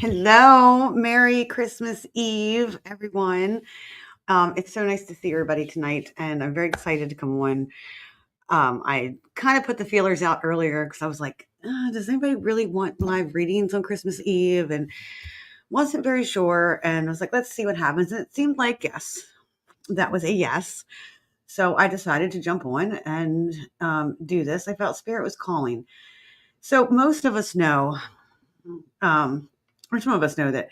Hello, Merry Christmas Eve, everyone. It's so nice to see everybody tonight, and I'm very excited to come on. I kind of put the feelers out earlier because I was like, does anybody really want live readings on Christmas Eve? And wasn't very sure. And I was like, let's see what happens. And it seemed like, yes, that was a yes. So I decided to jump on and do this. I felt Spirit was calling. So most of us know, or some of us know that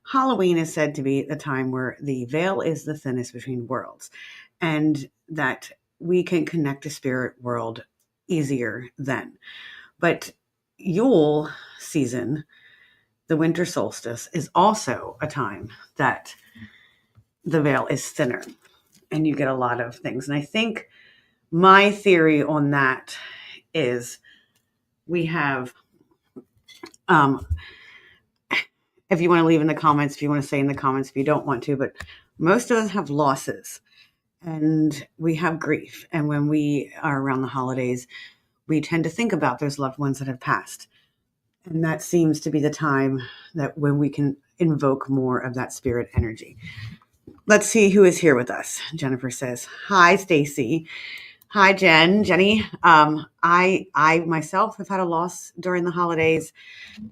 Halloween is said to be the time where the veil is the thinnest between worlds, and that we can connect to spirit world easier then. But Yule season, the winter solstice, is also a time that the veil is thinner and you get a lot of things. And I think my theory on that is we have if you want to leave in the comments, if you want to say in the comments, if you don't want to, but most of us have losses and we have grief. And when we are around the holidays, we tend to think about those loved ones that have passed. And that seems to be the time that when we can invoke more of that spirit energy. Let's see who is here with us. Jennifer says, hi, Stacey. Hi, Jenny. I myself have had a loss during the holidays,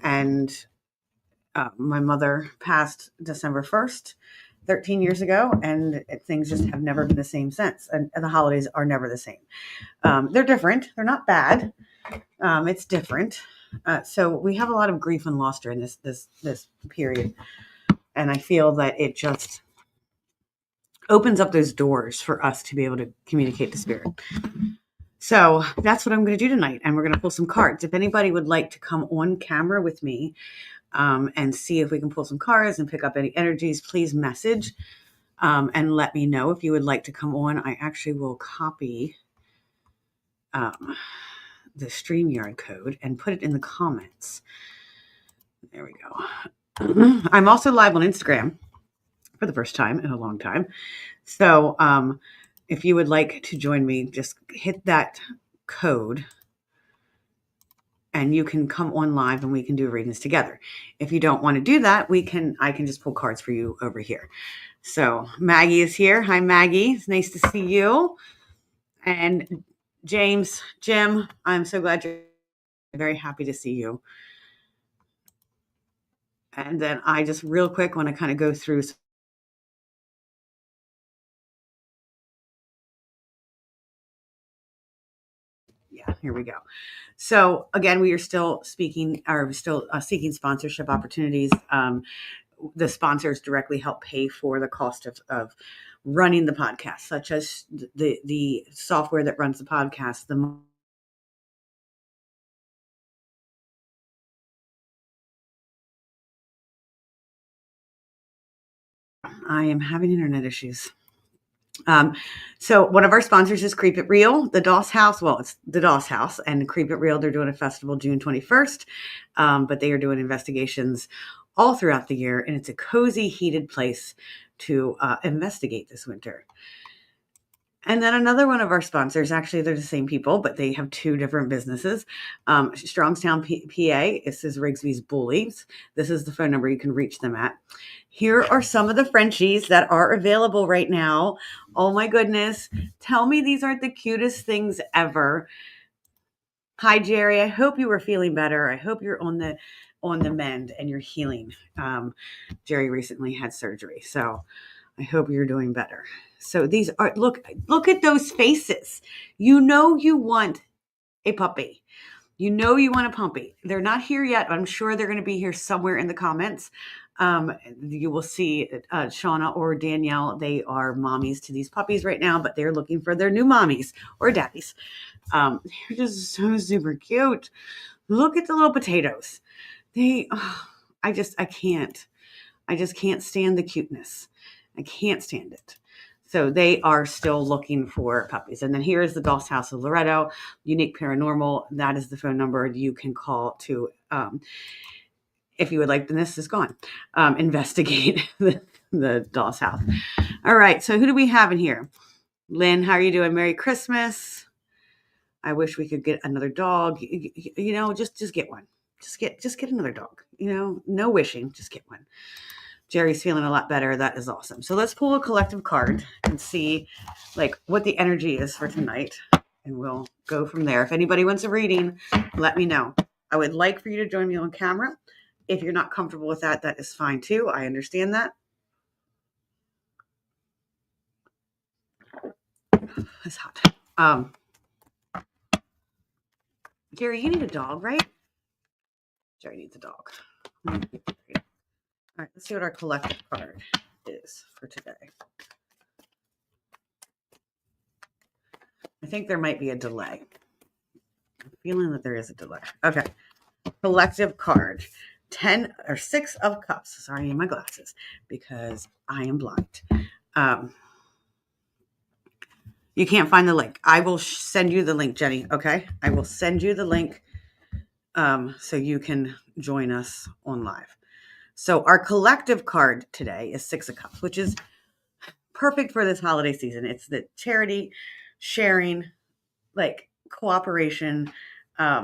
and my mother passed December 1st, 13 years ago, and things just have never been the same since. And the holidays are never the same. They're different. They're not bad. It's different. So we have a lot of grief and loss during this period. And I feel that it just opens up those doors for us to be able to communicate to spirit. So that's what I'm going to do tonight. And we're going to pull some cards. If anybody would like to come on camera with me, and see if we can pull some cards and pick up any energies, please message and let me know if you would like to come on. I actually will copy the StreamYard code and put it in the comments. There we go. I'm also live on Instagram for the first time in a long time. So if you would like to join me, just hit that code and you can come on live and we can do readings together. If you don't want to do that, I can just pull cards for you over here. So Maggie is here. Hi, Maggie. It's nice to see you. And Jim, I'm so glad you're very happy to see you. And then I just real quick want to kind of go through. Yeah, here we go. So again, we are still seeking sponsorship opportunities. The sponsors directly help pay for the cost of running the podcast, such as the software that runs the podcast. I am having internet issues. So one of our sponsors is Creep It Real, the Doss House. Well, it's the Doss House and Creep It Real. They're doing a festival June 21st, but they are doing investigations all throughout the year, and it's a cozy, heated place to investigate this winter. And then another one of our sponsors, actually, they're the same people, but they have two different businesses. Strongstown, PA. This is Rigsby's Bullies. This is the phone number you can reach them at. Here are some of the Frenchies that are available right now. Oh my goodness. Tell me these aren't the cutest things ever. Hi, Jerry. I hope you were feeling better. I hope you're on the mend and you're healing. Jerry recently had surgery, so I hope you're doing better. So these are, look at those faces. You know you want a puppy. You know you want a puppy. They're not here yet. I'm sure they're going to be here somewhere in the comments. You will see Shauna or Danielle. They are mommies to these puppies right now, but they're looking for their new mommies or daddies. They're just so super cute. Look at the little potatoes. I just can't stand the cuteness. I can't stand it. So they are still looking for puppies. And then here is the Doss House of Loretto, Unique Paranormal. That is the phone number you can call to, if you would like, and this is gone, investigate the Doss House. All right, so who do we have in here? Lynn, how are you doing? Merry Christmas. I wish we could get another dog. Just get one. Just get another dog. No wishing, just get one. Jerry's feeling a lot better. That is awesome. So let's pull a collective card and see what the energy is for tonight. And we'll go from there. If anybody wants a reading, let me know. I would like for you to join me on camera. If you're not comfortable with that, that is fine too. I understand that. It's hot. Jerry, you need a dog, right? Jerry needs a dog. All right, let's see what our collective card is for today. I think there might be a delay. I'm feeling that there is a delay. Okay. Collective card. 10 or 6 of cups. Sorry, I need my glasses because I am blind. You can't find the link. I will send you the link, Jenny. Okay. I will send you the link so you can join us on live. So our collective card today is 6 of cups, which is perfect for this holiday season. It's the charity, sharing, cooperation. A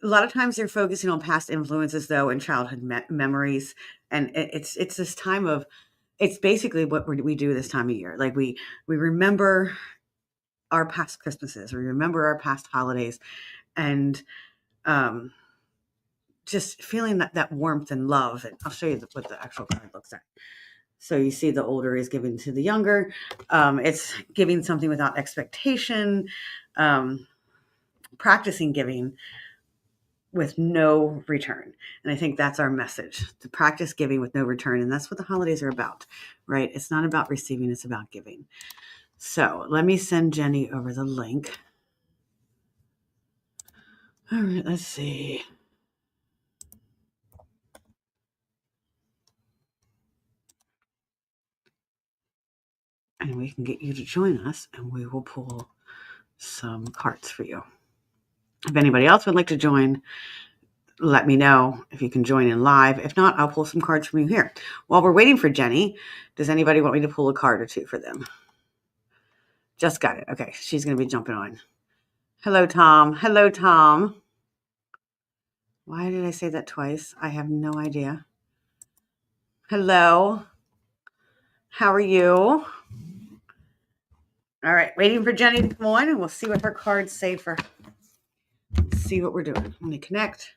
lot of times they're focusing on past influences, though, and childhood memories. And it's this time of, it's basically what we do this time of year. We remember our past Christmases, we remember our past holidays, and just feeling that warmth and love. And I'll show you what the actual card looks like. So you see the older is giving to the younger. It's giving something without expectation, practicing giving with no return. And I think that's our message, to practice giving with no return. And that's what the holidays are about, right? It's not about receiving, it's about giving. So let me send Jenny over the link. All right, let's see. And we can get you to join us, and we will pull some cards for you. If anybody else would like to join, let me know if you can join in live. If not, I'll pull some cards from you here. While we're waiting for Jenny, does anybody want me to pull a card or two for them? Just got it. Okay, she's going to be jumping on. Hello, Tom. Hello, Tom. Why did I say that twice? I have no idea. Hello. How are you? All right, waiting for Jenny to come on, and we'll see what her cards say for. See what we're doing. I'm going to connect.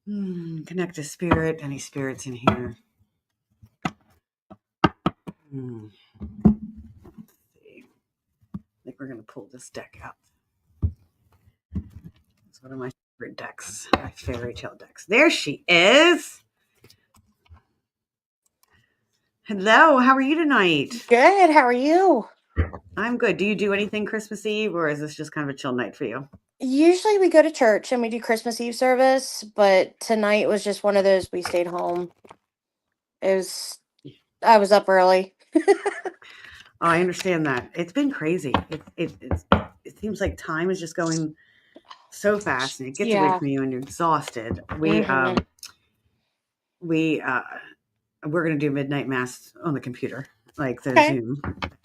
Connect to spirit. Any spirits in here? Let's see. I think we're going to pull this deck out. It's one of my favorite decks, my fairy tale decks. There she is. Hello, how are you tonight? Good. How are you? I'm good. Do you do anything Christmas Eve, or is this just kind of a chill night for you? Usually we go to church and we do Christmas Eve service, but tonight was just one of those we stayed home. I was up early. Oh, I understand that. It's been crazy. It seems like time is just going so fast, and it gets away from you, and you're exhausted. We're gonna do midnight mass on the computer, the Zoom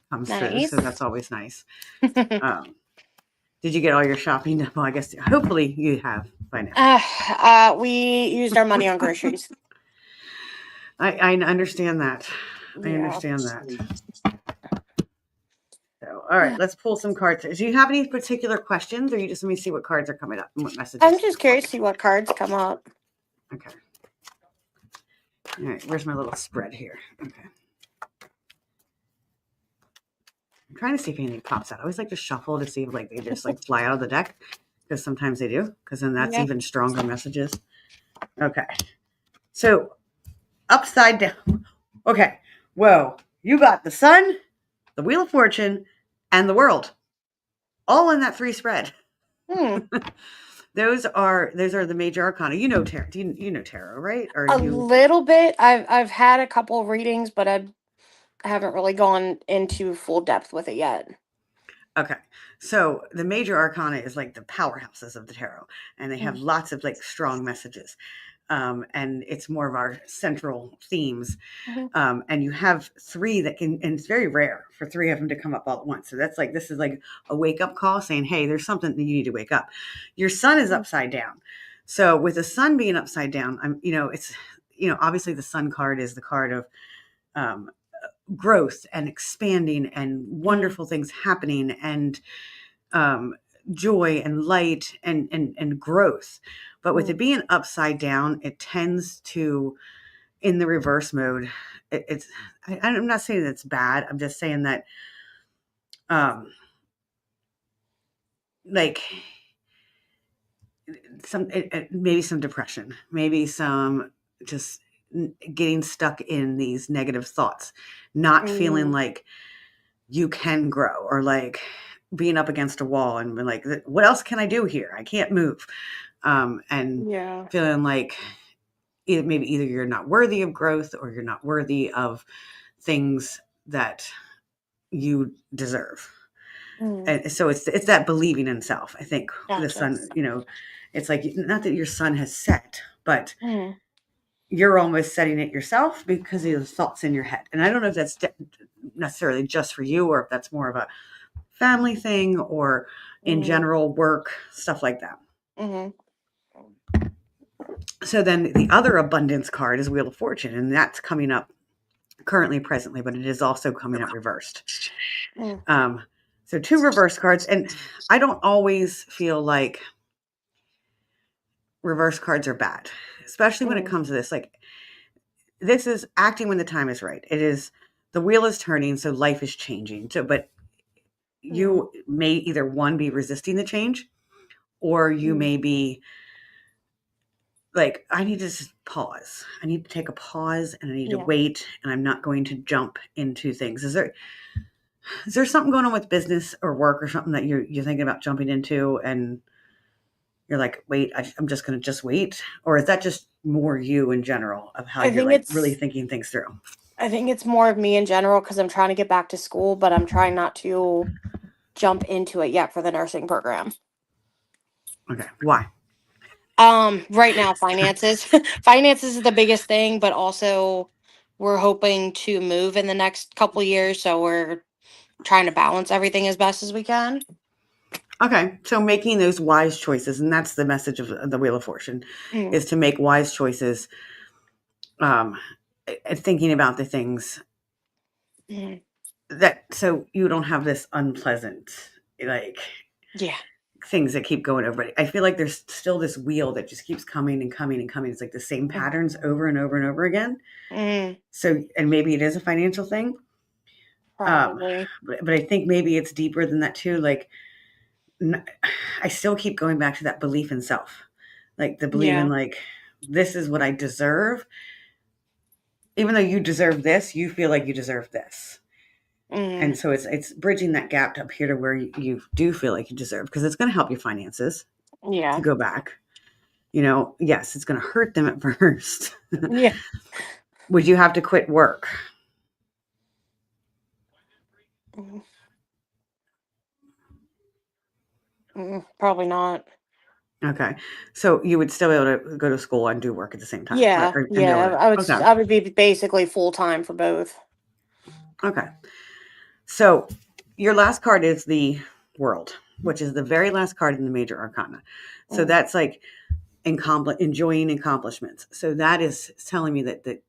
comes through, so that's always nice. Did you get all your shopping done? Well, I guess hopefully you have by now. We used our money on groceries. I understand that. I understand that. So, all right, let's pull some cards. Do you have any particular questions, or you just let me see what cards are coming up and what messages? I'm just curious to see what cards come up. Okay. All right, where's my little spread here? Okay. I'm trying to see if anything pops out. I always like to shuffle to see if they just fly out of the deck, because sometimes they do, because then that's even stronger messages. Okay. So upside down. Okay. Whoa. You got the Sun, the Wheel of Fortune, and the World, all in that 3 spread. Those are the major arcana. You know tarot. You know tarot, right? Or a little bit. I've had a couple of readings, but I haven't really gone into full depth with it yet. Okay. So the major arcana is the powerhouses of the tarot, and they have lots of strong messages. and it's more of our central themes. Mhm. And you have three that can, and it's very rare for three of them to come up all at once. So that's like, this is like a wake up call saying, hey, there's something that you need to wake up. Your sun is upside down. So with the sun being upside down, it's, obviously the sun card is the card of um, growth and expanding and wonderful things happening and um, joy and light and growth. But with it being upside down, it tends to, in the reverse mode, I'm not saying that it's bad. I'm just saying that, like maybe some depression, maybe some just getting stuck in these negative thoughts, not feeling like you can grow, or like being up against a wall and being like, what else can I do here? I can't move. And Yeah. feeling like maybe either you're not worthy of growth or you're not worthy of things that you deserve. Mm. And so it's that believing in self. I think the Gotcha. sun, it's like, not that your sun has set, but Mm. you're almost setting it yourself because of the thoughts in your head. And I don't know if that's necessarily just for you, or if that's more of a family thing, or in Mm. general work, stuff like that. Mhm. So then the other abundance card is Wheel of Fortune, and that's coming up currently, presently, but it is also coming up reversed. Mm. So two reverse cards, and I don't always feel like reverse cards are bad, especially when it Mm. comes to this. Like, this is acting when the time is right. It is, the wheel is turning, so life is changing. So, but you may either one be resisting the change, or you may be like, I need to just pause. I need to take a pause, and I need to Yeah. wait, and I'm not going to jump into things. Is there something going on with business or work or something that you're thinking about jumping into, and you're like, wait, I'm just going to just wait? Or is that just more you in general of how I you're think like really it's thinking things through? I think it's more of me in general because I'm trying to get back to school, but I'm trying not to jump into it yet for the nursing program. Okay. Why? Right now, finances. Finances is the biggest thing, but also we're hoping to move in the next couple years, so we're trying to balance everything as best as we can. Okay. So making those wise choices, and that's the message of the Wheel of Fortune, Mm. is to make wise choices, um, and thinking about the things Mm. that, so you don't have this unpleasant, like, Yeah. things that keep going over. I feel like there's still this wheel that just keeps coming and coming and coming. It's like the same patterns over and over and over again. Mm. So, and maybe it is a financial thing. Um, Probably. but I think maybe it's deeper than that too. Like, I still keep going back to that belief in self, like the belief in Yeah. like, this is what I deserve. Even though you deserve this, you feel like you deserve this. Mm. And so it's bridging that gap up here to where you do feel like you deserve, because it's going to help your finances to Yeah. go back. Yes, it's going to hurt them at first. Yeah. Would you have to quit work? Mm. Probably not. Okay. So you would still be able to go to school and do work at the same time, right? Yeah. And be able Yeah. to, okay. I would be basically full time for both. Okay. So your last card is the World, which is the very last card in the major arcana. So Mm. that's like enjoying accomplishments. So that is telling me that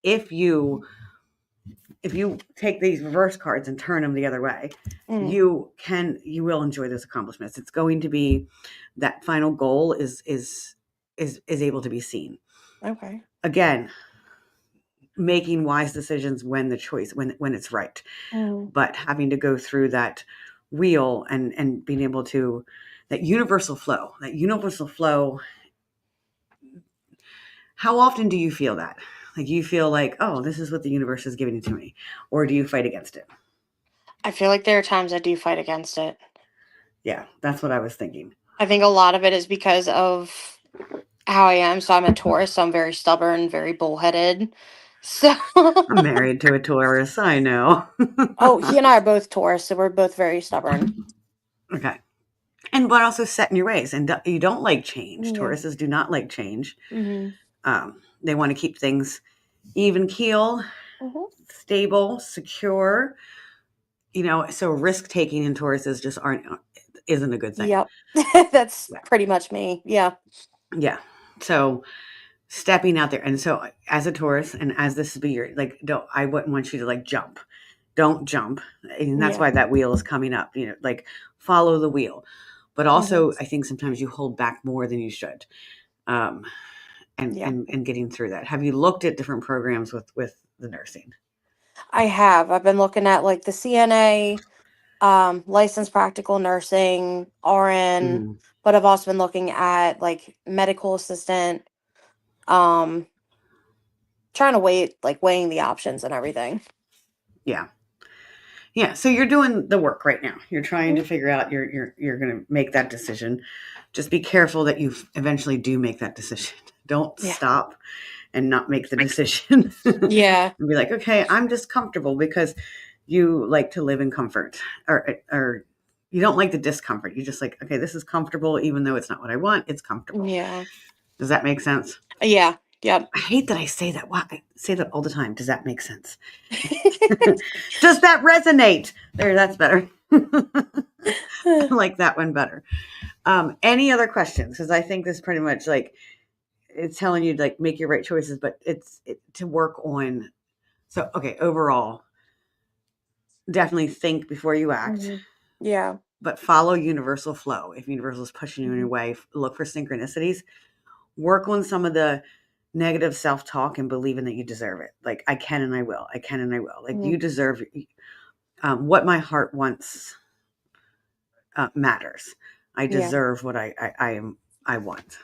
if you take these reverse cards and turn them the other way, Mm. you will enjoy those accomplishments. It's going to be that final goal is able to be seen. Okay. Again, making wise decisions when it's right, Mm. but having to go through that wheel and being able to, that universal flow. How often do you feel that? Like, you feel like, oh, this is what the universe is giving to me, or do you fight against it? I feel like there are times I do fight against it. Yeah, that's what I was thinking. I think a lot of it is because of how I am. So I'm a Taurus, so I'm very stubborn, very bullheaded. So, I'm married to a Taurus, I know. oh, he and I are both Taurus, so we're both very stubborn. Okay. And but also set in your ways, and you don't like change. Yeah. Tauruses do not like change. Hmm. They want to keep things even keel, stable, secure. So risk taking in Taurus isn't a good thing. Yep. That's pretty much me. Yeah. Yeah. So stepping out there. And so as a Taurus and as this is your, like, I wouldn't want you to like jump. Don't jump. And that's why that wheel is coming up, like follow the wheel. But also I think sometimes you hold back more than you should. And getting through that. Have you looked at different programs with the nursing? I have. I've been looking at like the CNA, licensed practical nursing, RN, but I've also been looking at like medical assistant, trying to weighing the options and everything. Yeah. Yeah. So you're doing the work right now. You're trying to figure out, you're going to make that decision. Just be careful that you eventually do make that decision. Don't stop and not make the decision. Yeah. And be like, okay, I'm just comfortable, because you like to live in comfort, or you don't like the discomfort. You just like, okay, this is comfortable, even though it's not what I want. It's comfortable. Yeah. Does that make sense? Yeah. Yep. I hate that I say that. Wow, I say that all the time. Does that make sense? Does that resonate? There, that's better. I like that one better. Any other questions? Because I think this pretty much like it's telling you to like make your right choices, but it's to work on. So, okay, overall, definitely think before you act. Yeah. But follow universal flow. If universal is pushing you in your way, look for synchronicities. Work on some of the negative self-talk and believing that you deserve it. Like, I can and I will. I can and I will. Like, you deserve what my heart wants matters. I deserve what I want.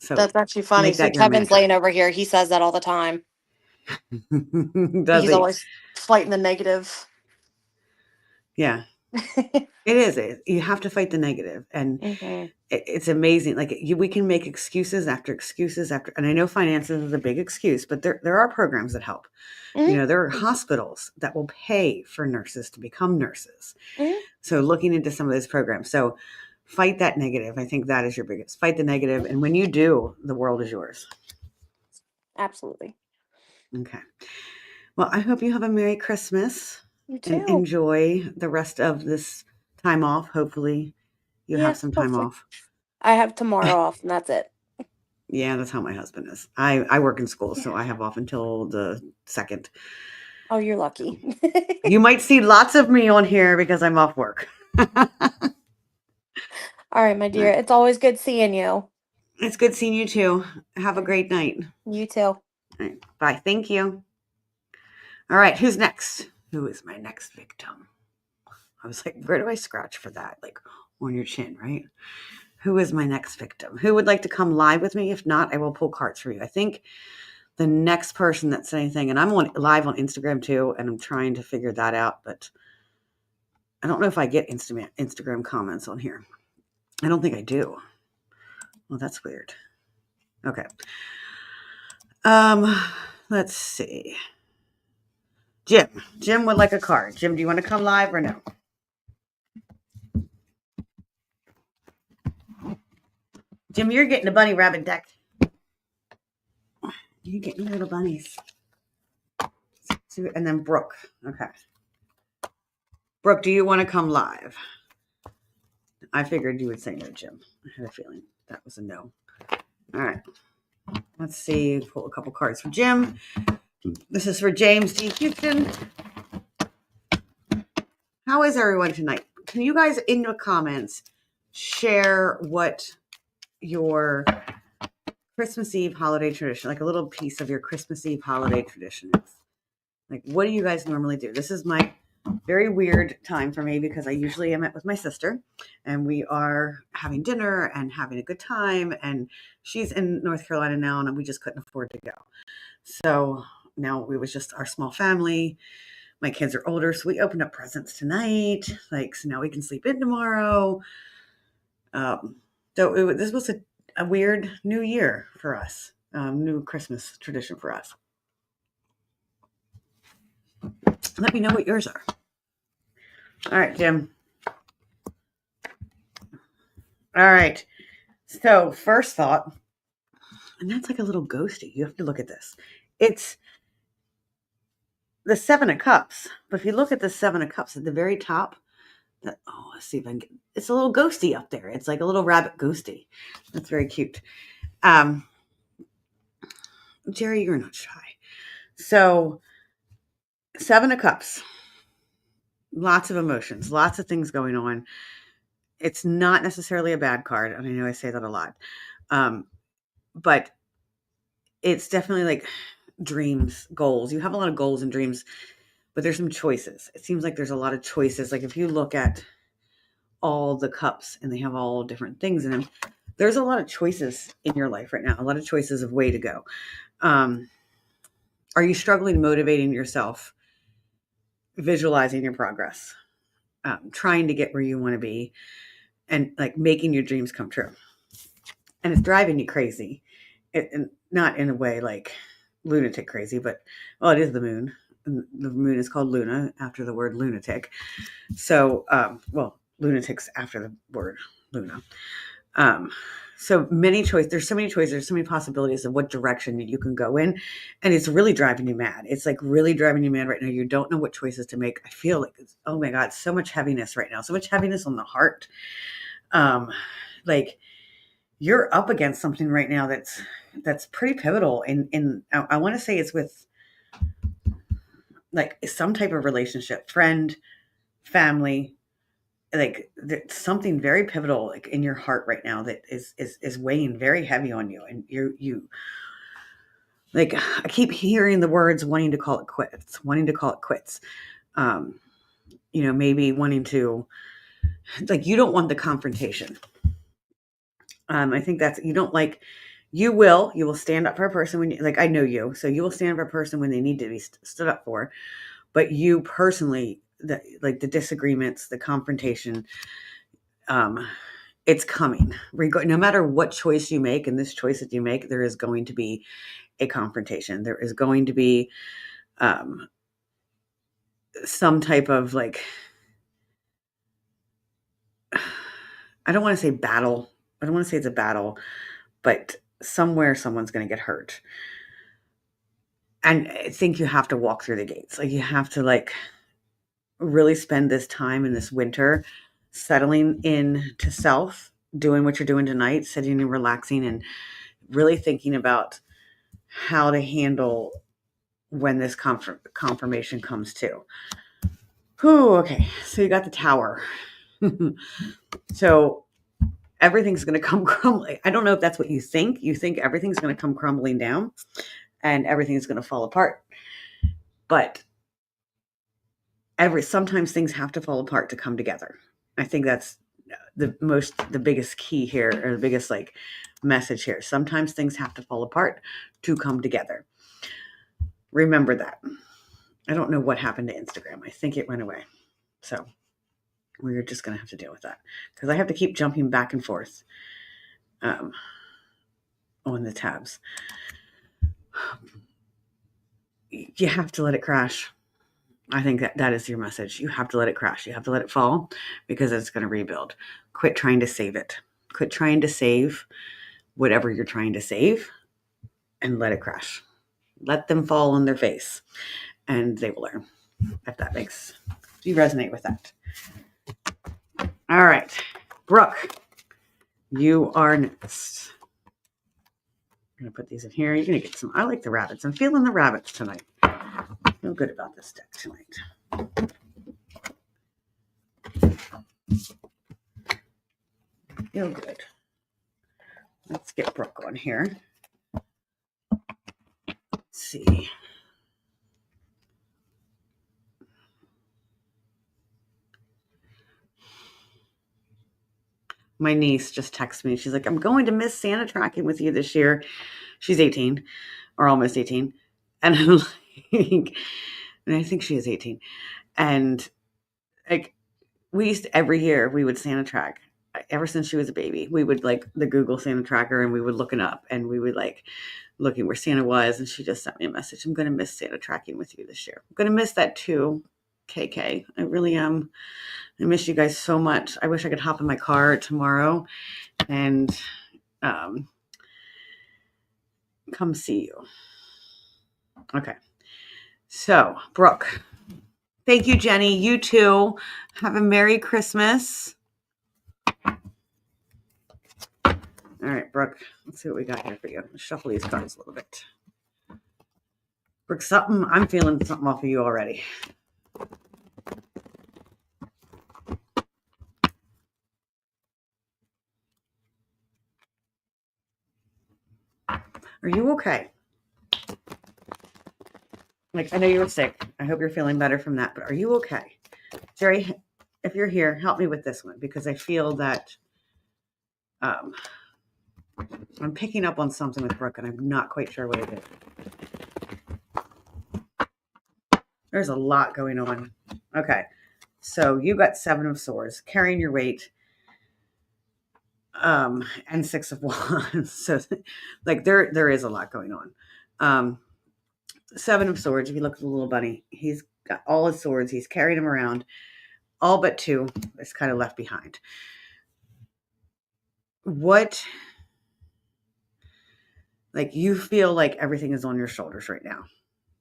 So that's actually funny. make So that your Kevin's mantra. laying over here. He says that all the time. Does He's he? always fighting the negative. Yeah. It is. You have to fight the negative. And it's amazing. Like, we can make excuses after excuses after, and I know finances is a big excuse, but there are programs that help. There are hospitals that will pay for nurses to become nurses. So looking into some of those programs. So fight that negative. I think that is your biggest. Fight the negative. And when you do, the world is yours. Absolutely. Okay. Well, I hope you have a Merry Christmas. You too. And enjoy the rest of this time off. Hopefully you have some time off. I have tomorrow off, and that's it. Yeah, that's how my husband is. I work in school, so I have off until the 2nd. Oh, you're lucky. You might see lots of me on here because I'm off work. All right, my dear. It's always good seeing you. It's good seeing you too. Have a great night. You too. All right, bye. Thank you. All right, who's next? Who is my next victim? I was like, where do I scratch for that? Like on your chin, right? Who is my next victim? Who would like to come live with me? If not, I will pull cards for you. I think the next person that said anything, and I'm live on Instagram too, and I'm trying to figure that out, but I don't know if I get Instagram comments on here. I don't think I do. Well, that's weird. Okay. Let's see. Jim would like a card. Jim, do you want to come live or no? Jim, you're getting a bunny rabbit deck. You're getting little bunnies. And then Brooke. Okay. Brooke, do you want to come live? I figured you would say no, Jim. I had a feeling that was a no. All right. Let's see. Pull a couple cards for Jim. This is for James D. Houston. How is everyone tonight? Can you guys in the comments share what your Christmas Eve holiday tradition, like a little piece of your Christmas Eve holiday tradition is? Like, what do you guys normally do? This is my very weird time for me because I usually am with my sister and we are having dinner and having a good time. And she's in North Carolina now and we just couldn't afford to go. So now we was just our small family. My kids are older, so we opened up presents tonight. Like, so now we can sleep in tomorrow. This was a weird new year for us, new Christmas tradition for us. Let me know what yours are. All right, Jim. All right. So first thought, And that's like a little ghosty. You have to look at this. It's the Seven of Cups. But if you look at the Seven of Cups at the very top, let's see if I can get, it's a little ghosty up there. It's like a little rabbit ghosty. That's very cute. Jerry, you're not shy. So, Seven of Cups. Lots of emotions, lots of things going on. It's not necessarily a bad card, and I know I say that a lot. But it's definitely like dreams, goals. You have a lot of goals and dreams, but there's some choices. It seems like there's a lot of choices. Like if you look at all the cups and they have all different things in them, there's a lot of choices in your life right now, a lot of choices of way to go. Are you struggling motivating yourself, visualizing your progress, trying to get where you want to be, and like making your dreams come true? And it's driving you crazy. And not in a way like lunatic crazy, but well, it is the moon. And the moon is called Luna after the word lunatic. So, lunatics after the word Luna. So many choices. There's so many choices. There's so many possibilities of what direction you can go in, and it's really driving you mad. It's like really driving you mad right now. You don't know what choices to make. I feel like oh my god, so much heaviness right now. So much heaviness on the heart. Like you're up against something right now that's pretty pivotal. And I want to say it's with like some type of relationship, friend, family, like something very pivotal like in your heart right now that is weighing very heavy on you. And you like, I keep hearing the words wanting to call it quits. Maybe wanting to, like, you don't want the confrontation. I think that's, you don't like, you will stand up for a person when you, like, I know you, so you will stand up for a person when they need to be stood up for, but you personally, the disagreements, the confrontation, it's coming. No matter what choice you make, and this choice that you make, there is going to be a confrontation. There is going to be some type of like, I don't want to say battle. I don't want to say it's a battle, but somewhere someone's going to get hurt. And I think you have to walk through the gates. Like you have to like really spend this time in this winter settling in to self, doing what you're doing tonight, sitting and relaxing and really thinking about how to handle when this confirmation comes to. Whew, okay, so you got the Tower. So everything's going to come crumbling. I don't know if that's what you think. You think everything's going to come crumbling down and everything's going to fall apart. But sometimes things have to fall apart to come together. I think that's the biggest key here, or the biggest like message here. Sometimes things have to fall apart to come together. Remember that. I don't know what happened to Instagram. I think it went away. So we're just going to have to deal with that because I have to keep jumping back and forth on the tabs. You have to let it crash. I think that is your message. You have to let it crash. You have to let it fall because it's going to rebuild. Quit trying to save it. Quit trying to save whatever you're trying to save and let it crash. Let them fall on their face and they will learn. If you resonate with that. All right, Brooke, you are next. I'm going to put these in here. You're going to get some. I like the rabbits. I'm feeling the rabbits tonight. I feel good about this deck tonight. Feel good. Let's get Brooke on here. Let's see. My niece just texted me. She's like, I'm going to miss Santa tracking with you this year. She's 18 or almost 18. And I'm like, and I think she is 18. And like, we used to, every year we would Santa track. Ever since she was a baby, we would like the Google Santa tracker and we would look it up and we would like looking where Santa was. And she just sent me a message. I'm going to miss Santa tracking with you this year. I'm going to miss that too, KK. I really am. I miss you guys so much. I wish I could hop in my car tomorrow and come see you. Okay. So, Brooke, thank you, Jenny. You too. Have a Merry Christmas. All right, Brooke, let's see what we got here for you. Let's shuffle these cards a little bit. Brooke, I'm feeling something off of you already. Are you okay? Like, I know you were sick. I hope you're feeling better from that, but are you okay? Jerry, if you're here, help me with this one, because I feel that I'm picking up on something with Brooke, and I'm not quite sure what it is. There's a lot going on. Okay. So you got 7 of Swords, carrying your weight, and 6 of Wands. So like there is a lot going on. 7 of Swords, if you look at the little bunny, he's got all his swords, he's carried them around. All but 2 is kind of left behind. What, like, you feel like everything is on your shoulders right now?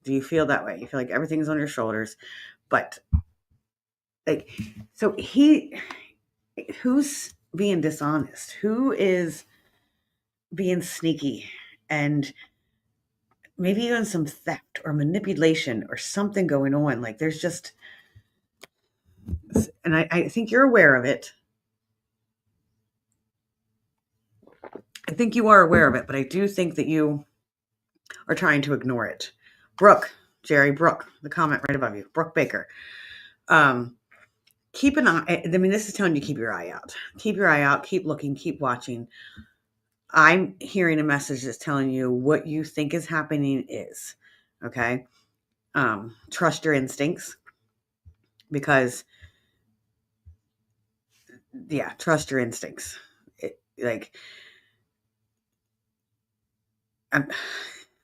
Do you feel that way? You feel like everything is on your shoulders, but like, so who's being dishonest? Who is being sneaky, and maybe even some theft or manipulation or something going on? Like, there's just, and I think you're aware of it. I think you are aware of it, but I do think that you are trying to ignore it. Brooke, Jerry, Brooke, the comment right above you, Brooke Baker. Keep an eye. I mean, this is telling you keep your eye out. Keep your eye out. Keep looking. Keep watching. I'm hearing a message that's telling you what you think is happening is, okay? Trust your instincts, because, yeah, trust your instincts.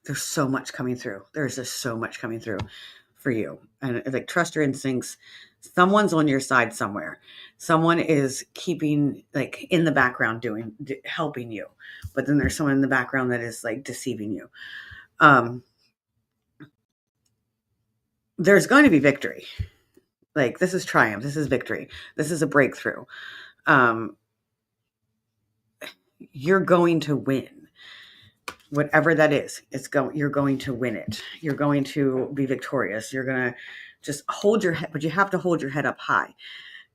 There's so much coming through. There's just so much coming through for you. And like, trust your instincts. Someone's on your side somewhere. Someone is keeping, like, in the background helping you. But then there's someone in the background that is like deceiving you. There's going to be victory. Like, this is triumph. This is victory. This is a breakthrough. You're going to win. Whatever that is, you're going to win it. You're going to be victorious. You're going to just hold your head, but you have to hold your head up high.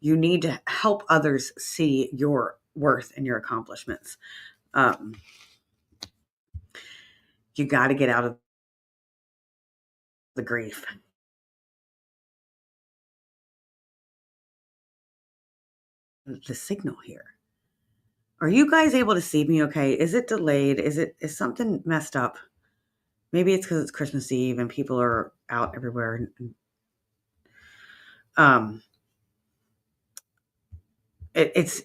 You need to help others see your worth and your accomplishments. You got to get out of the grief. The signal here. Are you guys able to see me okay? Is it delayed? Is something messed up? Maybe it's because it's Christmas Eve and people are out everywhere. It's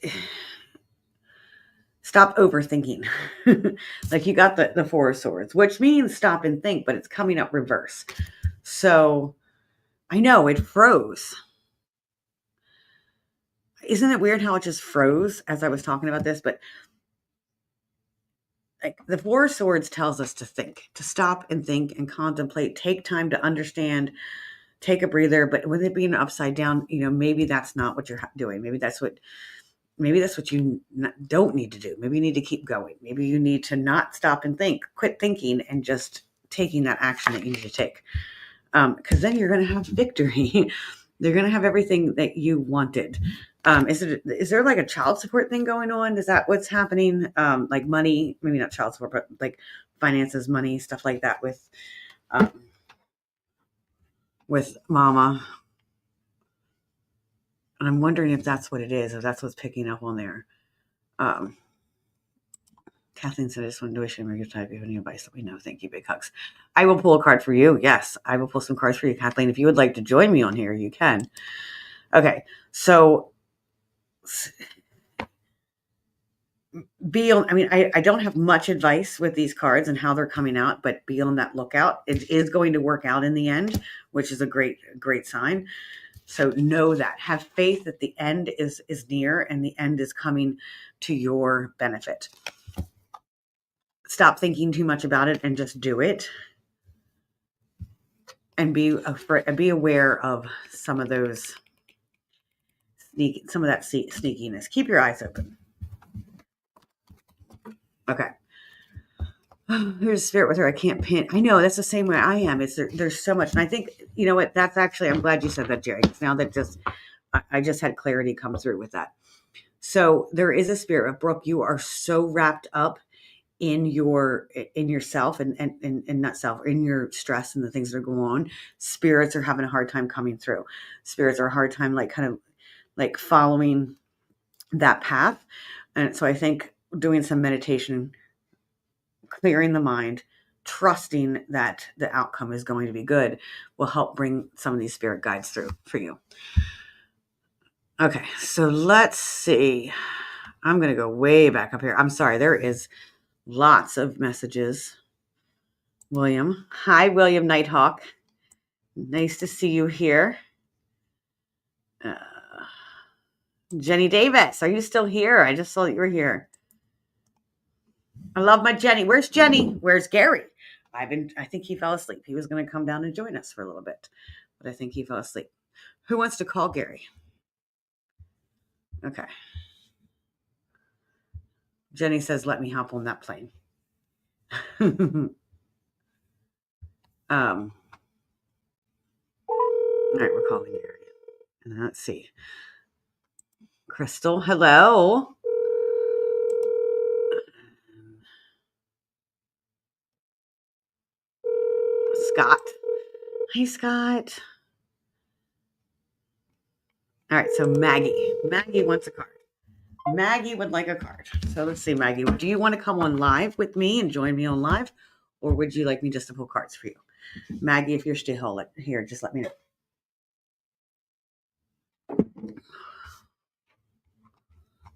stop overthinking. Like, you got the 4 of Swords, which means stop and think, but it's coming up reverse. So I know it froze. Isn't it weird how it just froze as I was talking about this? But like, the 4 of Swords tells us to think, to stop and think and contemplate, take time to understand, take a breather. But with it being upside down, maybe that's not what you're doing. Maybe that's what you don't need to do. Maybe you need to keep going. Maybe you need to not stop and think, quit thinking, and just taking that action that you need to take. Because then you're going to have victory. They're going to have everything that you wanted. Is there like a child support thing going on? Is that what's happening? Like money, maybe not child support, but like finances, money, stuff like that with mama. And I'm wondering if that's what it is, if that's what's picking up on there. Kathleen said, I just wanted to wish you a Merry Christmas. If you have any advice, let me know. Thank you. Big hugs. I will pull a card for you. Yes, I will pull some cards for you, Kathleen. If you would like to join me on here, you can. Okay, so I don't have much advice with these cards and how they're coming out, but be on that lookout. It is going to work out in the end, which is a great sign. So know that. Have faith that the end is near and the end is coming to your benefit. stop thinking too much about it and just do it. And be aware of some of those some of that sneakiness. Keep your eyes open. Okay. Here's a spirit with her. I can't pin. I know that's the same way I am. There's so much, and I think you know what. That's actually. I'm glad you said that, Jerry. Because now that I just had clarity come through with that. So there is a spirit of Brooke. You are so wrapped up in yourself and not self, in your stress and the things that are going on. Spirits are having a hard time coming through. Spirits are a hard time, like kind of like following that path. And so I think doing some meditation, clearing the mind, trusting that the outcome is going to be good will help bring some of these spirit guides through for you. Okay, so let's see. I'm going to go way back up here. I'm sorry, there is lots of messages. William. Hi, William Nighthawk. Nice to see you here. Jenny Davis, are you still here? I just saw that you were here. I love my Jenny. Where's Jenny? Where's Gary? I think he fell asleep. He was going to come down and join us for a little bit, but I think he fell asleep. Who wants to call Gary? Okay. Jenny says, let me hop on that plane. All right, we're calling Gary. And let's see. Crystal, hello. Scott. Hey, Scott. All right, so Maggie. Maggie wants a card. Maggie would like a card. So let's see, Maggie. Do you want to come on live with me and join me on live? Or would you like me just to pull cards for you? Maggie, if you're still here, just let me know.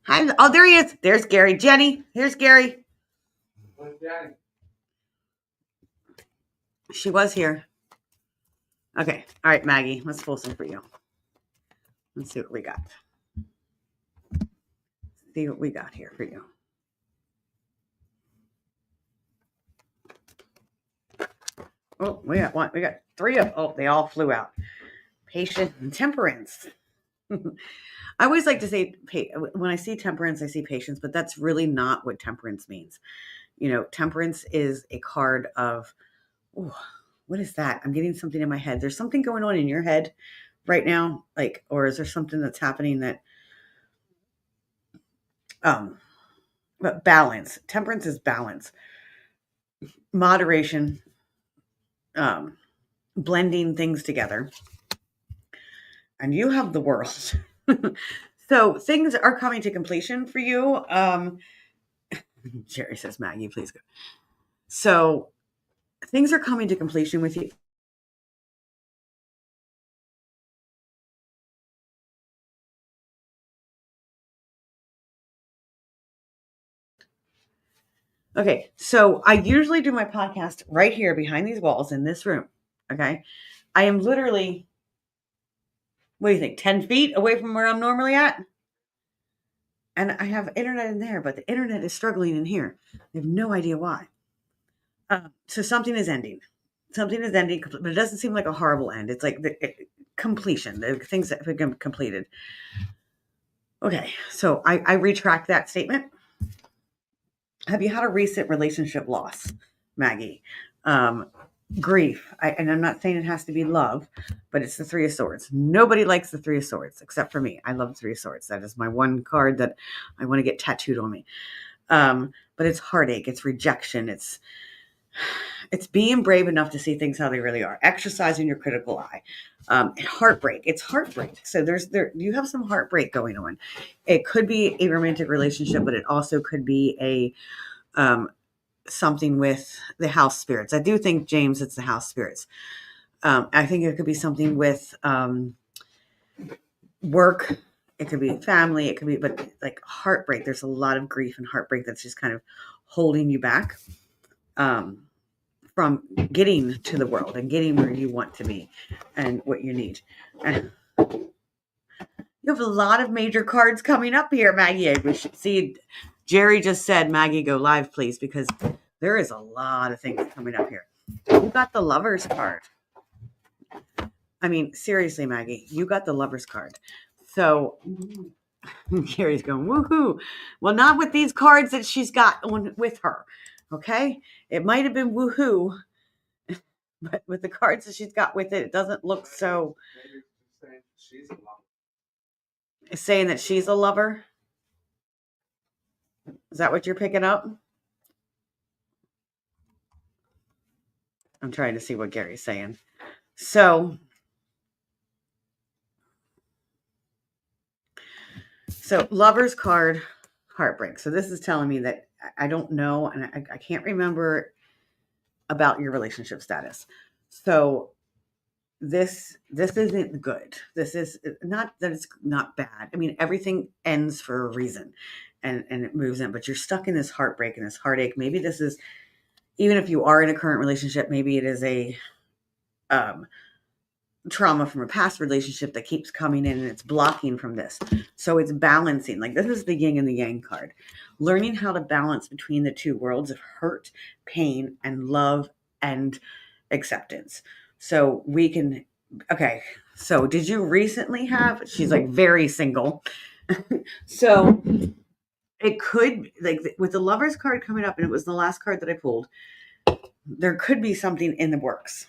Hi. Oh, there he is. There's Gary. Jenny, here's Gary. Where's Jenny? She was here. Okay. All right, Maggie. Let's pull some for you. Let's see what we got. See what we got here for you. Oh, we got one. We got three of them. Oh, they all flew out. Patience and temperance. I always like to say, when I see temperance, I see patience, but that's really not what temperance means. You know, temperance is a card of, oh, what is that? I'm getting something in my head. There's something going on in your head right now, like, or is there something that's happening that, but balance. Temperance is balance, moderation, blending things together. And you have the world. So things are coming to completion for you. Jerry says, Maggie, please go. So things are coming to completion with you. Okay, so I usually do my podcast right here behind these walls in this room. Okay, I am literally, what do you think, 10 feet away from where I'm normally at? And I have internet in there, but the internet is struggling in here. I have no idea why. So something is ending. Something is ending, but it doesn't seem like a horrible end. It's like the completion, the things that have been completed. Okay, so I retract that statement. Have you had a recent relationship loss, Maggie? Grief. And I'm not saying it has to be love, but it's the Three of Swords. Nobody likes the Three of Swords except for me. I love the Three of Swords. That is my one card that I want to get tattooed on me. But it's heartache. It's rejection. It's being brave enough to see things how they really are. Exercising your critical eye. Heartbreak. It's heartbreak. So you have some heartbreak going on. It could be a romantic relationship, but it also could be a something with the house spirits. I do think, James, it's the house spirits. I think it could be something with work. It could be family. It could be, but like heartbreak. There's a lot of grief and heartbreak that's just kind of holding you back from getting to the world and getting where you want to be and what you need. And you have a lot of major cards coming up here, Maggie. We should see. Jerry just said, Maggie, go live, please, because There is a lot of things coming up here. You got the Lovers card. I mean, seriously, Maggie, you got the Lovers card. So Carrie's going, woohoo. Well, not with these cards that she's got on with her. Okay. It might have been woohoo, but with the cards that she's got with it, it doesn't look so. It's saying that she's a lover. Is that what you're picking up? I'm trying to see what Gary's saying. So Lover's card, heartbreak. So this is telling me that I don't know, and I can't remember about your relationship status. So this isn't good. This is not that it's not bad. I mean, everything ends for a reason, and it moves in. But you're stuck in this heartbreak and this heartache. Maybe this is, even if you are in a current relationship, maybe it is a trauma from a past relationship that keeps coming in and it's blocking from this. So it's balancing. Like, this is the yin and the yang card. Learning how to balance between the two worlds of hurt, pain, and love and acceptance. So we can, okay. So did you recently have, she's like very single. So it could, like with the Lovers card coming up, and it was the last card that I pulled, there could be something in the works.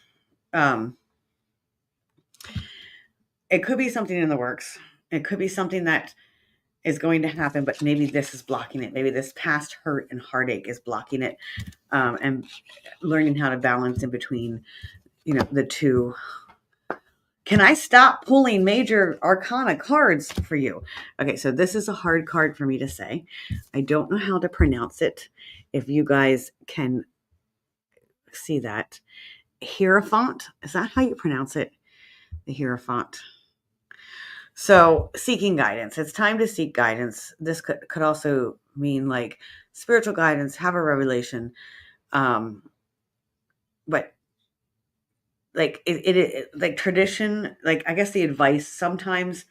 It could be something in the works. It could be something that is going to happen, but maybe this is blocking it. Maybe this past hurt and heartache is blocking it. And learning how to balance in between, the two. Can I stop pulling major arcana cards for you? Okay, so this is a hard card for me to say. I don't know how to pronounce it. If you guys can see that. Hierophant, is that how you pronounce it? The Hierophant. So seeking guidance. It's time to seek guidance. This could also mean like spiritual guidance, have a revelation. But like it like tradition, like I guess the advice, sometimes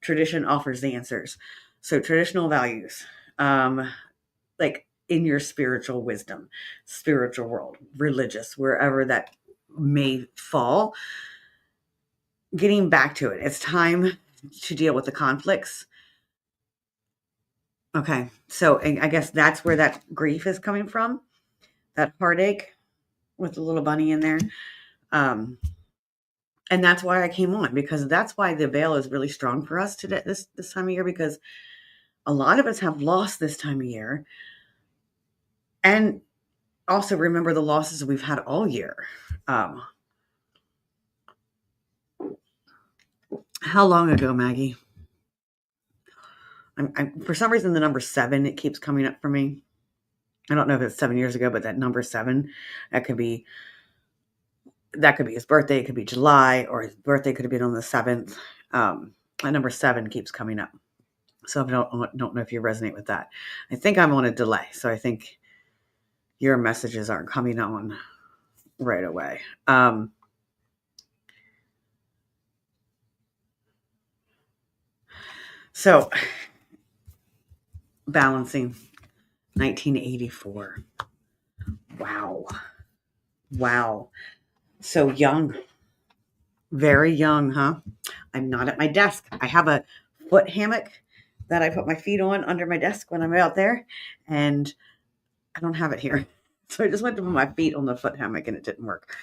tradition offers the answers. So traditional values, like in your spiritual wisdom, spiritual world, religious, wherever that may fall, getting back to it. It's time to deal with the conflicts. Okay. So I guess that's where that grief is coming from, that heartache with the little bunny in there. And that's why I came on, because that's why the veil is really strong for us today, this time of year, because a lot of us have lost this time of year. And also remember the losses we've had all year. How long ago, Maggie? For some reason, the number 7, it keeps coming up for me. I don't know if it's 7 years ago, but that number 7, that could be his birthday. It could be July, or his birthday could have been on the 7th. That number 7 keeps coming up. So I don't know if you resonate with that. I think I'm on a delay. So I think your messages aren't coming on right away. So balancing 1984. Wow. So young. Very young, huh? I'm not at my desk. I have a foot hammock that I put my feet on under my desk when I'm out there, and I don't have it here. So I just went to put my feet on the foot hammock and it didn't work.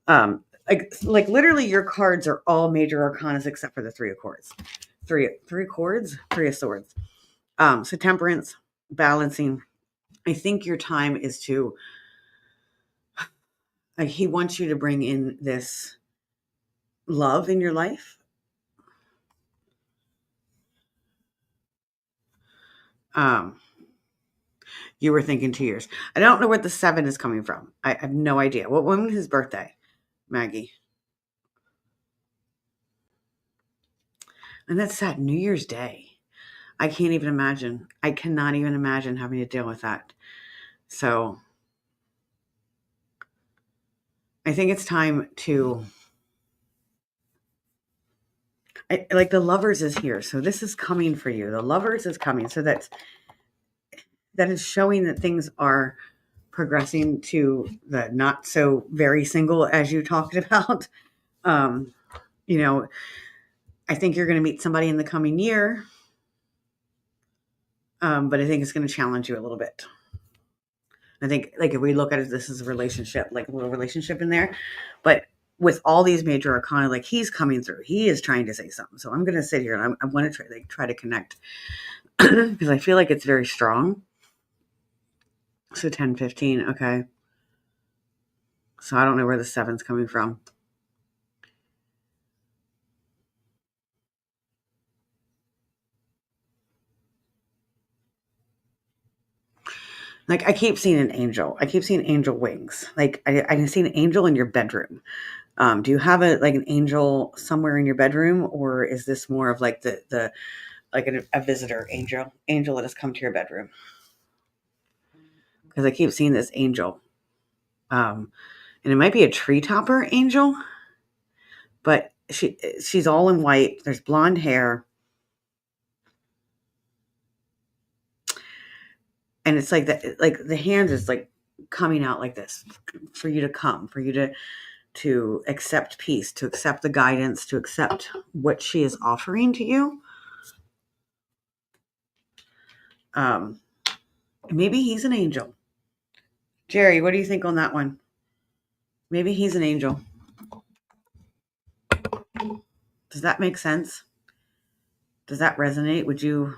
Like literally your cards are all major arcanas except for the 3 of Swords. Three of Swords. So temperance, balancing. I think your time is to, he wants you to bring in this love in your life. You were thinking 2 years. I don't know where the 7 is coming from. I have no idea. When was his birthday, Maggie? And that's sad. New Year's Day. I can't even imagine. I cannot even imagine having to deal with that. So I think it's time to, like the Lovers is here. So this is coming for you. The Lovers is coming. So that is showing that things are progressing to the not so very single as you talked about. You know, I think you're going to meet somebody in the coming year, but I think it's going to challenge you a little bit. I think, like, if we look at it, this is a relationship, like a little relationship in there. But with all these major arcana, like, he's coming through. He is trying to say something. So I'm going to sit here and I want to try to connect because I feel like it's very strong. So 10, 15. Okay. So I don't know where the 7's coming from. Like, I keep seeing an angel. I keep seeing angel wings. Like, I can see an angel in your bedroom. Do you have an angel somewhere in your bedroom, or is this more of like the like a visitor angel that has come to your bedroom? Because I keep seeing this angel, and it might be a tree topper angel, but she's all in white. There's blonde hair, and it's like the hand is like coming out like this for you to come, for you to accept peace, to accept the guidance, to accept what she is offering to you. Maybe he's an angel. Jerry, what do you think on that one? Maybe he's an angel. Does that make sense? Does that resonate? Would you?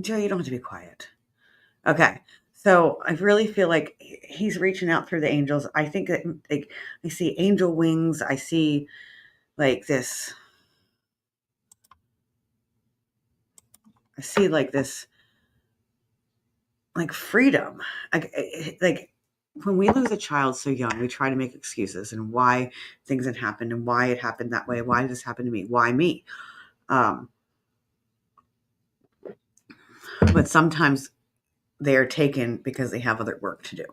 Jerry, you don't have to be quiet. Okay. So I really feel like he's reaching out through the angels. I think that, like, I see angel wings. I see like this. I see like this, like, freedom. Like when we lose a child so young, we try to make excuses and why things had happened and why it happened that way. Why did this happen to me? Why me? But sometimes they are taken because they have other work to do.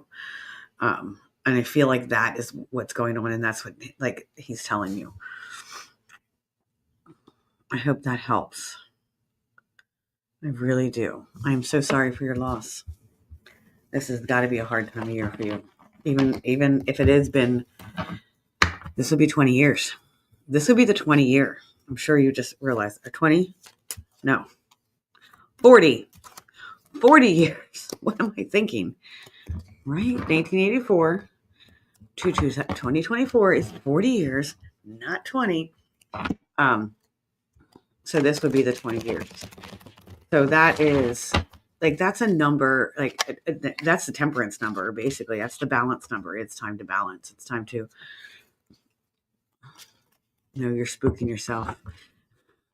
And I feel like that is what's going on, and that's what, like, he's telling you. I hope that helps. I really do. I'm so sorry for your loss. This has got to be a hard time of year for you. Even if it has been, this will be 20 years. This will be the 20 year. I'm sure you just realized. 20? No. 40. 40 years. What am I thinking? Right? 1984 to 2024 is 40 years, not 20. So this would be the 20 years. So that is, like, that's a number, like, that's the temperance number, basically. That's the balance number. It's time to balance. It's time to, you're spooking yourself.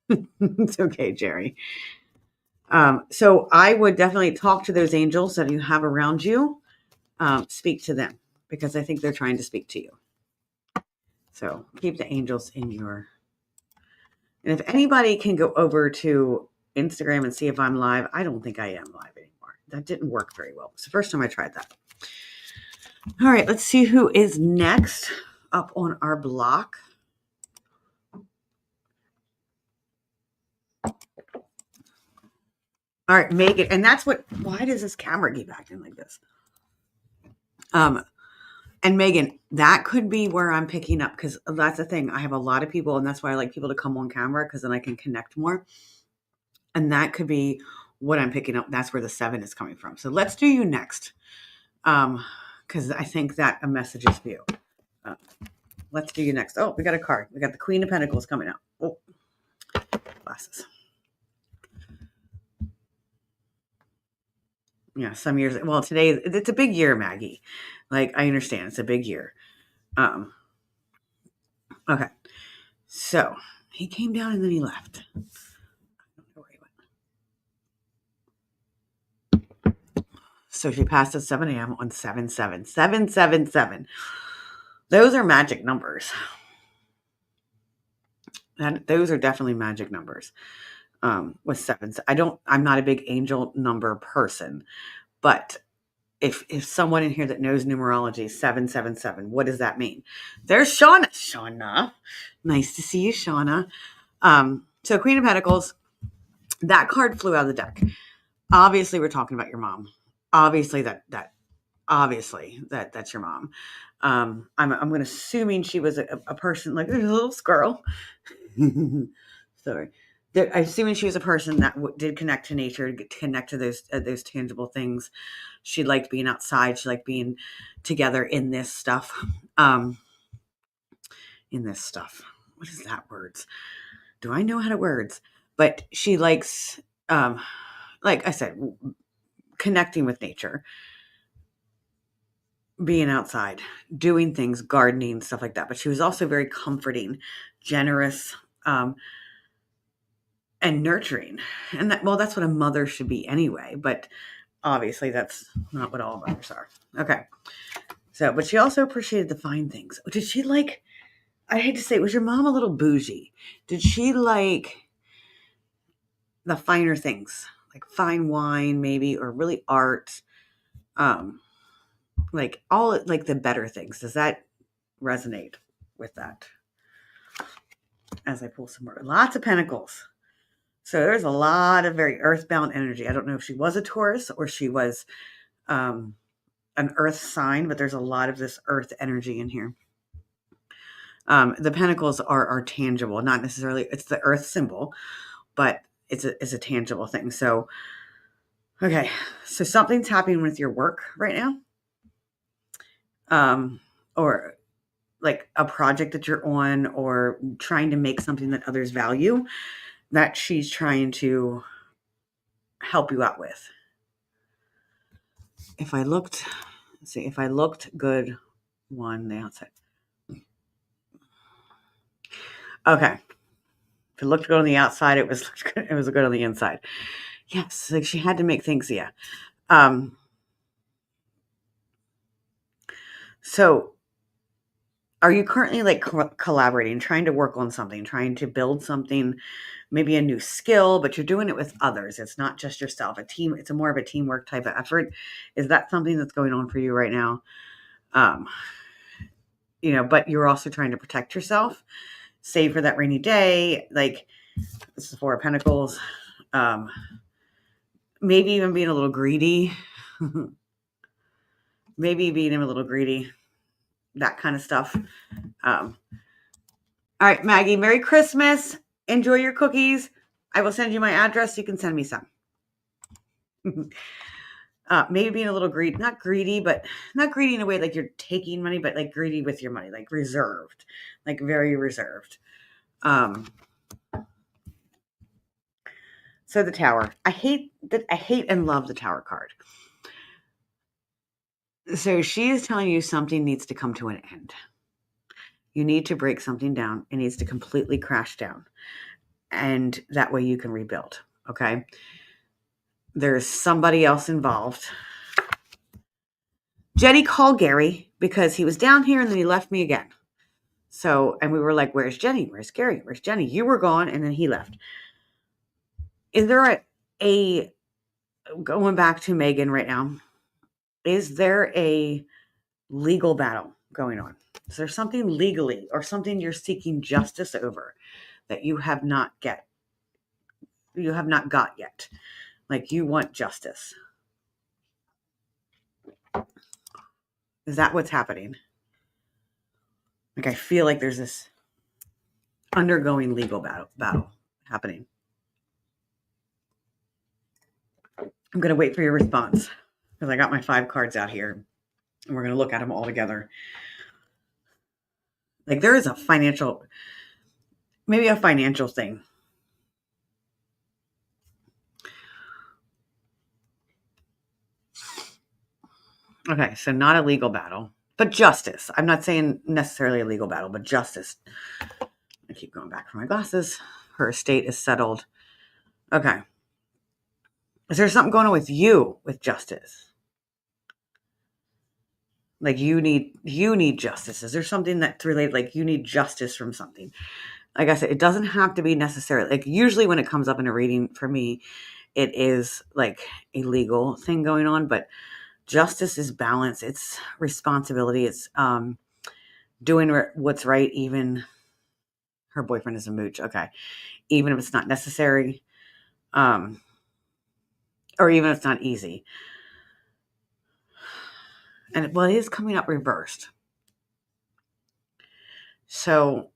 It's okay, Jerry. So I would definitely talk to those angels that you have around you. Speak to them, because I think they're trying to speak to you. So keep the angels in your... And if anybody can go over to Instagram and see if I'm live, I don't think I am live anymore. That didn't work very well. It's the first time I tried that. All right, let's see who is next up on our block. All right, Megan. And that's what... Why does this camera keep acting like this? And Megan, that could be where I'm picking up, because that's the thing. I have a lot of people, and that's why I like people to come on camera, because then I can connect more. And that could be what I'm picking up. That's where the 7 is coming from. So let's do you next, because I think that a message is for you. Let's do you next. Oh, we got a card. We got the Queen of Pentacles coming out. Oh, glasses. Yeah, some years. Well, today it's a big year, Maggie. Like, I understand it's a big year. Okay, so he came down and then he left. I don't know where he went. So she passed at 7 a.m. on 7/7. 777. Those are magic numbers. Those are definitely magic numbers. With 7s, I'm not a big angel number person, but if someone in here that knows numerology, 777, what does that mean? There's Shauna, nice to see you, Shauna. So Queen of Pentacles, that card flew out of the deck. obviously we're talking about your mom. Obviously that's your mom. I'm going to assuming she was a person like there's a little squirrel. Sorry. I'm assuming she was a person that did connect to nature, connect to those tangible things. She liked being outside. She liked being together in this stuff. In this stuff. What is that words? Do I know how to words? But she likes, like I said, connecting with nature, being outside, doing things, gardening, stuff like that. But she was also very comforting, generous, and nurturing. And that's what a mother should be anyway. But obviously, that's not what all mothers are. Okay. So, but she also appreciated the fine things. Did she like, I hate to say, was your mom a little bougie? Did she like the finer things, like fine wine, maybe, or really art? Like all like the better things. Does that resonate with that? As I pull some more, lots of pentacles. So there's a lot of very earthbound energy. I don't know if she was a Taurus or she was an earth sign, but there's a lot of this earth energy in here. The pentacles are tangible, not necessarily, it's the earth symbol, but it's a tangible thing. So, okay. So something's happening with your work right now. Or like a project that you're on or trying to make something that others value that she's trying to help you out with. If I looked good on the outside. Okay. If it looked good on the outside, it was good on the inside. Yes, like she had to make things, yeah. So are you currently like collaborating, trying to work on something, trying to build something, maybe a new skill, but you're doing it with others? It's not just yourself. It's a more of a teamwork type of effort. Is that something that's going on for you right now? But you're also trying to protect yourself, save for that rainy day. Like this is Four of Pentacles. Maybe even being a little greedy. That kind of stuff. All right, Maggie, Merry Christmas. Enjoy your cookies. I will send you my address. You can send me some. Maybe being a little greedy, not greedy in a way like you're taking money, but like greedy with your money, like reserved, like very reserved. So the Tower. I hate and love the Tower card. So she is telling you something needs to come to an end. You need to break something down. It needs to completely crash down. And that way you can rebuild. Okay. There's somebody else involved. Jenny called Gary because he was down here and then he left me again. So, and we were like, where's Jenny? Where's Gary? Where's Jenny? You were gone and then he left. Is there a going back to Megan right now, is there a legal battle going on? Is there something legally or something you're seeking justice over that you have not got yet? Like you want justice. Is that what's happening? Like I feel like there's this undergoing legal battle happening. I'm going to wait for your response because I got my 5 cards out here and we're going to look at them all together. Like there is maybe a financial thing. Okay, so not a legal battle, but justice. I'm not saying necessarily a legal battle, but justice. I keep going back for my glasses. Her estate is settled. Okay. Is there something going on with you with justice? Like you need justice. Is there something that's related? Like you need justice from something? Like I said, it doesn't have to be necessarily like usually when it comes up in a reading for me, it is like a legal thing going on, but justice is balance. It's responsibility. It's doing what's right. Even her boyfriend is a mooch. Okay. Even if it's not necessary. or even if it's not easy. And well, it is coming up reversed. So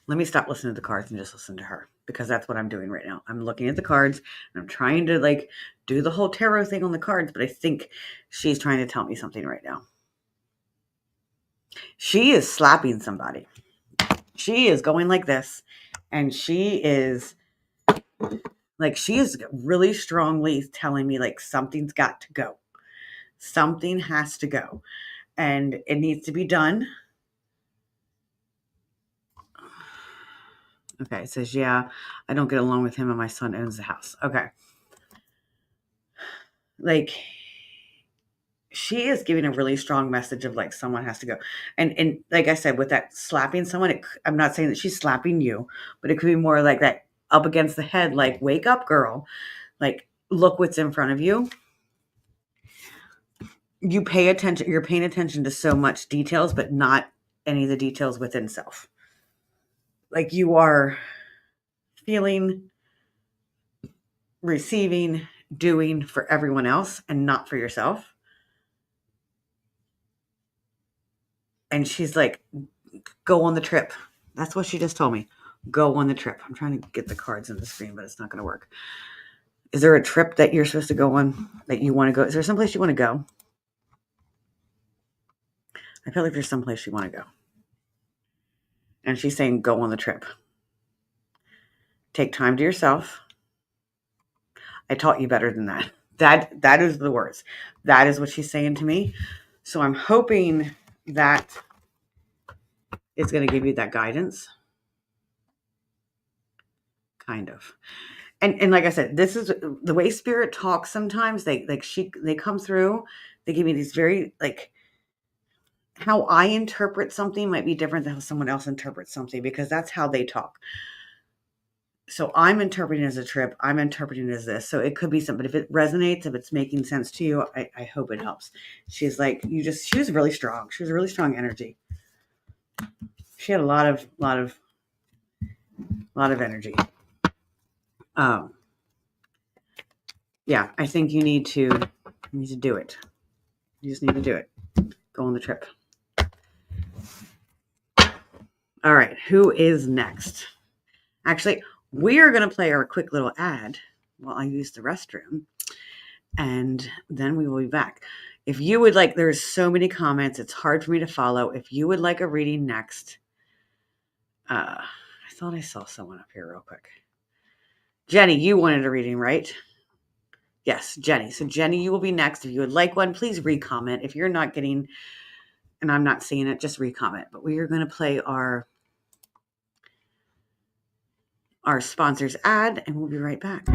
let me stop listening to the cards and just listen to her, because that's what I'm doing right now. I'm looking at the cards and I'm trying to like do the whole tarot thing on the cards, but I think she's trying to tell me something right now. She is slapping somebody. She is going like this, and she is really strongly telling me like something's got to go. Something has to go, and it needs to be done. Okay, it says, yeah, I don't get along with him and my son owns the house. Okay. Like, she is giving a really strong message of like someone has to go. And like I said, with that slapping someone, I'm not saying that she's slapping you, but it could be more like that up against the head, like, wake up, girl. Like, look what's in front of you. You're paying attention to so much details, but not any of the details within self. Like, you are feeling, receiving, doing for everyone else and not for yourself. And she's like, go on the trip. That's what she just told me. Go on the trip. I'm trying to get the cards in the screen, but it's not going to work. Is there a trip that you're supposed to go on that you want to go? Is there someplace you want to go? I feel like there's someplace you want to go. And she's saying, go on the trip. Take time to yourself. I taught you better than that. That is the words. That is what she's saying to me. So I'm hoping that it's going to give you that guidance. Kind of. And like I said, this is the way spirit talks sometimes. They come through. They give me these very, like, how I interpret something might be different than how someone else interprets something, because that's how they talk. So I'm interpreting it as a trip. I'm interpreting it as this. So it could be something. If it resonates, if it's making sense to you, I hope it helps. She's like, she was really strong. She was a really strong energy. She had a lot of energy. Yeah, I think you need to do it. You just need to do it. Go on the trip. All right, who is next? Actually, we are going to play our quick little ad while I use the restroom, and then we will be back. If you would like, there's so many comments, it's hard for me to follow. If you would like a reading next, I thought I saw someone up here real quick. Jenny, you wanted a reading, right? Yes, Jenny. So Jenny, you will be next. If you would like one, please re-comment. If you're not getting, and I'm not seeing it, just re-comment. But we are going to play our sponsor's ad, and we'll be right back.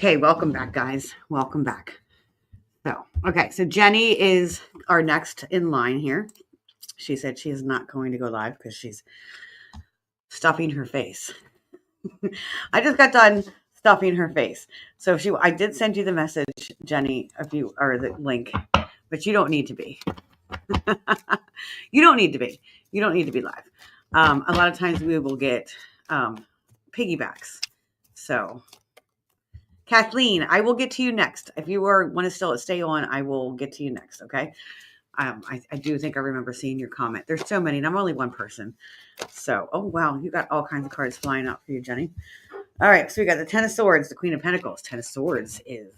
Okay, welcome back, guys. Welcome back. So Jenny is our next in line here. She said she is not going to go live because she's stuffing her face. I just got done stuffing her face. So I did send you the message, Jenny, or the link, but you don't need to be. You don't need to be. You don't need to be live. A lot of times we will get piggybacks. So, Kathleen, I will get to you next. If you want to still stay on, I will get to you next. Okay. I do think I remember seeing your comment. There's so many, and I'm only one person. So, oh wow, you got all kinds of cards flying out for you, Jenny. All right, so we got the Ten of Swords, the Queen of Pentacles. Ten of Swords is.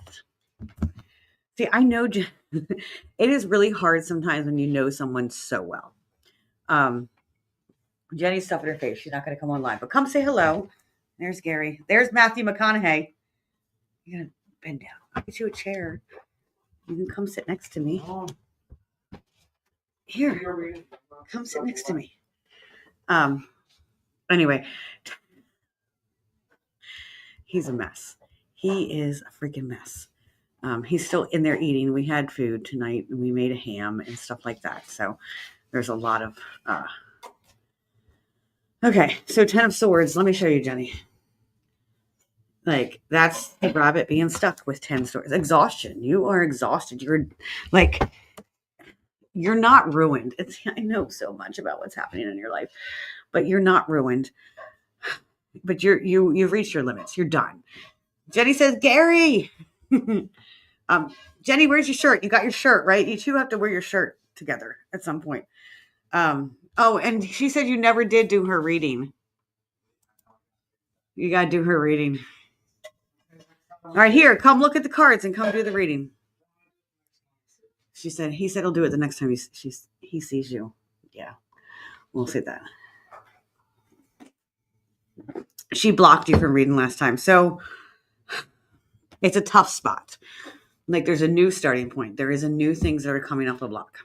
See, I know it is really hard sometimes when you know someone so well. Jenny's stuffing her face. She's not going to come on live, but come say hello. There's Gary. There's Matthew McConaughey. You're going to bend down. I'll get you a chair. You can come sit next to me. Here, come sit next to me. Anyway, he's a mess. He is a freaking mess. He's still in there eating. We had food tonight, and we made a ham and stuff like that. So there's a lot of... Okay, so Ten of Swords. Let me show you, Jenny. Like, that's the rabbit being stuck with 10 swords. Exhaustion. You are exhausted. You're like... You're not ruined. I know so much about what's happening in your life, but you're not ruined. But you've reached your limits. You're done. Jenny says, Gary. Jenny, where's your shirt? You got your shirt, right? You two have to wear your shirt together at some point. Oh, and she said you never did do her reading. You got to do her reading. All right, here, come look at the cards and come do the reading. He said he'll do it the next time he sees you. Yeah, we'll say that. She blocked you from reading last time. So it's a tough spot. Like, there's a new starting point. There is a new things that are coming off the block.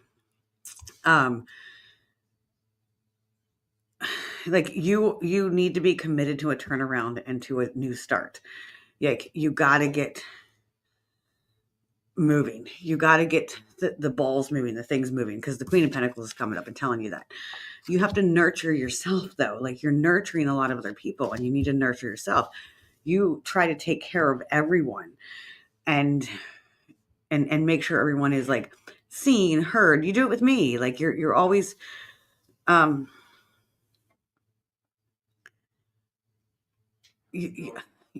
Like you need to be committed to a turnaround and to a new start. Like, you got to get moving. You got to get the balls moving, the things moving, because the Queen of Pentacles is coming up and telling you that. You have to nurture yourself, though. Like, you're nurturing a lot of other people, and you need to nurture yourself. You try to take care of everyone and make sure everyone is like seen, heard. You do it with me. Like, you're always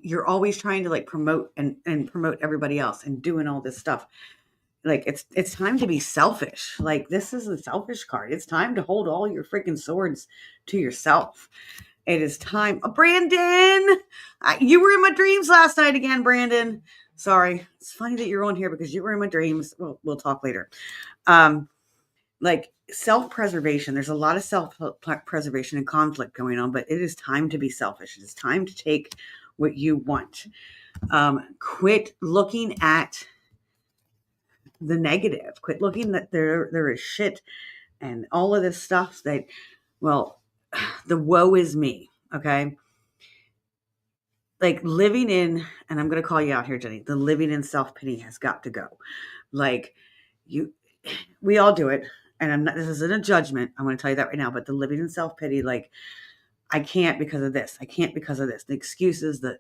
you're always trying to like promote and promote everybody else and doing all this stuff. Like, it's time to be selfish. Like, this is a selfish card. It's time to hold all your freaking swords to yourself. It is time. Brandon, you were in my dreams last night again, Brandon. Sorry. It's funny that you're on here because you were in my dreams. We'll talk later. Like, self-preservation. There's a lot of self-preservation and conflict going on, but it is time to be selfish. It is time to take what you want. Quit looking at the negative. Quit looking that there is shit and all of this stuff that, well, the woe is me. Okay. Like, living in, and I'm going to call you out here, Jenny, the living in self-pity has got to go. Like, we all do it. And this isn't a judgment. I'm going to tell you that right now, but the living in self-pity, like, I can't because of this. I can't because of this. The excuses, the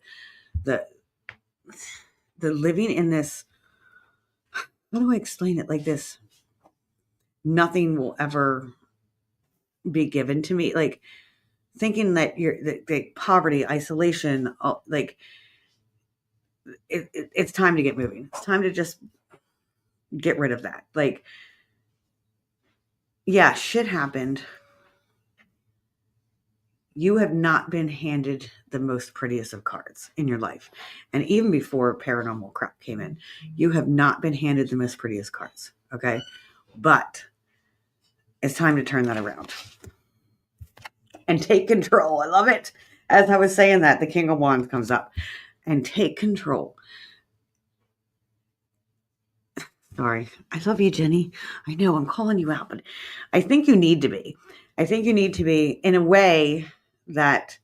living in this, how do I explain it? Like this, nothing will ever be given to me. Like, thinking that the poverty, isolation, like, it's time to get moving. It's time to just get rid of that. Like, yeah, shit happened. You have not been handed the most prettiest of cards in your life. And even before paranormal crap came in, you have not been handed the most prettiest cards. Okay. But it's time to turn that around and take control. I love it. As I was saying that, the King of Wands comes up and take control. Sorry. I love you, Jenny. I know I'm calling you out, but I think you need to be. I think you need to be in a way that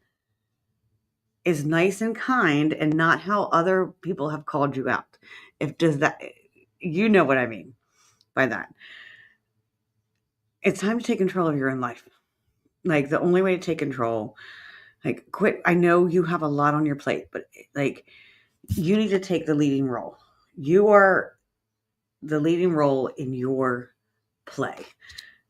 is nice and kind and not how other people have called you out. If does that, you know what I mean by that. It's time to take control of your own life. Like the only way to take control, like quit. I know you have a lot on your plate, but like you need to take the leading role. You are the leading role in your play.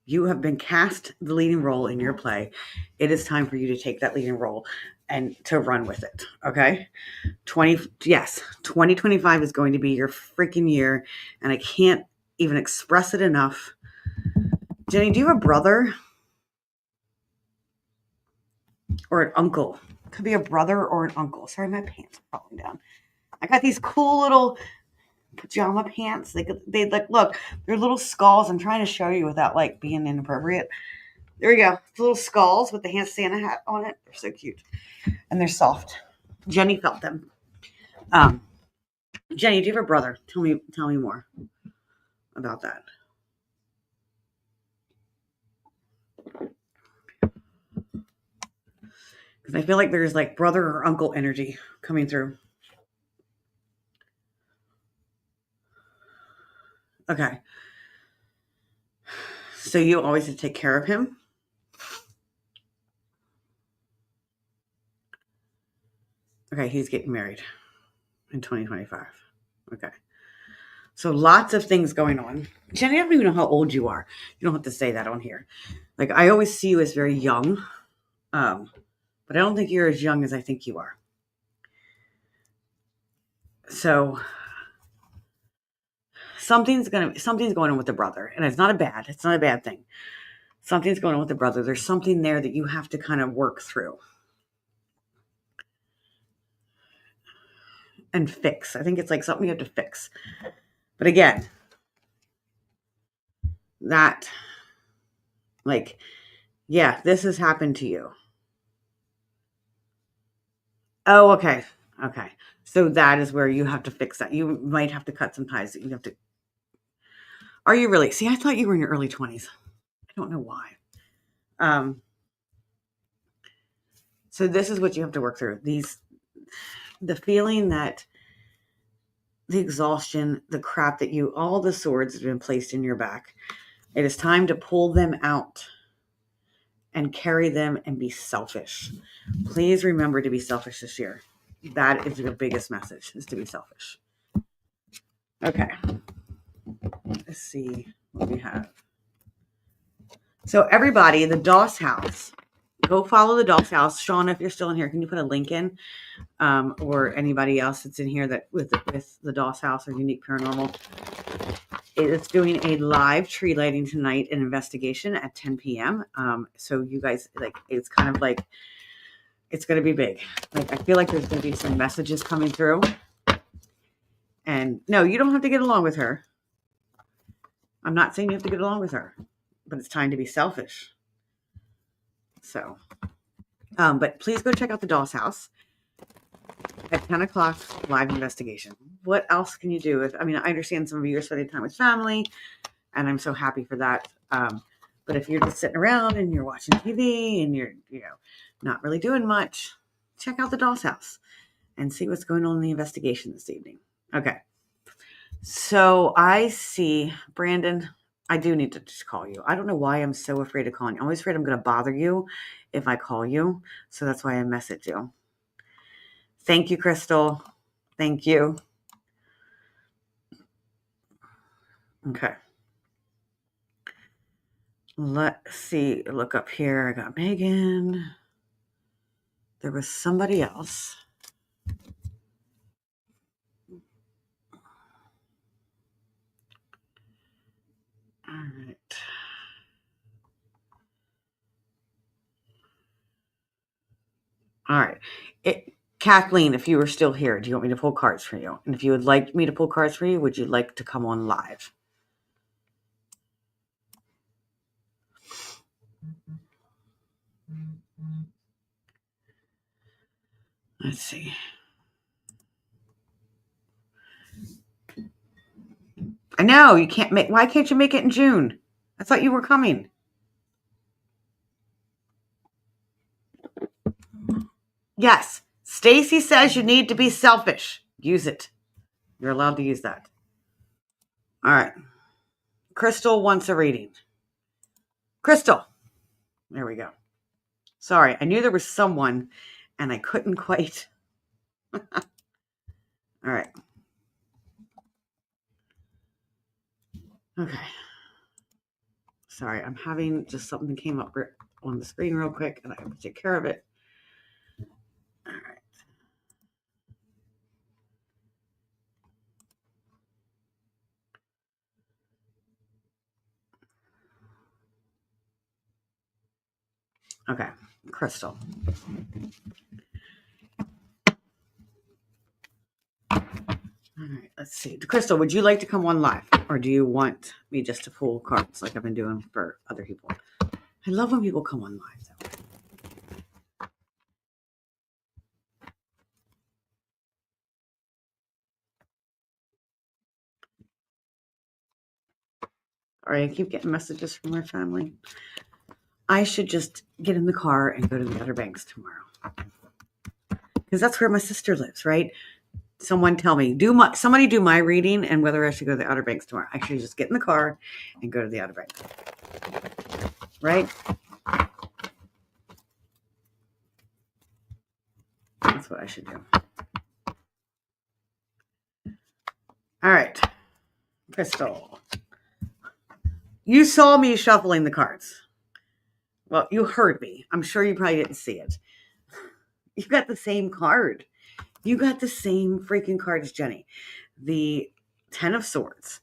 You have been cast the leading role in your play. It is time for you to take that leading role and to run with it. Okay. 2025 is going to be your freaking year. And I can't even express it enough. Jenny, do you have a brother or an uncle? Could be a brother or an uncle. Sorry, my pants are falling down. I got these cool little pajama pants. They like, look, they're little skulls. I'm trying to show you without like being inappropriate. There we go. It's little skulls with the hand Santa hat on it. They're so cute. And they're soft. Jenny felt them. Jenny, do you have a brother? Tell me more about that. Because I feel like there's like brother or uncle energy coming through. Okay. So you always have to take care of him? Okay, he's getting married in 2025. Okay. So lots of things going on. Jenny, I don't even know how old you are. You don't have to say that on here. Like I always see you as very young. But I don't think you're as young as I think you are. So something's going on with the brother, and it's not a bad thing. Something's going on with the brother. There's something there that you have to kind of work through and fix. I think it's like something you have to fix. But again, that like, yeah, this has happened to you. Oh, okay. Okay. So that is where you have to fix that. You might have to cut some ties. You have to. Are you really? See, I thought you were in your early 20s. I don't know why. So this is what you have to work through. The feeling that the exhaustion, the crap that all the swords that have been placed in your back. It is time to pull them out and carry them and be selfish. Please remember to be selfish this year. That is the biggest message, is to be selfish. Okay. Let's see what we have. So everybody, the Doss House. Go follow the Doss House. Shauna, if you're still in here, can you put a link in? Or anybody else that's in here that with the Doss House or Unique Paranormal. It's doing a live tree lighting tonight, an investigation at 10 p.m. So you guys, like, it's kind of like, it's going to be big. Like, I feel like there's going to be some messages coming through. And no, you don't have to get along with her. I'm not saying you have to get along with her, but it's time to be selfish. So, but please go check out the Doss House at 10 o'clock, live investigation. What else can you do? I understand some of you are spending time with family, and I'm so happy for that. But if you're just sitting around and you're watching TV and you're, not really doing much, check out the Doss House and see what's going on in the investigation this evening. Okay. So I see, Brandon, I do need to just call you. I don't know why I'm so afraid of calling you. I'm always afraid I'm going to bother you if I call you. So that's why I message you. Thank you, Crystal. Thank you. Okay. Let's see. Look up here. I got Megan. There was somebody else. All right. All right. Kathleen, if you were still here, do you want me to pull cards for you? And if you would like me to pull cards for you, would you like to come on live? Let's see. I know you can't make. Why can't you make it in June? I thought you were coming. Yes. Stacey says you need to be selfish. Use it. You're allowed to use that. All right. Crystal wants a reading. Crystal. There we go. Sorry, I knew there was someone and I couldn't quite. All right. Okay. Sorry, I'm having just something came up on the screen real quick and I have to take care of it. All right. Okay, Crystal. All right, let's see. Crystal, would you like to come on live or do you want me just to pull cards like I've been doing for other people? I love when people come on live though. All right, I keep getting messages from my family. I should just get in the car and go to the Outer Banks tomorrow. Because that's where my sister lives, right? Someone tell me, somebody do my reading and whether I should go to the Outer Banks tomorrow. I should just get in the car and go to the Outer Banks. Right? That's what I should do. All right. Crystal. You saw me shuffling the cards. Well, you heard me. I'm sure you probably didn't see it. You got the same card. You got the same freaking card as Jenny. The 10 of Swords.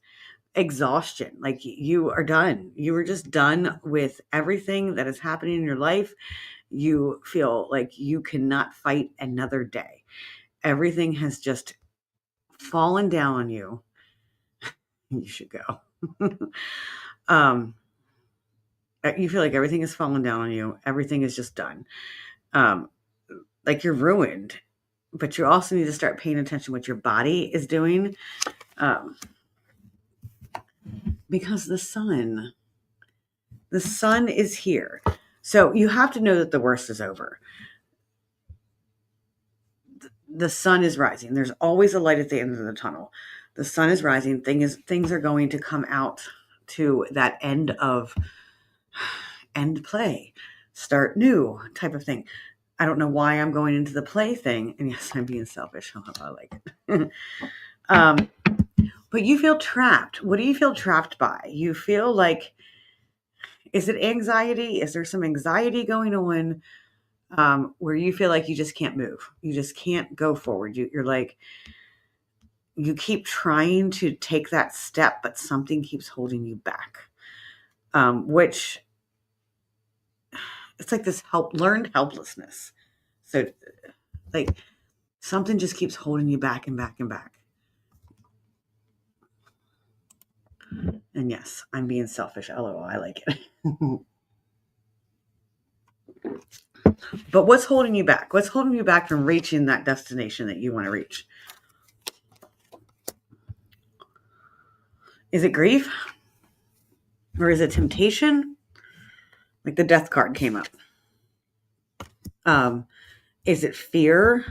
Exhaustion. Like you are done. You are just done with everything that is happening in your life. You feel like you cannot fight another day. Everything has just fallen down on you. You should go. You feel like everything has fallen down on you. Everything is just done. Like you're ruined, but you also need to start paying attention to what your body is doing. Because the sun is here. So you have to know that the worst is over. The sun is rising. There's always a light at the end of the tunnel. The sun is rising. Things are going to come out to that end play, start new type of thing. I don't know why I'm going into the play thing. And yes, I'm being selfish. I like it. But you feel trapped. What do you feel trapped by? You feel like, is it anxiety? Is there some anxiety going on where you feel like you just can't move? You just can't go forward. You're like, you keep trying to take that step, but something keeps holding you back, which it's like this learned helplessness. So like something just keeps holding you back and back and back. And yes, I'm being selfish. LOL, I like it. But what's holding you back? What's holding you back from reaching that destination that you want to reach? Is it grief? Or is it temptation? Like the death card came up. Is it fear?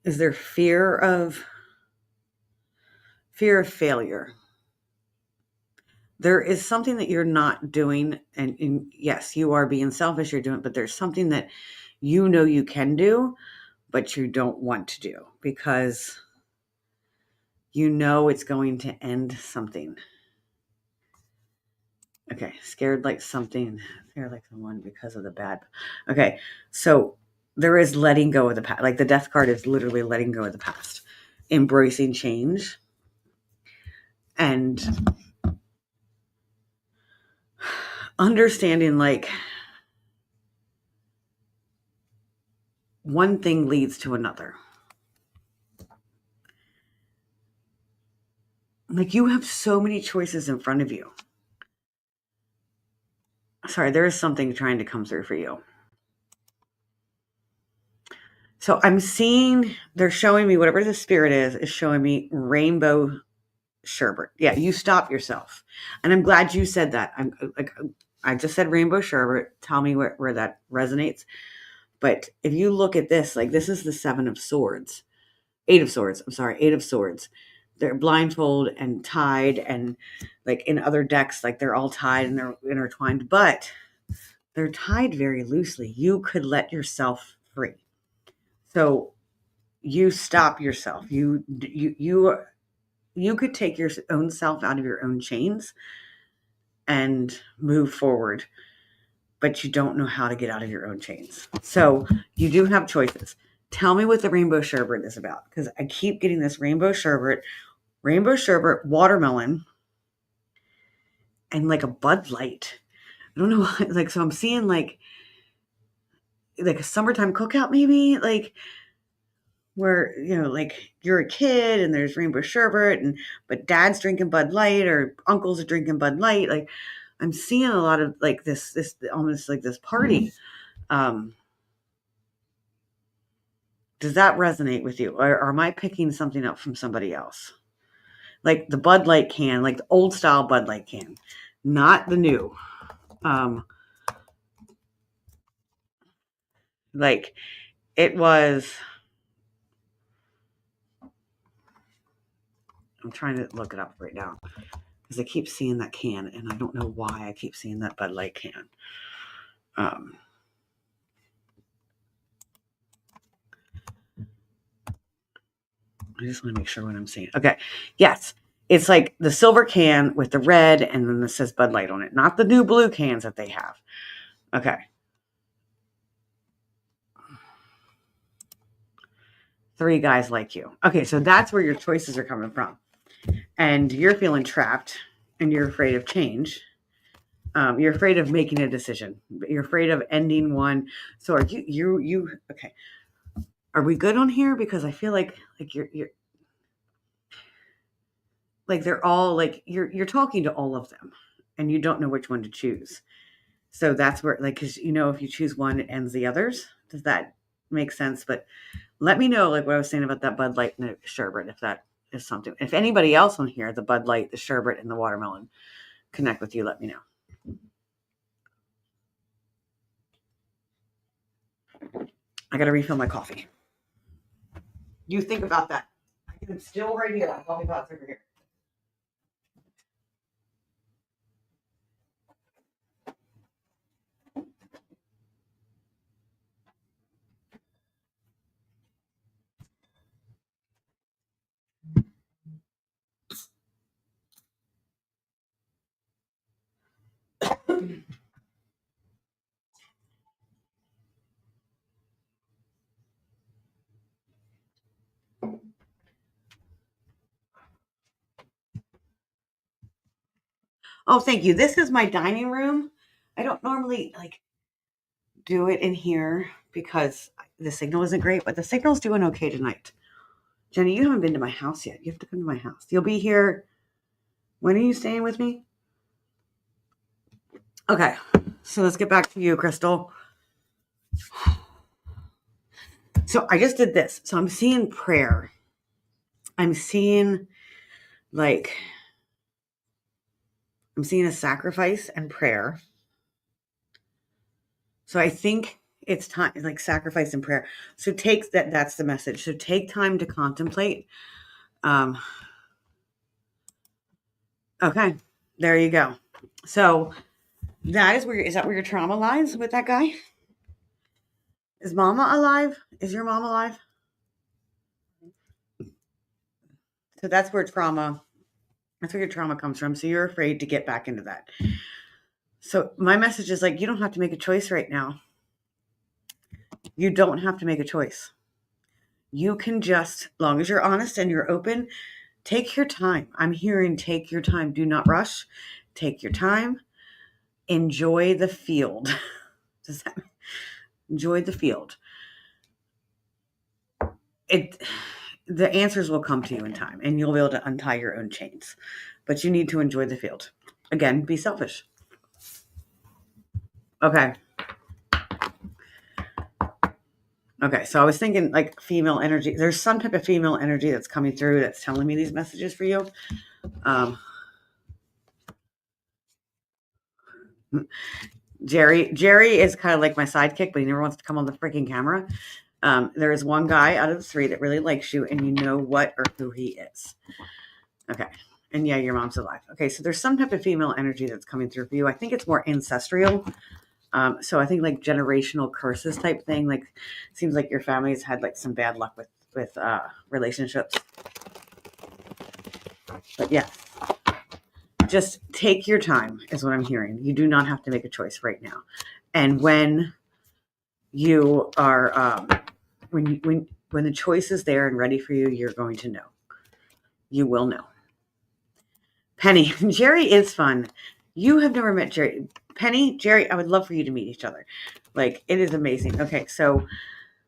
Is there fear of failure? There is something that you're not doing. And yes, you are being selfish. You're doing, but there's something that you know you can do, but you don't want to do because you know it's going to end something. Okay, scared like something, scared like someone because of the bad. Okay, so there is letting go of the past. Like the death card is literally letting go of the past, embracing change, and understanding like one thing leads to another. Like you have so many choices in front of you. Sorry, there is something trying to come through for you. So I'm seeing, they're showing me whatever the spirit is showing me rainbow sherbet. Yeah, you stop yourself. And I'm glad you said that. I just said rainbow sherbet. Tell me where that resonates. But if you look at this, like this is the 7 of Swords. 8 of Swords. I'm sorry, 8 of Swords. They're blindfold and tied, and like in other decks, like they're all tied and they're intertwined, but they're tied very loosely. You could let yourself free. So you stop yourself. You could take your own self out of your own chains and move forward, but you don't know how to get out of your own chains. So you do have choices. Tell me what the rainbow sherbet is about, because I keep getting this rainbow sherbet, watermelon, and like a Bud Light. I don't know what, like, so I'm seeing like a summertime cookout, maybe, like where, like you're a kid and there's rainbow sherbet, but dad's drinking Bud Light or uncles are drinking Bud Light. Like I'm seeing a lot of like this almost like this party. Does that resonate with you? Or am I picking something up from somebody else? Like the Bud Light can, like the old style Bud Light can, not the new. Like it was, I'm trying to look it up right now because I keep seeing that can and I don't know why I keep seeing that Bud Light can. I just want to make sure what I'm seeing. Okay. Yes. It's like the silver can with the red and then it says Bud Light on it, not the new blue cans that they have. Okay. 3 guys like you. Okay, so that's where your choices are coming from. And you're feeling trapped and you're afraid of change. You're afraid of making a decision. You're afraid of ending one. So are you okay. Are we good on here? Because I feel like you're like they're all like you're talking to all of them and you don't know which one to choose. So that's where, like, because if you choose one, it ends the others. Does that make sense? But let me know, like what I was saying about that Bud Light and the sherbet, if that is something. If anybody else on here, the Bud Light, the sherbet, and the watermelon connect with you, let me know. I got to refill my coffee. You think about that. I'm still right here. My coffee pot's over here. Oh, thank you. This is my dining room. I don't normally do it in here because the signal isn't great, but the signal's doing okay tonight. Jenny, you haven't been to my house yet. You have to come to my house. You'll be here. When are you staying with me? Okay, so let's get back to you, Crystal. So I just did this. So I'm seeing prayer. I'm seeing a sacrifice and prayer. So I think it's time, like sacrifice and prayer. So that's the message. So take time to contemplate. Okay, there you go. So is that where your trauma lies with that guy? Is mama alive? Is your mom alive? So that's where your trauma comes from. So you're afraid to get back into that. So my message is you don't have to make a choice right now. You don't have to make a choice. You can just, long as you're honest and you're open, take your time. I'm hearing take your time. Do not rush. Take your time. Enjoy the field. Enjoy the field. The answers will come to you in time and you'll be able to untie your own chains. But you need to enjoy the field. Again, be selfish. Okay. Okay, so I was thinking female energy. There's some type of female energy that's coming through that's telling me these messages for you. Jerry is kind of like my sidekick, but he never wants to come on the freaking camera. There is one guy out of the 3 that really likes you, and you know what or who he is. Okay. And yeah, your mom's alive. Okay, so there's some type of female energy that's coming through for you. I think it's more ancestral. So I think like generational curses type thing. Like, seems like your family's had like some bad luck with relationships. But yeah, just take your time is what I'm hearing. You do not have to make a choice right now. And when you are when the choice is there and ready for you, you're going to know. You will know. Penny, Jerry is fun. You have never met Jerry. Penny, Jerry, I would love for you to meet each other. Like, it is amazing. Okay, so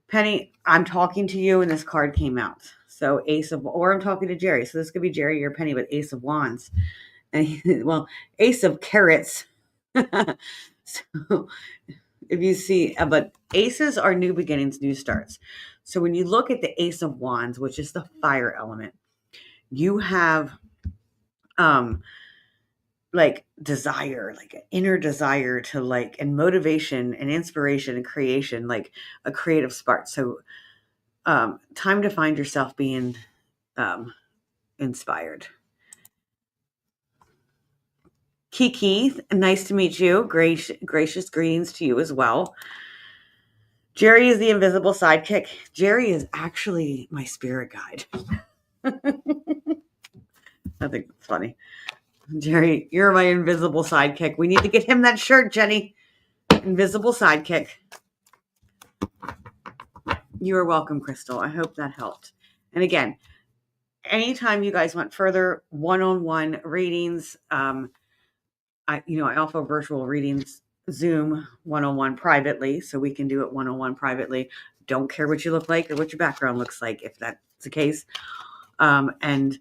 Penny, I'm talking to you and this card came out. So or I'm talking to Jerry. So this could be Jerry or Penny, but Ace of Wands. And well, Ace of Carrots. So if you see, but aces are new beginnings, new starts. So when you look at the Ace of Wands, which is the fire element, you have like desire, like an inner desire to like, and motivation and inspiration and creation, like a creative spark. So time to find yourself being inspired. Kiki, nice to meet you. Gracious greetings to you as well. Jerry is the invisible sidekick. Jerry is actually my spirit guide. I think that's funny. Jerry, you're my invisible sidekick. We need to get him that shirt, Jenny. Invisible sidekick. You are welcome, Crystal. I hope that helped. And again, anytime you guys want further one-on-one readings, I offer virtual readings, Zoom one-on-one privately, so we can do it one-on-one privately. Don't care what you look like or what your background looks like, if that's the case. And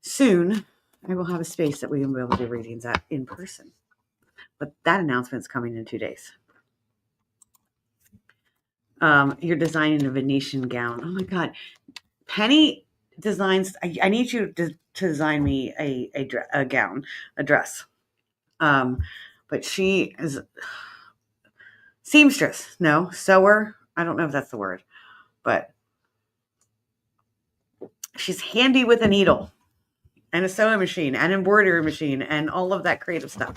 soon, I will have a space that we can be able to do readings at in person. But that announcement's coming in 2 days. You're designing a Venetian gown. Oh my God. Penny designs, I need you to design me a gown, a dress. But she is seamstress. No, sewer. I don't know if that's the word, but she's handy with a needle and a sewing machine and embroidery machine and all of that creative stuff.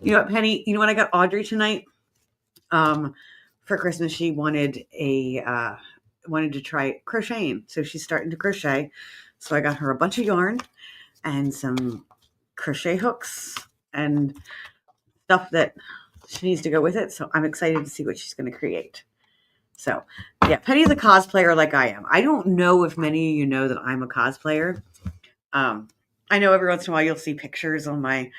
You know what, Penny? You know what I got Audrey tonight? For Christmas, she wanted to try crocheting, so she's starting to crochet. So I got her a bunch of yarn and some crochet hooks and stuff that she needs to go with it. So I'm excited to see what she's going to create. So yeah, Penny's a cosplayer like I am. I don't know if many of you know that I'm a cosplayer. I know every once in a while you'll see pictures on my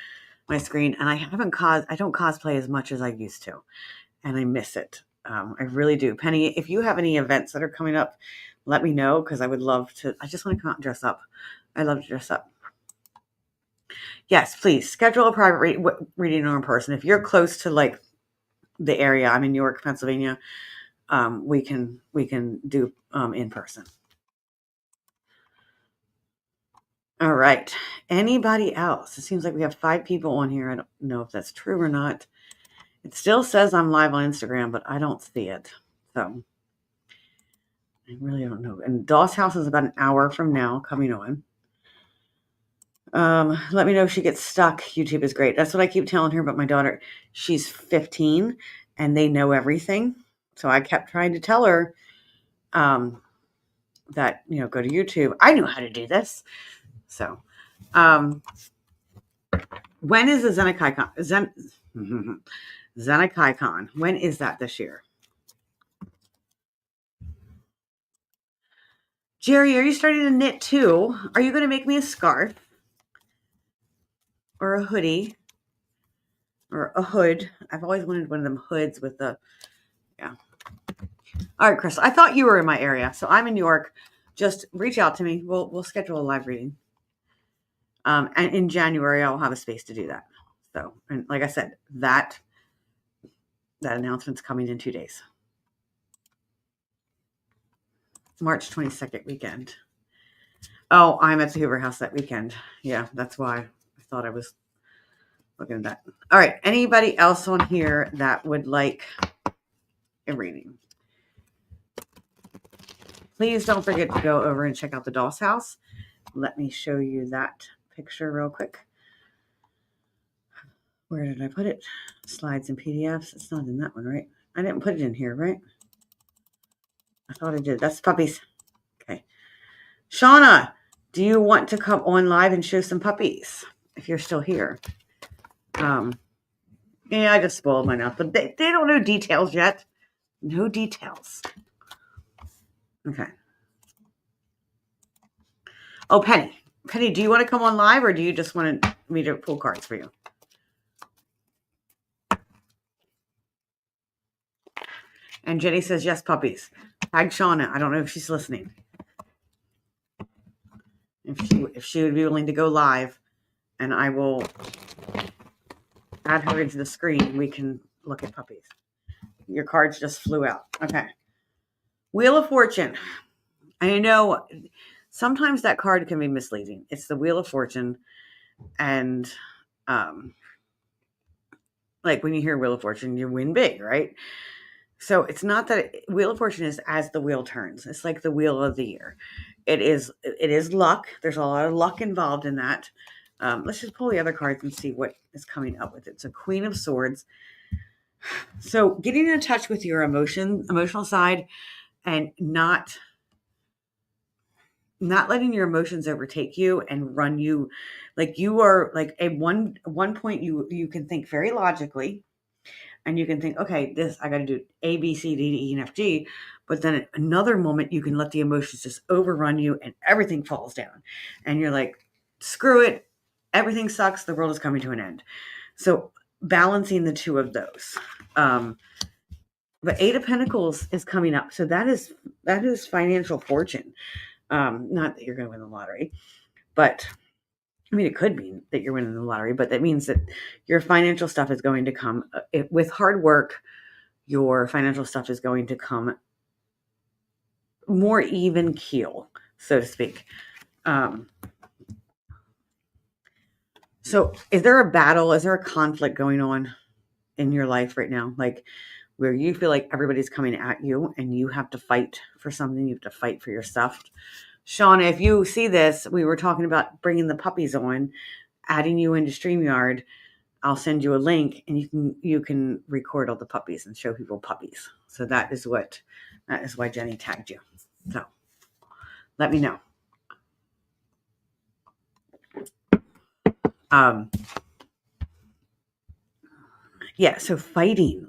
screen, and I don't cosplay as much as I used to, and I miss it. I really do. Penny, if you have any events that are coming up, let me know, because I would love to. I just want to come out and dress up. I love to dress up. Yes, please schedule a private reading or in person. If you're close to like the area, I'm in York, Pennsylvania. We can do in person. All right. Anybody else? It seems like we have 5 people on here. I don't know if that's true or not. It still says I'm live on Instagram, but I don't see it. So I really don't know. And Doss House is about an hour from now coming on. Let me know if she gets stuck. YouTube is great. That's what I keep telling her. But my daughter, she's 15 and they know everything. So I kept trying to tell her that, go to YouTube. I knew how to do this. So when is the Zenekai Con? When is that this year? Jerry, are you starting to knit too? Are you going to make me a scarf? Or a hoodie? Or a hood? I've always wanted one of them hoods with the, yeah. All right, Chris, I thought you were in my area. So I'm in New York. Just reach out to me. We'll schedule a live reading. And in January, I'll have a space to do that. So, and like I said, that announcement's coming in 2 days. March 22nd weekend. Oh, I'm at the Hoover House that weekend. Yeah, that's why I thought I was looking at that. All right. Anybody else on here that would like a reading? Please don't forget to go over and check out the doll's house. Let me show you that picture real quick. Where did I put it? Slides and PDFs. It's not in that one, right? I didn't put it in here, right? I thought I did. That's puppies. Okay. Shauna, do you want to come on live and show some puppies if you're still here? Yeah, I just spoiled mine up, but they don't know details yet. No details. Okay. Oh, Penny. Penny, do you want to come on live or do you just want me to pull cards for you? And Jenny says, yes, puppies. Tag Shauna. I don't know if she's listening. If she would be willing to go live, and I will add her into the screen, we can look at puppies. Your cards just flew out. Okay. Wheel of Fortune. I know sometimes that card can be misleading. It's the Wheel of Fortune. And like when you hear Wheel of Fortune, you win big, right? So it's not that Wheel of Fortune is as the wheel turns. It's like the wheel of the year. It is luck. There's a lot of luck involved in that. Let's just pull the other cards and see what is coming up with it. So Queen of Swords. So getting in touch with your emotional side, and not letting your emotions overtake you and run you. Like you are like one point you can think very logically. And you can think, okay, I got to do A, B, C, D, E, and F, G. But then at another moment, you can let the emotions just overrun you and everything falls down. And you're like, screw it. Everything sucks. The world is coming to an end. So balancing the two of those. But Eight of Pentacles is coming up. So that is financial fortune. Not that you're going to win the lottery. But I mean, it could mean that you're winning the lottery, but that means that your financial stuff is going to come with hard work. Your financial stuff is going to come more even keel, so to speak. So is there a battle? Is there a conflict going on in your life right now? Like where you feel like everybody's coming at you and you have to fight for something. You have to fight for your stuff. Shauna, if you see this, we were talking about bringing the puppies on, adding you into StreamYard. I'll send you a link and you can record all the puppies and show people puppies. So that is why Jenny tagged you. So let me know. Yeah, so fighting,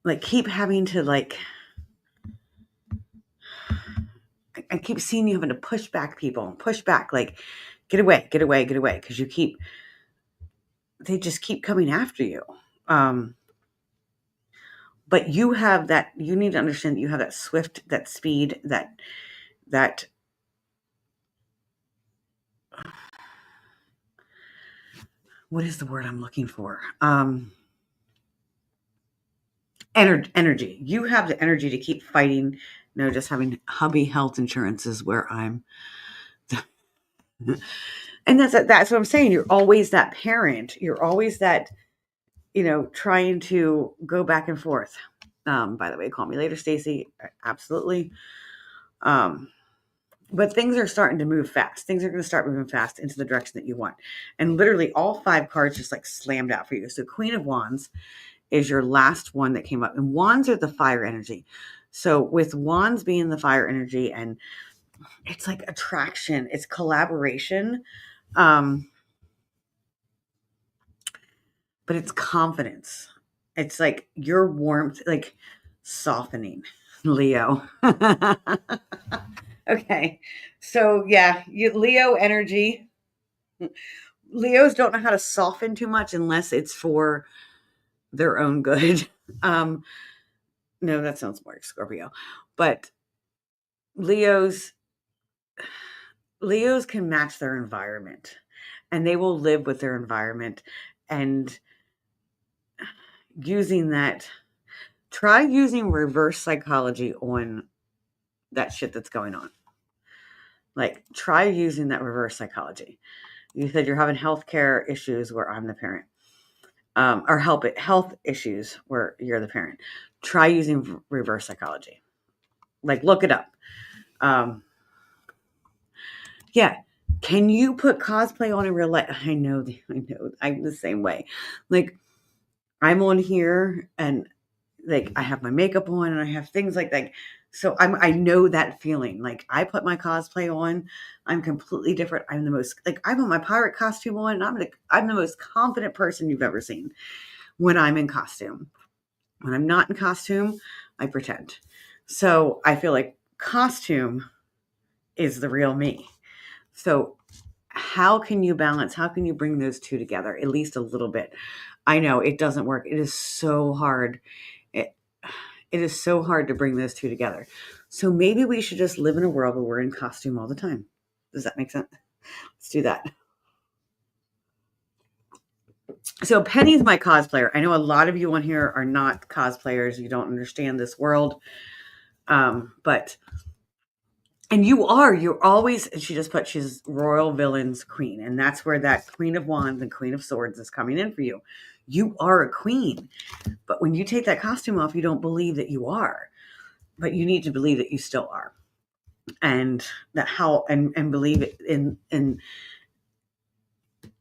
like keep having to like, I keep seeing you having to push back people, like get away, because they just keep coming after you. But you have that, you need to understand that you have that swift, that speed, that what is the word I'm looking for? Energy. You have the energy to keep fighting. Just having hubby health insurance is where I'm. And that's what I'm saying. You're always that parent. You're always that, trying to go back and forth. By the way, call me later, Stacey. Absolutely. But things are starting to move fast. Things are going to start moving fast into the direction that you want. And literally all 5 cards just like slammed out for you. So Queen of Wands is your last one that came up. And wands are the fire energy. So with wands being the fire energy, and it's like attraction, it's collaboration. But it's confidence. It's like your warmth, like softening, Leo. Okay. So yeah, Leo energy. Leos don't know how to soften too much unless it's for their own good. No, that sounds more like Scorpio. But Leos can match their environment, and they will live with their environment. And using that, try using reverse psychology on that shit that's going on. Like, try using that reverse psychology. You said you're having healthcare issues where I'm the parent, or health issues where you're the parent. Try using reverse psychology. Like, look it up. Yeah. Can you put cosplay on in real life? I know. I'm the same way. Like, I'm on here and like I have my makeup on and I have things like that. So I know that feeling. Like, I put my cosplay on, I'm completely different. I'm the most, like, I put my pirate costume on, and I'm the most confident person you've ever seen when I'm in costume. When I'm not in costume, I pretend. So I feel like costume is the real me. So how can you balance? How can you bring those two together at least a little bit? I know it doesn't work. It is so hard. It is so hard to bring those two together. So maybe we should just live in a world where we're in costume all the time. Does that make sense? Let's do that. So Penny's my cosplayer. I know a lot of you on here are not cosplayers. You don't understand this world. But and you're always, she just put, she's royal villains queen. And that's where that Queen of Wands and Queen of Swords is coming in for you. You are a queen. But when you take that costume off, you don't believe that you are. But you need to believe that you still are. And that how, and believe it in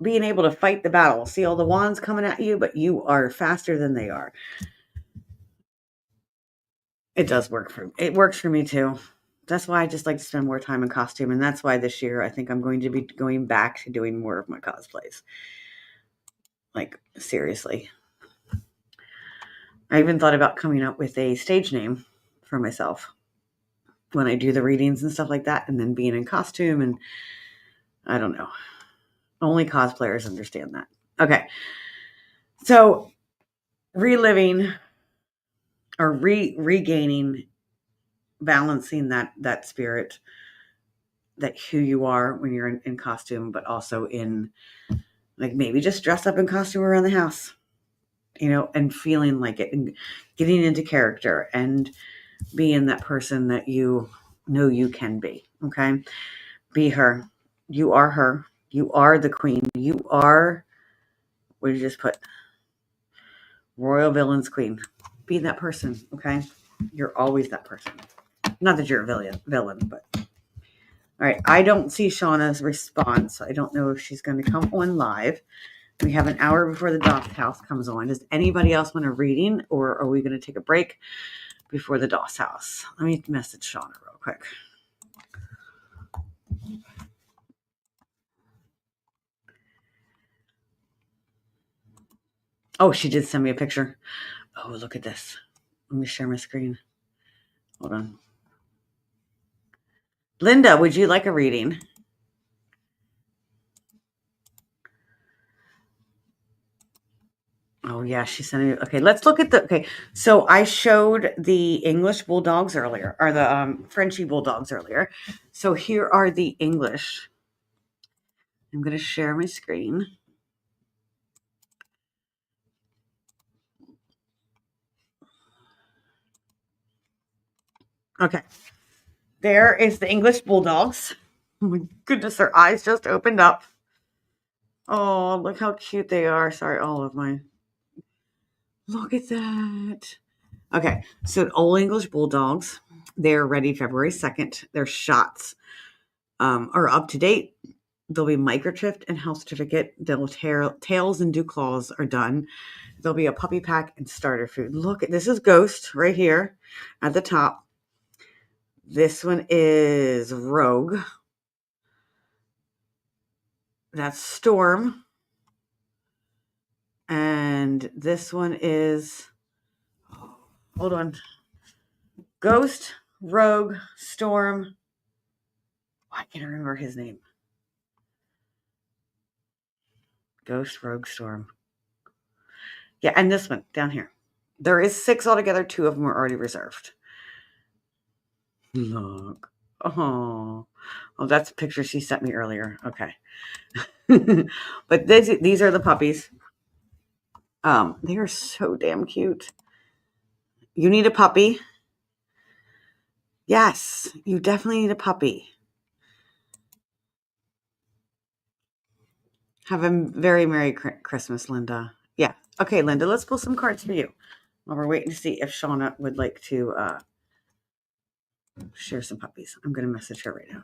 being able to fight the battle. See all the wands coming at you, but you are faster than they are. It does work it works for me too. That's why I just like to spend more time in costume. And that's why this year I think I'm going to be going back to doing more of my cosplays. Like, seriously. I even thought about coming up with a stage name for myself when I do the readings and stuff like that, and then being in costume. And I don't know. Only cosplayers understand that. Okay. So reliving or regaining, balancing that spirit, that who you are when you're in costume, but also in, like, maybe just dress up in costume around the house, and feeling like it and getting into character and being that person that you know you can be. Okay. Be her. You are her. You are the queen. You are, what did you just put? Royal villains queen. Be that person. Okay. You're always that person. Not that you're a villain, but all right. I don't see Shauna's response. I don't know if she's going to come on live. We have an hour before the DOS house comes on. Does anybody else want a reading, or are we going to take a break before the DOS house? Let me message Shauna real quick. Oh, she did send me a picture. Oh, look at this. Let me share my screen. Hold on. Linda, would you like a reading? Oh, yeah, she sent me. Okay, let's look at okay. So I showed the English bulldogs earlier, or the Frenchie bulldogs earlier. So here are the English. I'm going to share my screen. Okay. There is the English bulldogs. Oh my goodness, their eyes just opened up. Oh, look how cute they are. Sorry, all of mine. Look at that. Okay, so Old English Bulldogs, they're ready February 2nd. Their shots are up to date. They'll be microchipped and health certificate. Tails and dew claws are done. There'll be a puppy pack and starter food. Look, this is Ghost right here at the top. This one is Rogue. That's Storm. And this one is, hold on, Ghost, Rogue, Storm. I can't remember his name. Ghost, Rogue, Storm. Yeah, and this one down here. There is 6 altogether. 2 of them are already reserved. Look. Oh, that's a picture she sent me earlier. Okay. But these are the puppies. They are so damn cute. You need a puppy. Yes, you definitely need a puppy. Have a very Merry Christmas, Linda. Yeah. Okay, Linda, let's pull some cards for you. While we're waiting to see if Shauna would like to share some puppies. I'm going to message her right now.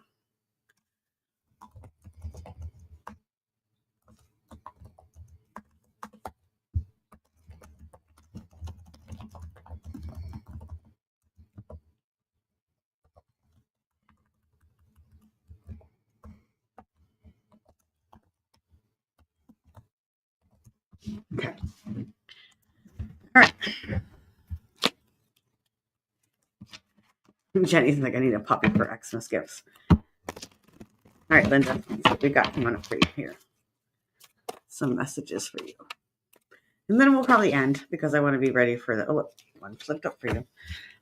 Okay. All right. Jenny's like, I need a puppy for Xmas gifts. All right, Linda, we got one for you here. Some messages for you. And then we'll probably end because I want to be ready for the, oh, one flipped up for you.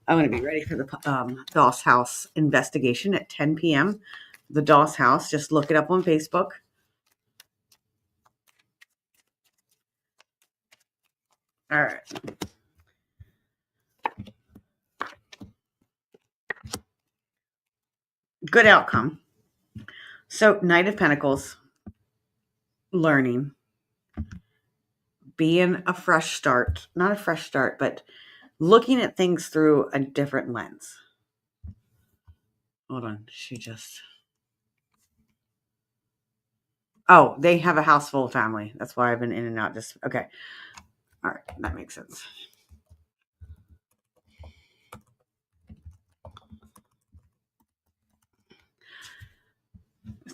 I want to be ready for the Doss House investigation at 10 p.m. The Doss House, just look it up on Facebook. All right. Good outcome. So, Knight of Pentacles, learning, being a fresh start, not a fresh start, but looking at things through a different lens. Hold on. Oh, they have a house full of family. That's why I've been in and out. Just, okay. All right. That makes sense.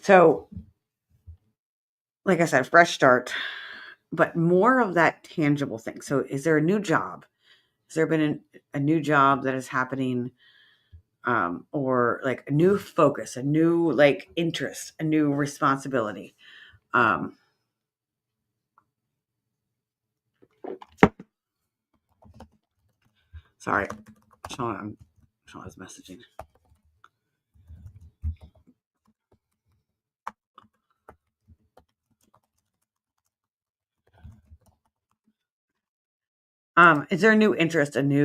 So, like I said, fresh start, but more of that tangible thing. So, is there a new job? Has there been a new job that is happening, or like a new focus, a new like interest, a new responsibility? Sorry, Sean's messaging. Is there a new interest, okay,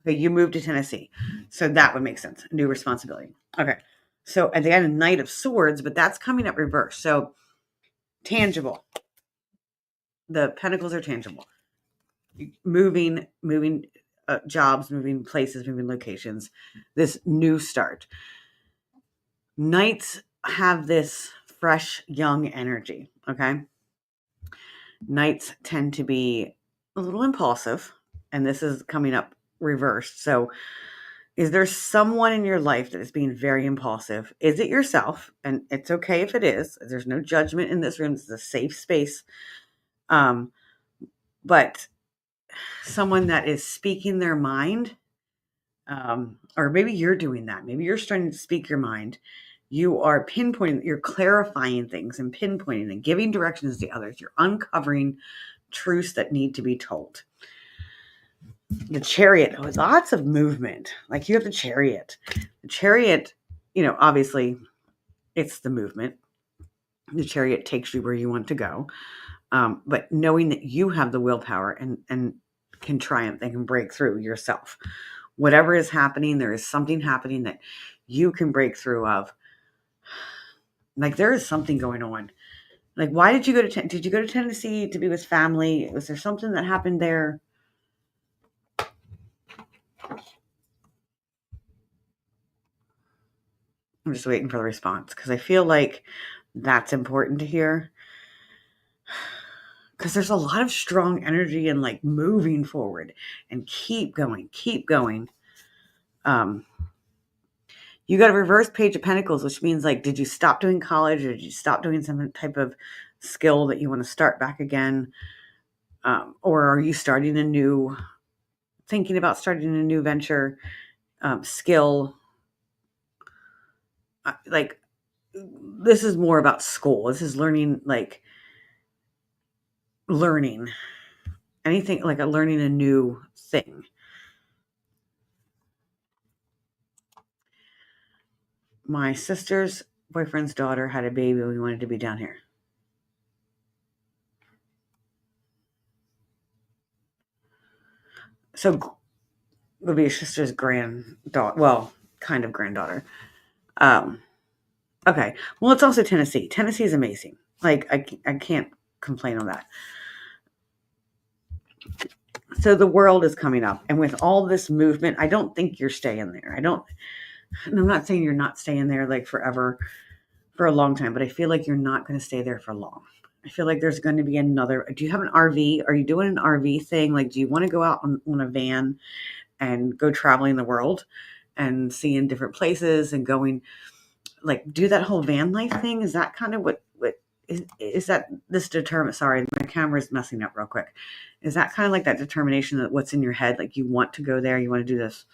you moved to Tennessee. So that would make sense. A new responsibility. Okay. So at the end, a Knight of Swords, but that's coming up reverse. So tangible. The pentacles are tangible. Moving jobs, moving places, moving locations. This new start. Knights have this fresh, young energy. Okay. Knights tend to be a little impulsive, and this is coming up reversed. So, is there someone in your life that is being very impulsive? Is it yourself? And it's okay if it is. There's no judgment in this room. This is a safe space. But someone that is speaking their mind, or maybe you're doing that. Maybe you're starting to speak your mind. You are pinpointing, you're clarifying things and pinpointing and giving directions to others. You're uncovering truths that need to be told. The Chariot, lots of movement. Like you have the Chariot. The Chariot, obviously it's the movement. The Chariot takes you where you want to go. But knowing that you have the willpower and can triumph and can break through yourself. Whatever is happening, there is something happening that you can break through of. Like there is something going on. Like, why did you go to Tennessee to be with family? Was there something that happened there? I'm just waiting for the response because I feel like that's important to hear. Because there's a lot of strong energy and like moving forward and keep going. You got a reverse Page of Pentacles, which means like, did you stop doing college or did you stop doing some type of skill that you want to start back again? Or are you thinking about starting a new venture, skill? Like, this is more about school. This is learning anything, like learning a new thing. My sister's boyfriend's daughter had a baby and we wanted to be down here. So would be your sister's granddaughter. Well, kind of granddaughter. Okay. Well, it's also Tennessee. Tennessee is amazing. Like, I can't complain on that. So the world is coming up. And with all this movement, I don't think you're staying there. And I'm not saying you're not staying there like forever, for a long time, but I feel like you're not going to stay there for long. I feel like there's going to be another. Do you have an RV? Are you doing an RV thing? Like, do you want to go out on a van and go traveling the world and seeing different places and going, like, do that whole van life thing? Is that kind of what is that this determined? Sorry, my camera's messing up real quick. Is that kind of like that determination that what's in your head? Like, you want to go there, you want to do this,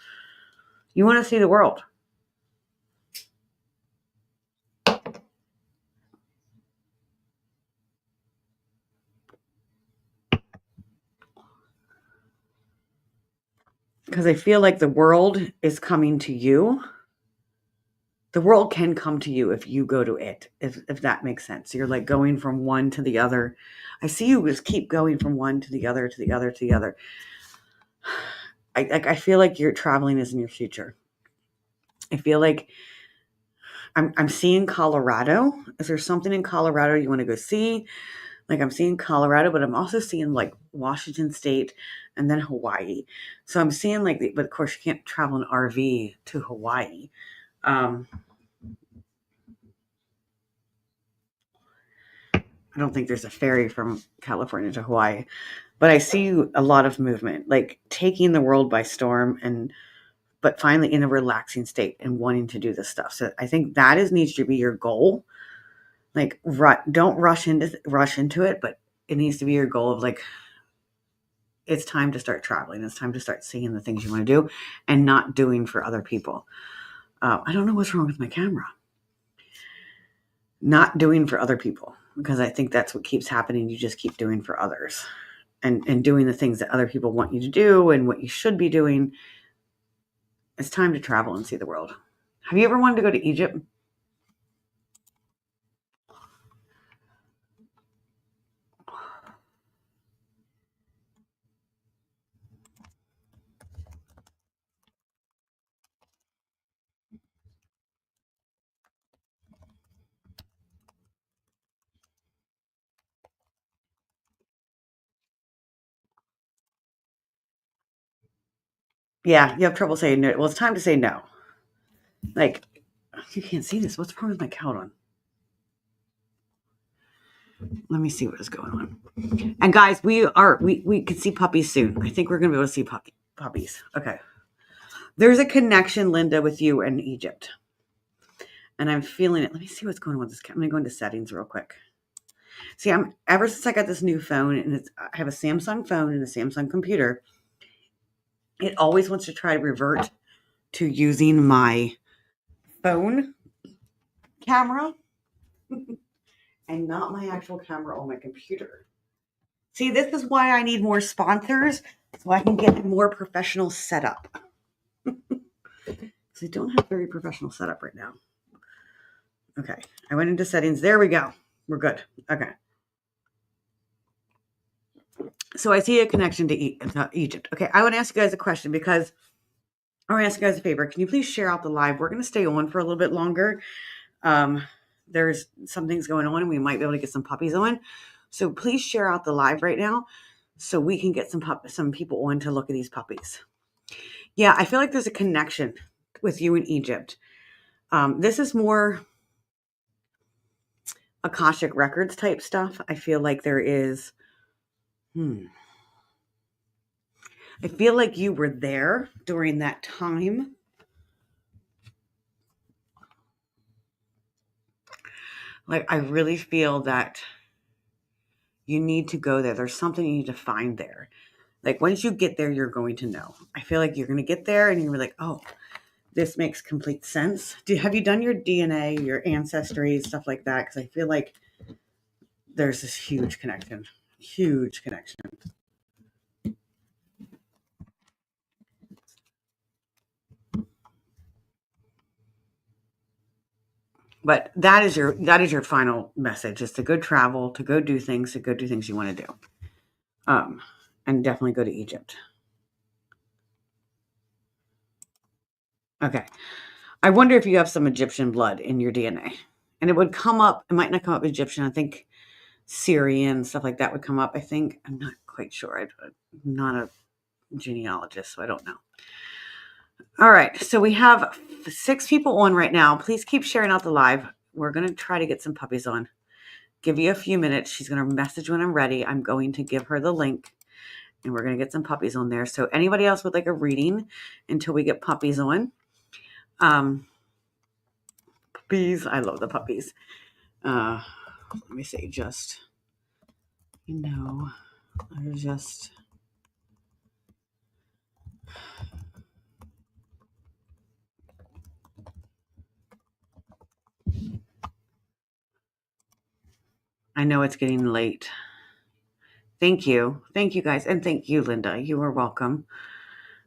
you want to see the world. Because I feel like the world is coming to you. The world can come to you if you go to it, if that makes sense. You're like going from one to the other. I see you just keep going from one to the other, to the other, to the other. I feel like your traveling is in your future. I feel like I'm seeing Colorado. Is there something in Colorado you want to go see? Like, I'm seeing Colorado, but I'm also seeing like Washington State and then Hawaii. So I'm seeing like, but of course you can't travel an RV to Hawaii. I don't think there's a ferry from California to Hawaii, but I see a lot of movement, like taking the world by storm, but finally in a relaxing state and wanting to do this stuff. So I think that needs to be your goal. Like, don't rush into it, but it needs to be your goal of like, it's time to start traveling. It's time to start seeing the things you want to do and not doing for other people. I don't know what's wrong with my camera. Not doing for other people, because I think that's what keeps happening. You just keep doing for others and doing the things that other people want you to do and what you should be doing. It's time to travel and see the world. Have you ever wanted to go to Egypt? Yeah, you have trouble saying no. Well, it's time to say no. Like, you can't see this. What's wrong with my couch on? Let me see what is going on. And guys, we can see puppies soon. I think we're gonna be able to see puppies. Okay. There's a connection, Linda, with you and Egypt. And I'm feeling it. Let me see what's going on with this. I'm gonna go into settings real quick. See, ever since I got this new phone, and I have a Samsung phone and a Samsung computer, it always wants to try to revert to using my phone camera and not my actual camera on my computer. See, this is why I need more sponsors, so I can get a more professional setup. Because I don't have very professional setup right now. Okay, I went into settings. There we go. We're good. Okay. So I see a connection to Egypt. Okay, I want to ask you guys a question, because I want to ask you guys a favor. Can you please share out the live? We're going to stay on for a little bit longer. There's some things going on, and we might be able to get some puppies on. So please share out the live right now, so we can get some people on to look at these puppies. Yeah, I feel like there's a connection with you in Egypt. This is more Akashic Records type stuff. I feel like there is. I feel like you were there during that time. Like, I really feel that you need to go there. There's something you need to find there. Like, once you get there, you're going to know. I feel like you're going to get there and you're like, oh, this makes complete sense. Have you done your DNA, your ancestry, stuff like that? Because I feel like there's this huge connection. Huge connection. But that is your final message, is to go travel, to go do things you want to do. And definitely go to Egypt. Okay. I wonder if you have some Egyptian blood in your DNA. And it would come up, it might not come up Egyptian. I think Syrian, stuff like that would come up, I think. I'm not quite sure. I'm not a genealogist, so I don't know. All right, so we have 6 people on right now. Please keep sharing out the live. We're going to try to get some puppies on. Give you a few minutes. She's going to message when I'm ready. I'm going to give her the link, and we're going to get some puppies on there. So anybody else would like a reading until we get puppies on? Puppies. I love the puppies. Let me say just, they're just... I know it's getting late. Thank you. Thank you guys. And thank you, Linda. You are welcome.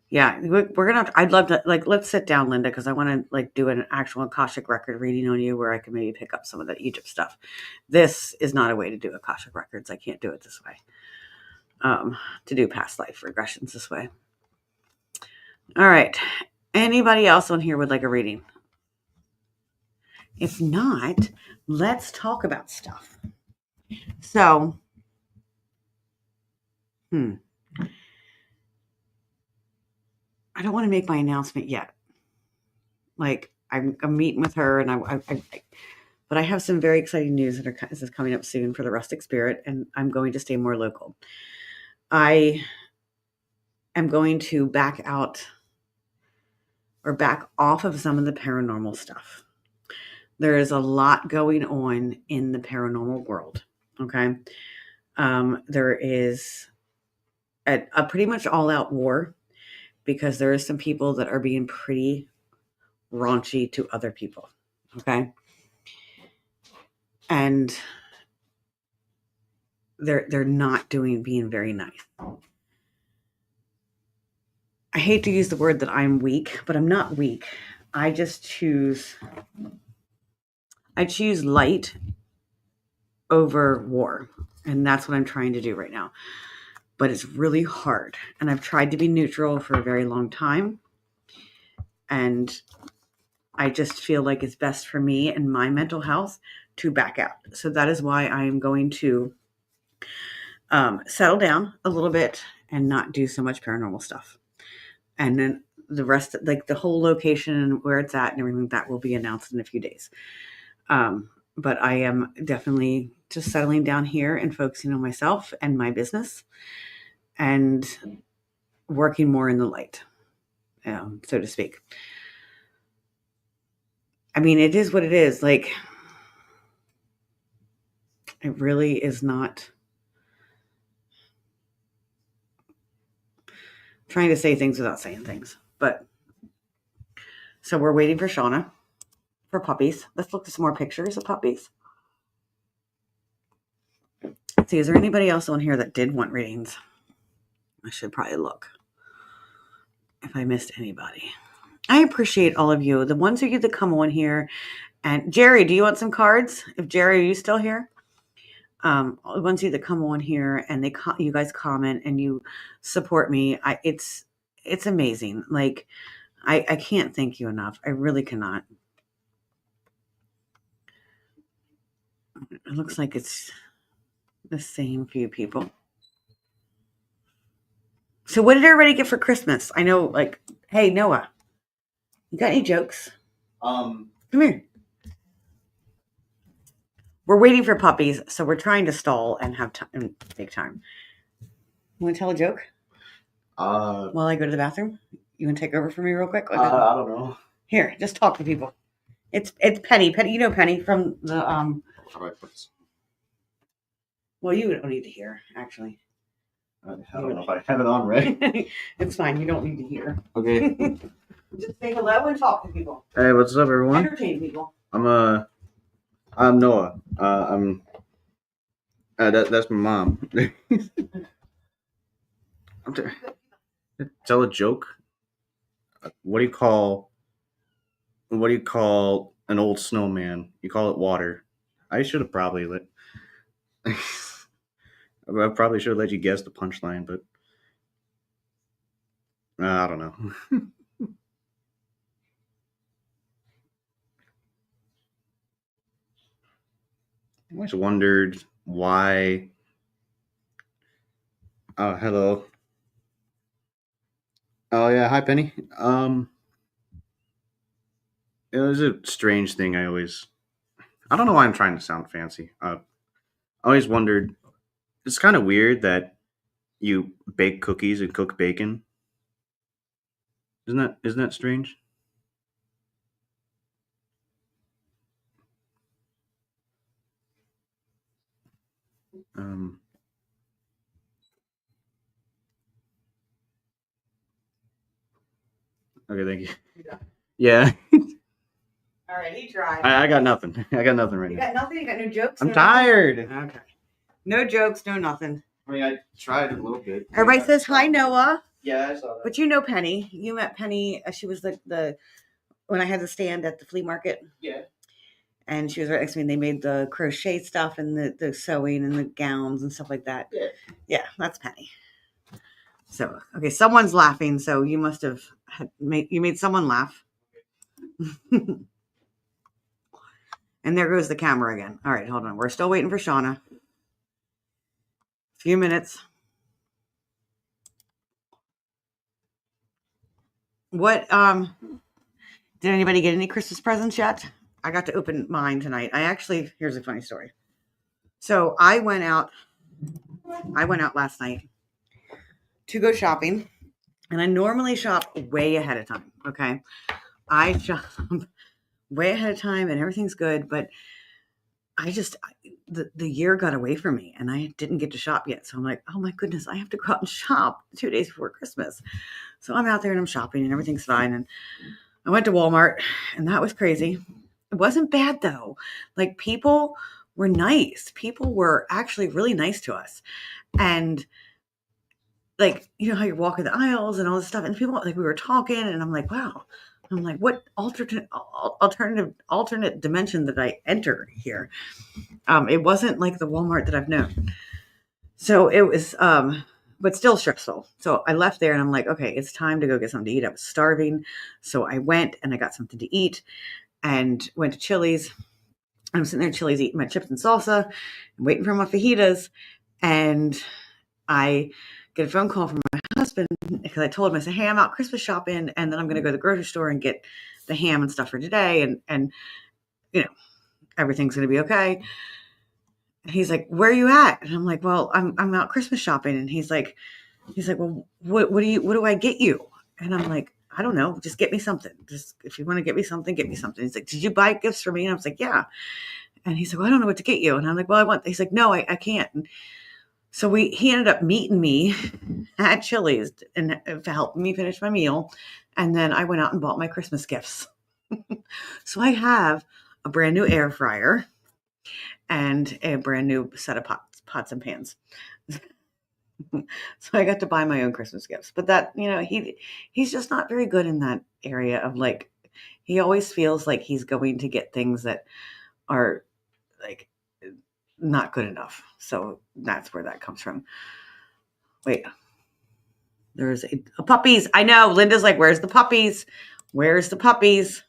Yeah, we're gonna. I'd love to let's sit down, Linda, because I want to do an actual Akashic record reading on you, where I can maybe pick up some of the Egypt stuff. This is not a way to do Akashic records. I can't do it this way. To do past life regressions this way. All right. Anybody else on here would like a reading? If not, let's talk about stuff. So, I don't want to make my announcement yet. I'm meeting with her, and but I have some very exciting news that is coming up soon for the Rustic Spirit, and I'm going to stay more local. I am going to back out or back off of some of the paranormal stuff. There is a lot going on in the paranormal world. Okay. There is a pretty much all-out war, because there are some people that are being pretty raunchy to other people. Okay. And they're not being very nice. I hate to use the word that I'm weak, but I'm not weak. I choose light over war. And that's what I'm trying to do right now. But it's really hard. And I've tried to be neutral for a very long time. And I just feel like it's best for me and my mental health to back out. So that is why I am going to settle down a little bit and not do so much paranormal stuff. And then the rest, the whole location and where it's at and everything, that will be announced in a few days. But I am definitely just settling down here and focusing on myself and my business and working more in the light, so to speak. I mean, it is what it is. It really is not... trying to say things without saying things. But so we're waiting for Shauna for puppies. Let's look at some more pictures of puppies. Let's see, is there anybody else on here that did want readings? I should probably look if I missed anybody. I appreciate all of you. The ones of you that come on here. And Jerry, do you want some cards? If Jerry, are you still here? The ones of you that come on here and you guys comment and you support me. It's amazing. I can't thank you enough. I really cannot. It looks like it's the same few people. So what did everybody get for Christmas? I know, hey, Noah, you got any jokes? Come here. We're waiting for puppies, so we're trying to stall and have time and take time. You want to tell a joke? While I go to the bathroom? You want to take over for me real quick? I don't know. Here, just talk to people. It's Penny. Penny, you know Penny from the How do I put this? Well, you don't need to hear, actually. I don't know if I have it on right. It's fine. You don't need to hear. Okay. Just say hello and talk to people. Hey, what's up, everyone? Entertain people. I'm Noah. That's my mom. Tell a joke. What do you call an old snowman? You call it water. I should have probably I probably should have let you guess the punchline, but I don't know. I always wondered why. Oh, hello. Oh yeah, hi Penny. It was a strange thing. I don't know why I'm trying to sound fancy. I always wondered. It's kind of weird that you bake cookies and cook bacon. Isn't that strange? Um. Okay, thank you. Yeah, All right, he tried. I got nothing. I got nothing right You now. got nothing? You got no jokes? I'm No nothing? tired. Okay. No jokes, no nothing. I mean, I tried a little bit. Everybody says hi, Noah. Yeah, I saw that. But you know Penny. You met Penny. She was the when I had the stand at the flea market. Yeah. And she was right next to me. And they made the crochet stuff and the sewing and the gowns and stuff like that. Yeah. Yeah, that's Penny. So, okay, someone's laughing. So you must have made someone laugh. And there goes the camera again. All right, hold on. We're still waiting for Shauna. A few minutes. What did anybody get any Christmas presents yet? I got to open mine tonight. Here's a funny story. So I went out last night to go shopping, and I normally shop way ahead of time. Okay. I shop way ahead of time and everything's good, but the year got away from me and I didn't get to shop yet. So I'm like, oh my goodness, I have to go out and shop 2 days before Christmas. So I'm out there and I'm shopping and everything's fine. And I went to Walmart and that was crazy. It wasn't bad though. Like people were nice. People were actually really nice to us. And like, you know how you're walking the aisles and all this stuff. And people, like we were talking and I'm like, wow. I'm like, what alternate dimension did I enter here? It wasn't like the Walmart that I've known. So it was, but still stressful. So I left there and I'm like, okay, it's time to go get something to eat. I was starving. So I went and I got something to eat and went to Chili's. I'm sitting there at Chili's eating my chips and salsa and waiting for my fajitas. And I get a phone call from my husband because I told him, I said, hey, I'm out Christmas shopping and then I'm going to go to the grocery store and get the ham and stuff for today. And you know, everything's going to be okay. And he's like, where are you at? And I'm like, well, I'm out Christmas shopping. And he's like, well, what do I get you? And I'm like, I don't know. Just get me something. Just if you want to get me something, get me something. He's like, did you buy gifts for me? And I was like, yeah. And he's like, well, I don't know what to get you. And I'm like, well, he's like, no, I can't. And so he ended up meeting me at Chili's and to help me finish my meal. And then I went out and bought my Christmas gifts. So I have a brand new air fryer and a brand new set of pots and pans. So I got to buy my own Christmas gifts. But that, he's just not very good in that area of like, he always feels like he's going to get things that are like not good enough. So that's where that comes from. Wait, there's a puppies. I know. Linda's like, where's the puppies? Where's the puppies?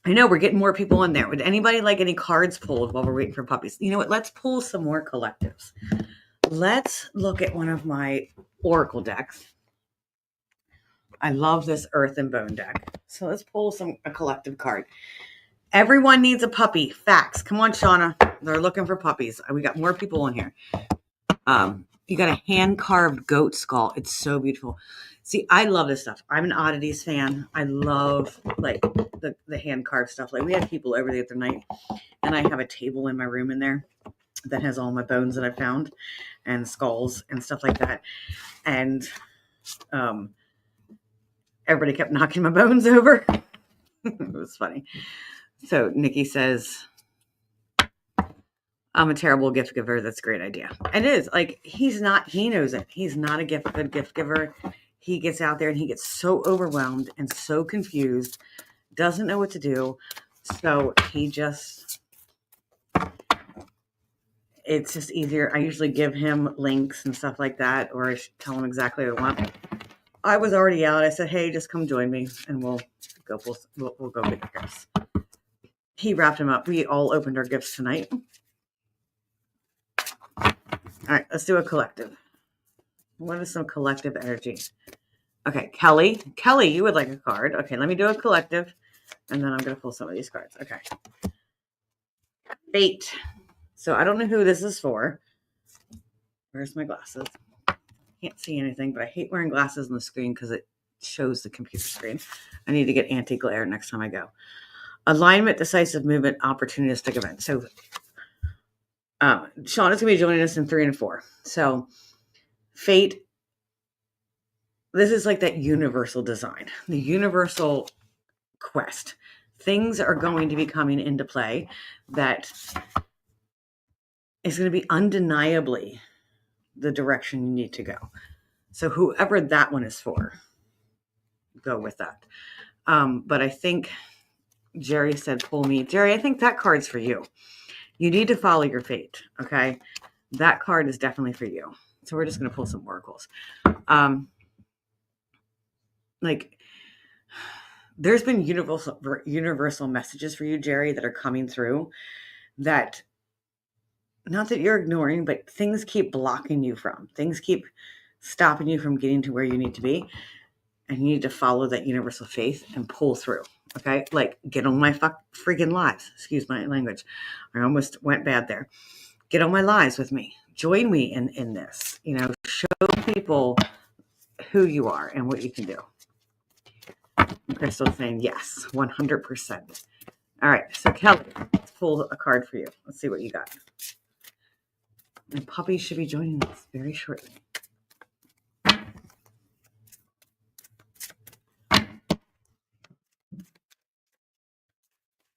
I know we're getting more people in there. Would anybody like any cards pulled while we're waiting for puppies? You know what? Let's pull some more collectives. Let's look at one of my Oracle decks. I love this Earth and Bone deck. So let's pull a collective card. Everyone needs a puppy. Facts. Come on, Shauna. They're looking for puppies. We got more people in here. You got a hand-carved goat skull. It's so beautiful. See, I love this stuff. I'm an oddities fan. I love like the hand-carved stuff. Like we had people over the other night, and I have a table in my room in there that has all my bones that I found and skulls and stuff like that. And everybody kept knocking my bones over. It was funny. So Nikki says, I'm a terrible gift giver. That's a great idea. It is. Like, he knows it. He's not a good gift giver. He gets out there and he gets so overwhelmed and so confused, doesn't know what to do. So it's just easier. I usually give him links and stuff like that, or I tell him exactly what I want. I was already out. I said, hey, just come join me and we'll go get the gifts. he wrapped them up. We all opened our gifts tonight. All right, let's do a collective. What is some collective energy? Okay, Kelly. Kelly, you would like a card. Okay, let me do a collective, and then I'm going to pull some of these cards. Okay. Fate. So I don't know who this is for. Where's my glasses? Can't see anything, but I hate wearing glasses on the screen because it shows the computer screen. I need to get anti-glare next time I go. Alignment, decisive movement, opportunistic event. So Sean is going to be joining us in 3 and 4. So fate, this is like that universal design, the universal quest. Things are going to be coming into play that is going to be undeniably the direction you need to go. So whoever that one is for, go with that. But I think Jerry said, pull me. Jerry, I think that card's for you. You need to follow your fate, okay? That card is definitely for you. So we're just going to pull some oracles. Like, there's been universal messages for you, Jerry, that are coming through that, not that you're ignoring, but things keep blocking you from. Things keep stopping you from getting to where you need to be. And you need to follow that universal faith and pull through. Okay? Like, get on my freaking lives. Excuse my language. I almost went bad there. Get on my lives with me. Join me in this. You know, show people who you are and what you can do. Crystal's saying yes, 100%. All right. So, Kelly, let's pull a card for you. Let's see what you got. And Puppy should be joining us very shortly.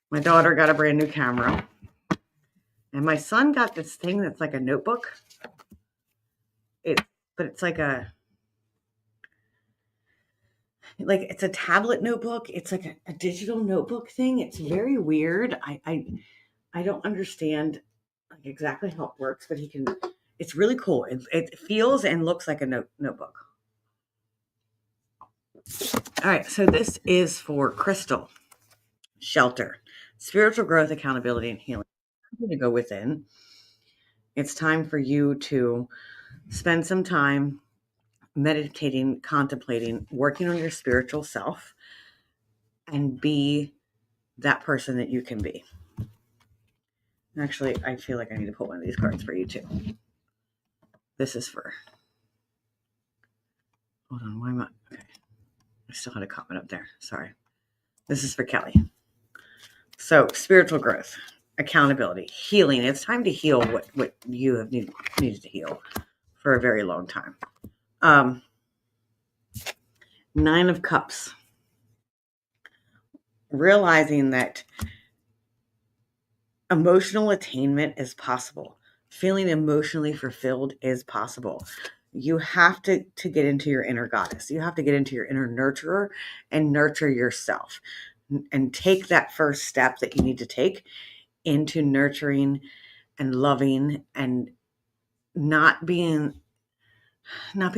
My daughter got a brand new camera. And my son got this thing that's like a notebook. But it's like it's a tablet notebook. It's like a digital notebook thing. It's very weird. I don't understand like exactly how it works, but it's really cool. It feels and looks like a notebook. All right. So this is for Crystal. Shelter, spiritual growth, accountability, and healing. I'm going to go within. It's time for you to spend some time meditating, contemplating, working on your spiritual self, and be that person that you can be. Actually, I feel like I need to pull one of these cards for you too. This is for, hold on, why am I, okay. I still had a comment up there, sorry. This is for Kelly. So, spiritual growth, accountability, healing. It's time to heal what you have needed to heal for a very long time. 9 of Cups. Realizing that emotional attainment is possible. Feeling emotionally fulfilled is possible. You have to get into your inner goddess. You have to get into your inner nurturer and nurture yourself and take that first step that you need to take into nurturing and loving and not being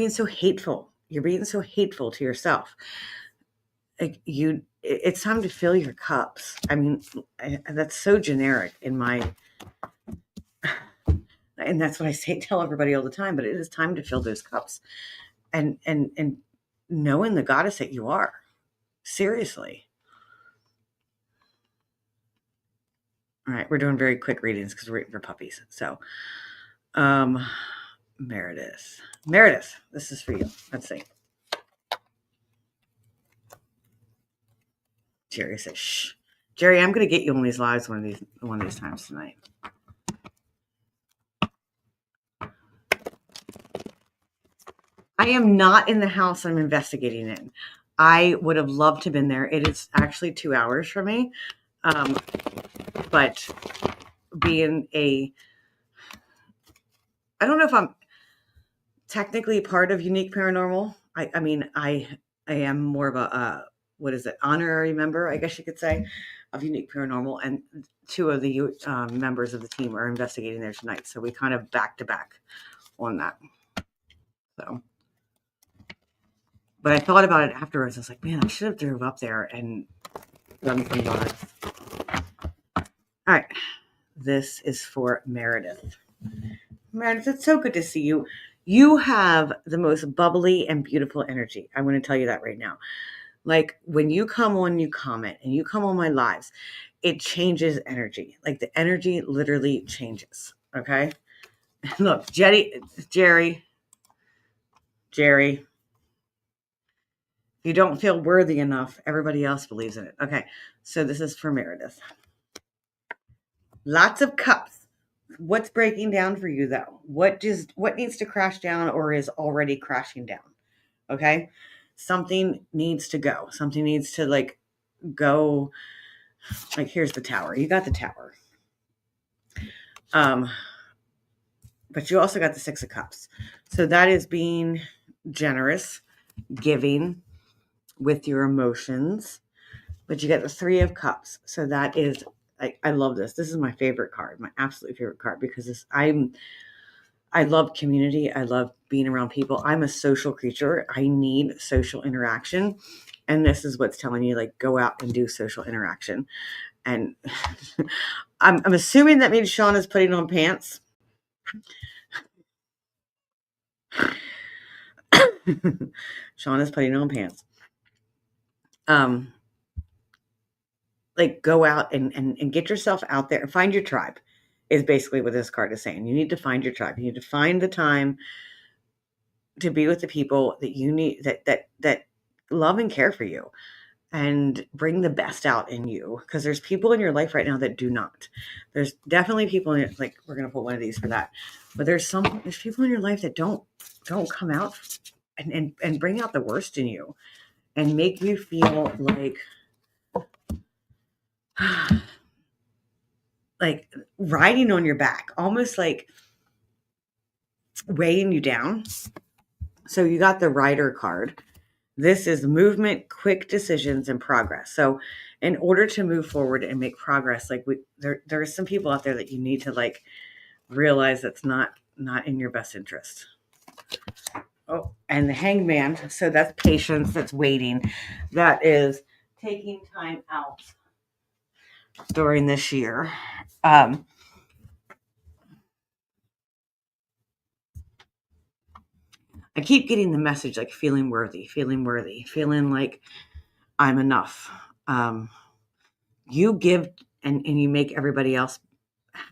so hateful. You're being so hateful to yourself. It's time to fill your cups. I mean, that's so generic in my, and that's what I tell everybody all the time, but it is time to fill those cups and knowing the goddess that you are. Seriously. All right. We're doing very quick readings because we're waiting for puppies. So, Meredith, this is for you. Let's see. Jerry says, shh. Jerry, I'm going to get you on these lives one of these times tonight. I am not in the house I'm investigating in. I would have loved to have been there. It is actually 2 hours for me. But being I don't know if I'm technically part of Unique Paranormal. I mean, I am more of a honorary member, I guess you could say, of Unique Paranormal. And 2 of the members of the team are investigating there tonight. So we kind of back to back on that. So. But I thought about it afterwards. I was like, man, I should have drove up there and done some lives. All right. This is for Meredith. Meredith, it's so good to see you. You have the most bubbly and beautiful energy. I'm going to tell you that right now. Like when you come on, you comment, and you come on my lives, it changes energy. Like the energy literally changes. Okay. Look, Jerry, you don't feel worthy enough. Everybody else believes in it. Okay. So this is for Meredith. Lots of cups. What's breaking down for you though? What needs to crash down or is already crashing down? Okay. Something needs to go. Something needs to like go. Like here's the tower. You got the tower. But you also got the 6 of Cups. So that is being generous, giving with your emotions. But you get the 3 of Cups. So that is, I love this. This is my favorite card, my absolute favorite card, because I love community. I love being around people. I'm a social creature. I need social interaction. And this is what's telling you, like, go out and do social interaction. And I'm assuming that means Sean is putting on pants. Sean is putting on pants. Like go out and get yourself out there and find your tribe is basically what this card is saying. You need to find your tribe. You need to find the time to be with the people that you need that love and care for you and bring the best out in you. Because there's people in your life right now that do not. There's definitely people in it, like we're gonna put one of these for that. But there's people in your life that don't come out and bring out the worst in you and make you feel like riding on your back, almost like weighing you down. So you got the rider card. This is movement, quick decisions, and progress. So in order to move forward and make progress, like there are some people out there that you need to like realize that's not in your best interest. Oh, and the hangman. So that's patience, that's waiting. That is taking time out during this year. I keep getting the message like feeling worthy, feeling like I'm enough. You give and you make everybody else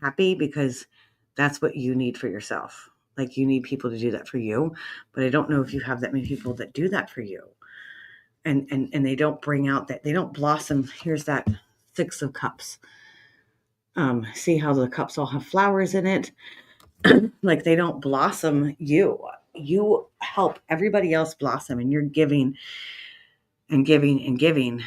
happy because that's what you need for yourself. Like you need people to do that for you, but I don't know if you have that many people that do that for you. And they don't bring out that, they don't blossom. Here's that 6 of Cups. See how the cups all have flowers in it? Like they don't blossom you. You help everybody else blossom and you're giving and giving and giving.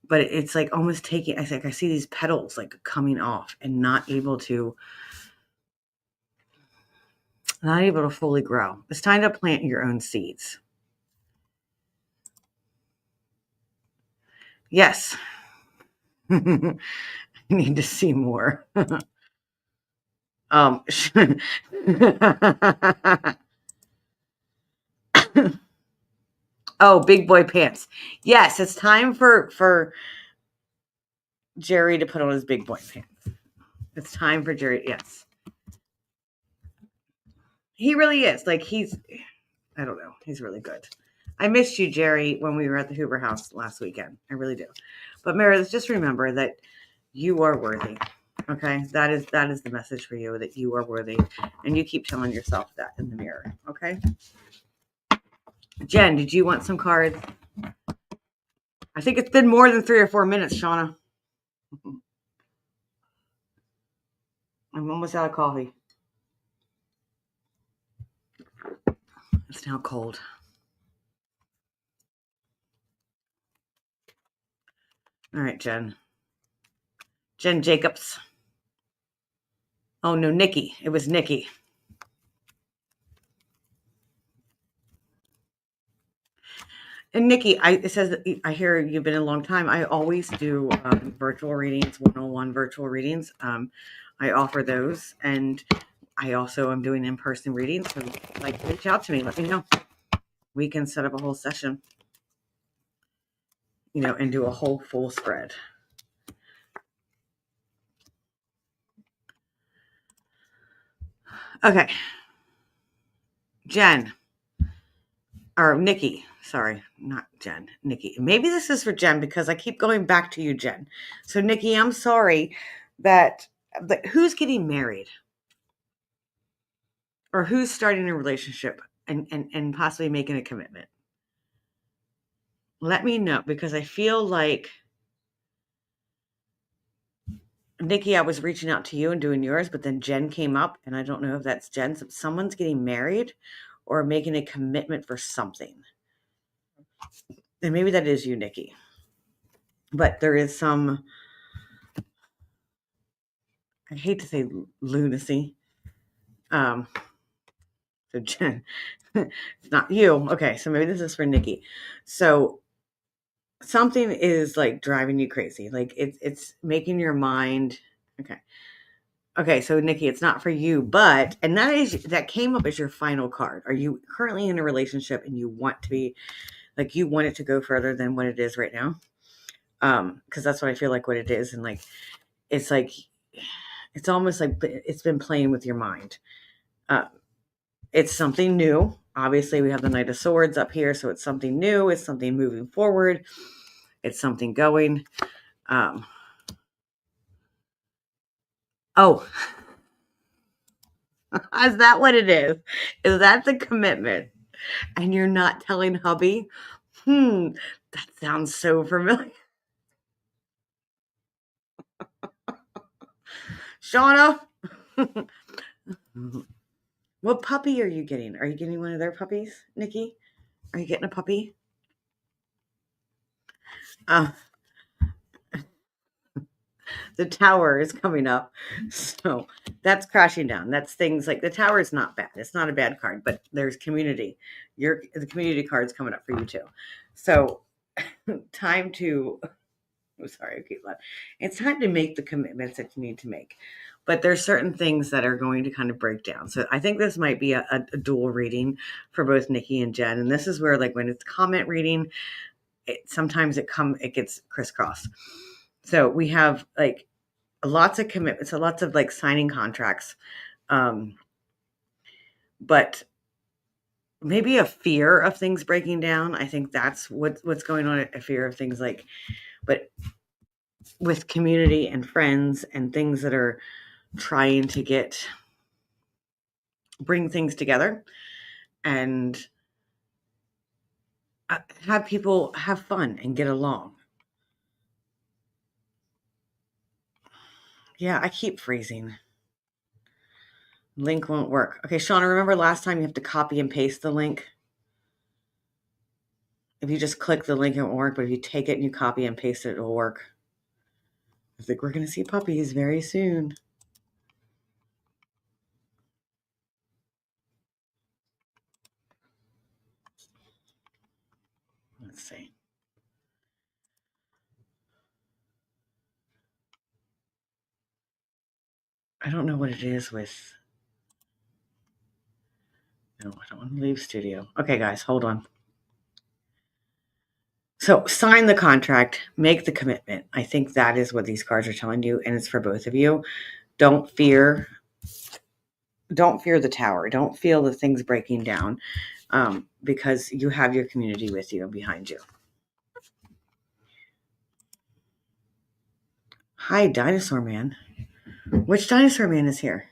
But it's like almost taking, I see these petals like coming off and not able to fully grow. It's time to plant your own seeds. Yes. I need to see more. Oh, big boy pants. Yes, it's time for Jerry to put on his big boy pants. It's time for Jerry. Yes. He really is. Like I don't know. He's really good. I missed you, Jerry, when we were at the Hoover house last weekend. I really do. But Meredith, just remember that you are worthy. Okay? That is the message for you, that you are worthy. And you keep telling yourself that in the mirror. Okay? Jen, did you want some cards? I think it's been more than 3 or 4 minutes, Shauna. I'm almost out of coffee. It's now cold. All right, Jen. Jen Jacobs. Oh, no, Nikki. It was Nikki. And Nikki, it says that I hear you've been a long time. I always do virtual readings, one-on-one virtual readings. I offer those, and I also am doing in-person readings. So, like, reach out to me. Let me know. We can set up a whole session, and do a whole full spread. Okay. Jen. Or Nikki. Sorry, not Jen. Nikki. Maybe this is for Jen because I keep going back to you, Jen. So, Nikki, I'm sorry that who's getting married? Or who's starting a relationship and possibly making a commitment? Let me know because I feel like Nikki, I was reaching out to you and doing yours, but then Jen came up, and I don't know if that's Jen. Someone's getting married or making a commitment for something. And maybe that is you, Nikki. But there is some, I hate to say lunacy. So Jen, it's not you. Okay, so maybe this is for Nikki. So something is like driving you crazy. Like it's making your mind. Okay, so Nikki, it's not for you, but and that came up as your final card. Are you currently in a relationship and you want to be like you want it to go further than what it is right now? Because that's what I feel like what it is, and like it's almost like it's been playing with your mind. It's something new. Obviously, we have the Knight of Swords up here, so it's something new. It's something moving forward. It's something going. Oh, is that what it is? Is that the commitment? And you're not telling hubby? That sounds so familiar. Shauna, what puppy are you getting? Are you getting one of their puppies, Nikki? Are you getting a puppy? The tower is coming up. So that's crashing down. That's things like the tower is not bad. It's not a bad card, but there's community. The community card's coming up for you too. So time to, I'm sorry, I keep laughing. It's time to make the commitments that you need to make. But there's certain things that are going to kind of break down. So I think this might be a dual reading for both Nikki and Jen. And this is where like when it's comment reading, sometimes it gets crisscrossed. So we have like lots of commitments, so lots of like signing contracts, but maybe a fear of things breaking down. I think that's what's going on. A fear of things like, but with community and friends and things that are trying to bring things together and have people have fun and get along. Yeah, I keep freezing. Link won't work. Okay, Shauna, remember last time you have to copy and paste the link? If you just click the link, it won't work, but if you take it and you copy and paste it, it'll work. I think we're going to see puppies very soon. Let's see. I don't know what it is with... No, I don't want to leave studio. Okay, guys, hold on. So sign the contract, make the commitment. I think that is what these cards are telling you, and it's for both of you. Don't fear the tower. Don't feel the things breaking down, because you have your community with you and behind you. Hi, Dinosaur Man. Which Dinosaur Man is here?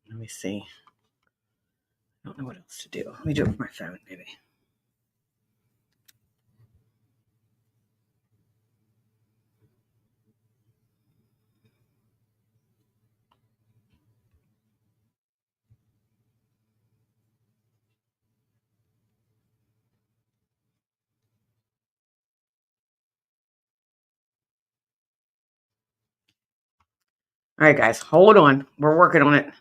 Let me see. I don't know what else to do. Let me do it with my phone, maybe. All right, guys, hold on. We're working on it.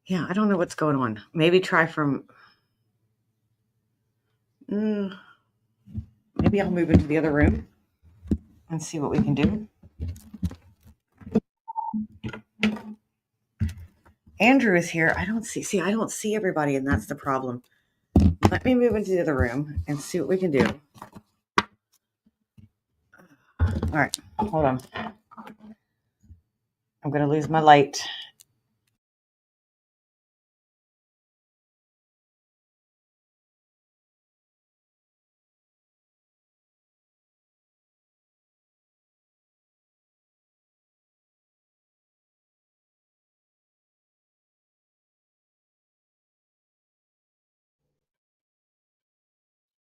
Yeah, I don't know what's going on. Maybe try from... maybe I'll move into the other room and see what we can do. Andrew is here. I don't see everybody, and that's the problem. Let me move into the other room and see what we can do. All right, hold on. I'm going to lose my light.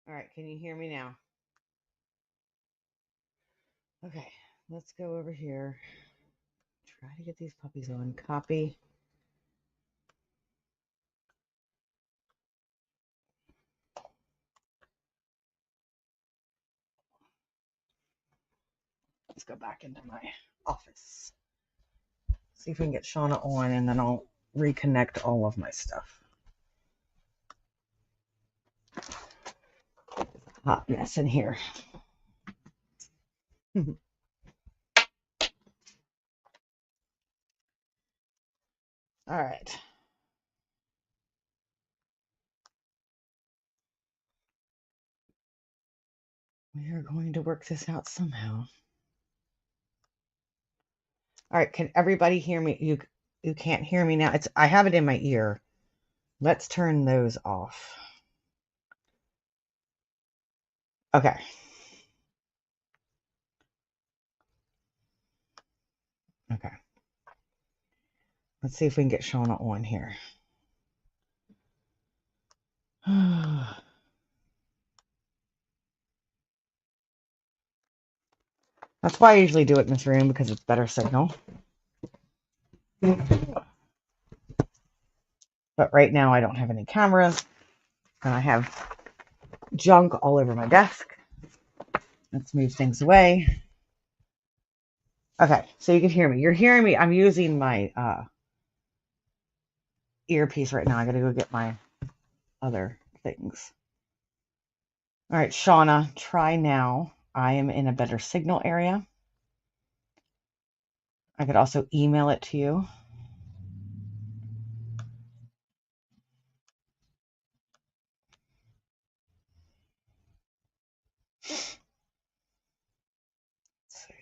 All right, can you hear me now? Okay, let's go over here. Try to get these puppies on. Copy. Let's go back into my office. See if we can get Shauna on, and then I'll reconnect all of my stuff. Hot mess in here. All right. We are going to work this out somehow. All right, can everybody hear me? You can't hear me now. I have it in my ear. Let's turn those off. Okay. Okay. Let's see if we can get Shauna on here. That's why I usually do it in this room, because it's better signal. But right now I don't have any cameras, and I have junk all over my desk. Let's move things away. Okay, so you can hear me. You're hearing me. I'm using my earpiece right now. I gotta go get my other things. All right, Shauna, try now. I am in a better signal area. I could also email it to you. Let's see.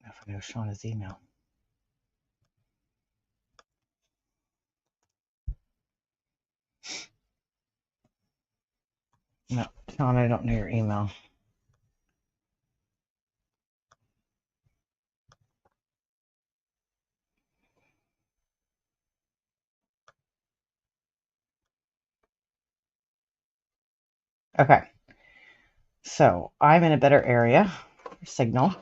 If I know Shauna's email. No, Shauna, I don't know your email. Okay. So I'm in a better area. Signal.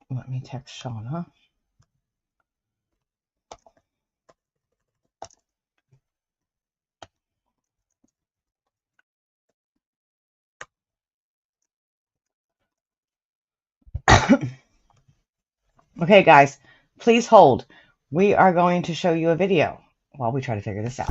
Let me text Shauna. Okay, guys, please hold. We are going to show you a video while we try to figure this out.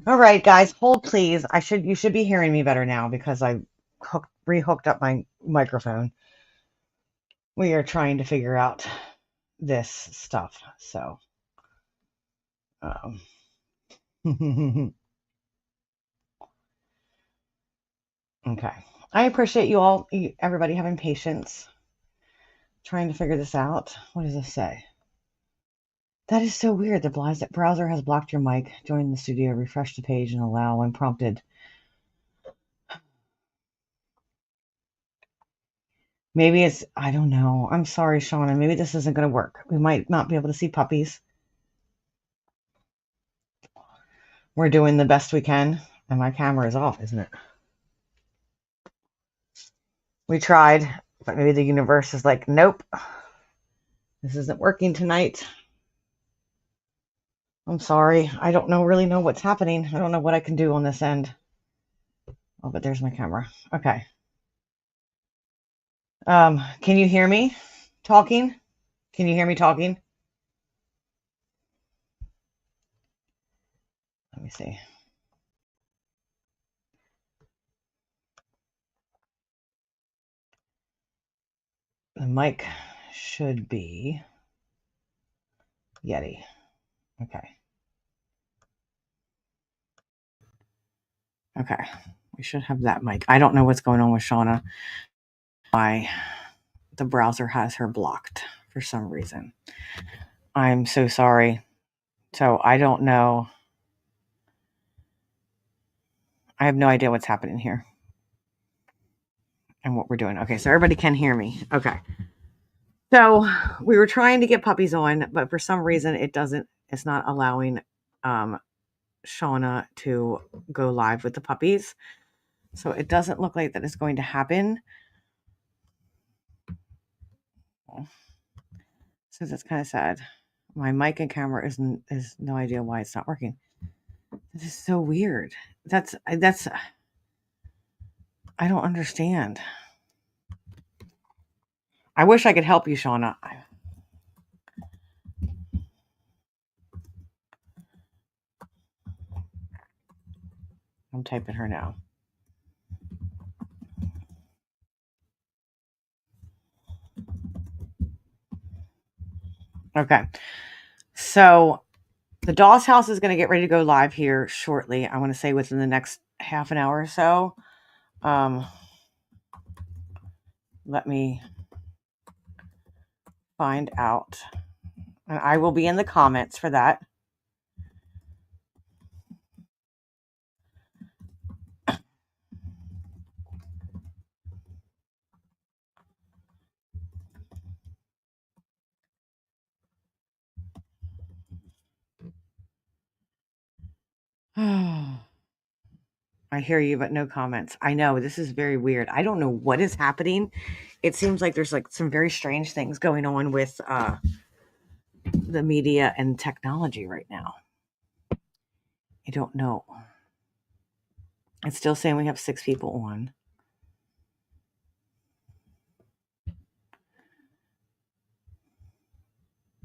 All right, guys, hold please. You should be hearing me better now because I rehooked up my microphone. We are trying to figure out this stuff. So, okay. I appreciate you all, everybody having patience, trying to figure this out. What does this say? That is so weird. The browser has blocked your mic. Join the studio, refresh the page, and allow when prompted. Maybe it's, I don't know. I'm sorry, Shauna. Maybe this isn't going to work. We might not be able to see puppies. We're doing the best we can. And my camera is off, isn't it? We tried, but maybe the universe is like, nope, this isn't working tonight. I'm sorry. I don't really know what's happening. I don't know what I can do on this end. Oh, but there's my camera. Okay. Can you hear me talking? Can you hear me talking? Let me see. The mic should be Yeti. Okay. Okay. We should have that mic. I don't know what's going on with Shauna. Why the browser has her blocked for some reason. I'm so sorry. So I don't know. I have no idea what's happening here and what we're doing. Okay, so everybody can hear me. Okay. So we were trying to get puppies on, but for some reason it's not allowing Shauna to go live with the puppies. So it doesn't look like that is going to happen. So that's kind of sad. My mic and camera is no idea why it's not working. This is so weird. That's I don't understand. I wish I could help you, Shauna. I'm typing her now. Okay. So the Doll's House is going to get ready to go live here shortly. I want to say within the next half an hour or so. Let me find out. And I will be in the comments for that. I hear you, but no comments. I know this is very weird. I don't know what is happening. It seems like there's like some very strange things going on with the media and technology right now. I don't know. It's still saying we have 6 people on.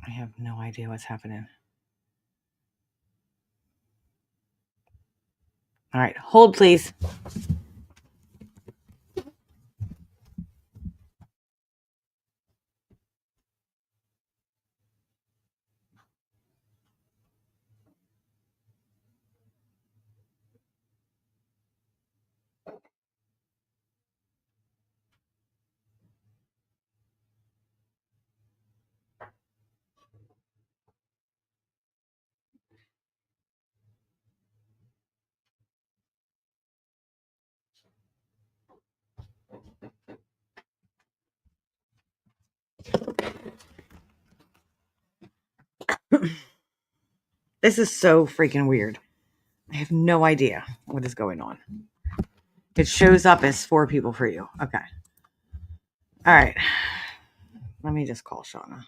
I have no idea what's happening. All right, hold please. This is so freaking weird. I have no idea what is going on. It shows up as 4 people for you. Okay. All right. Let me just call Shauna.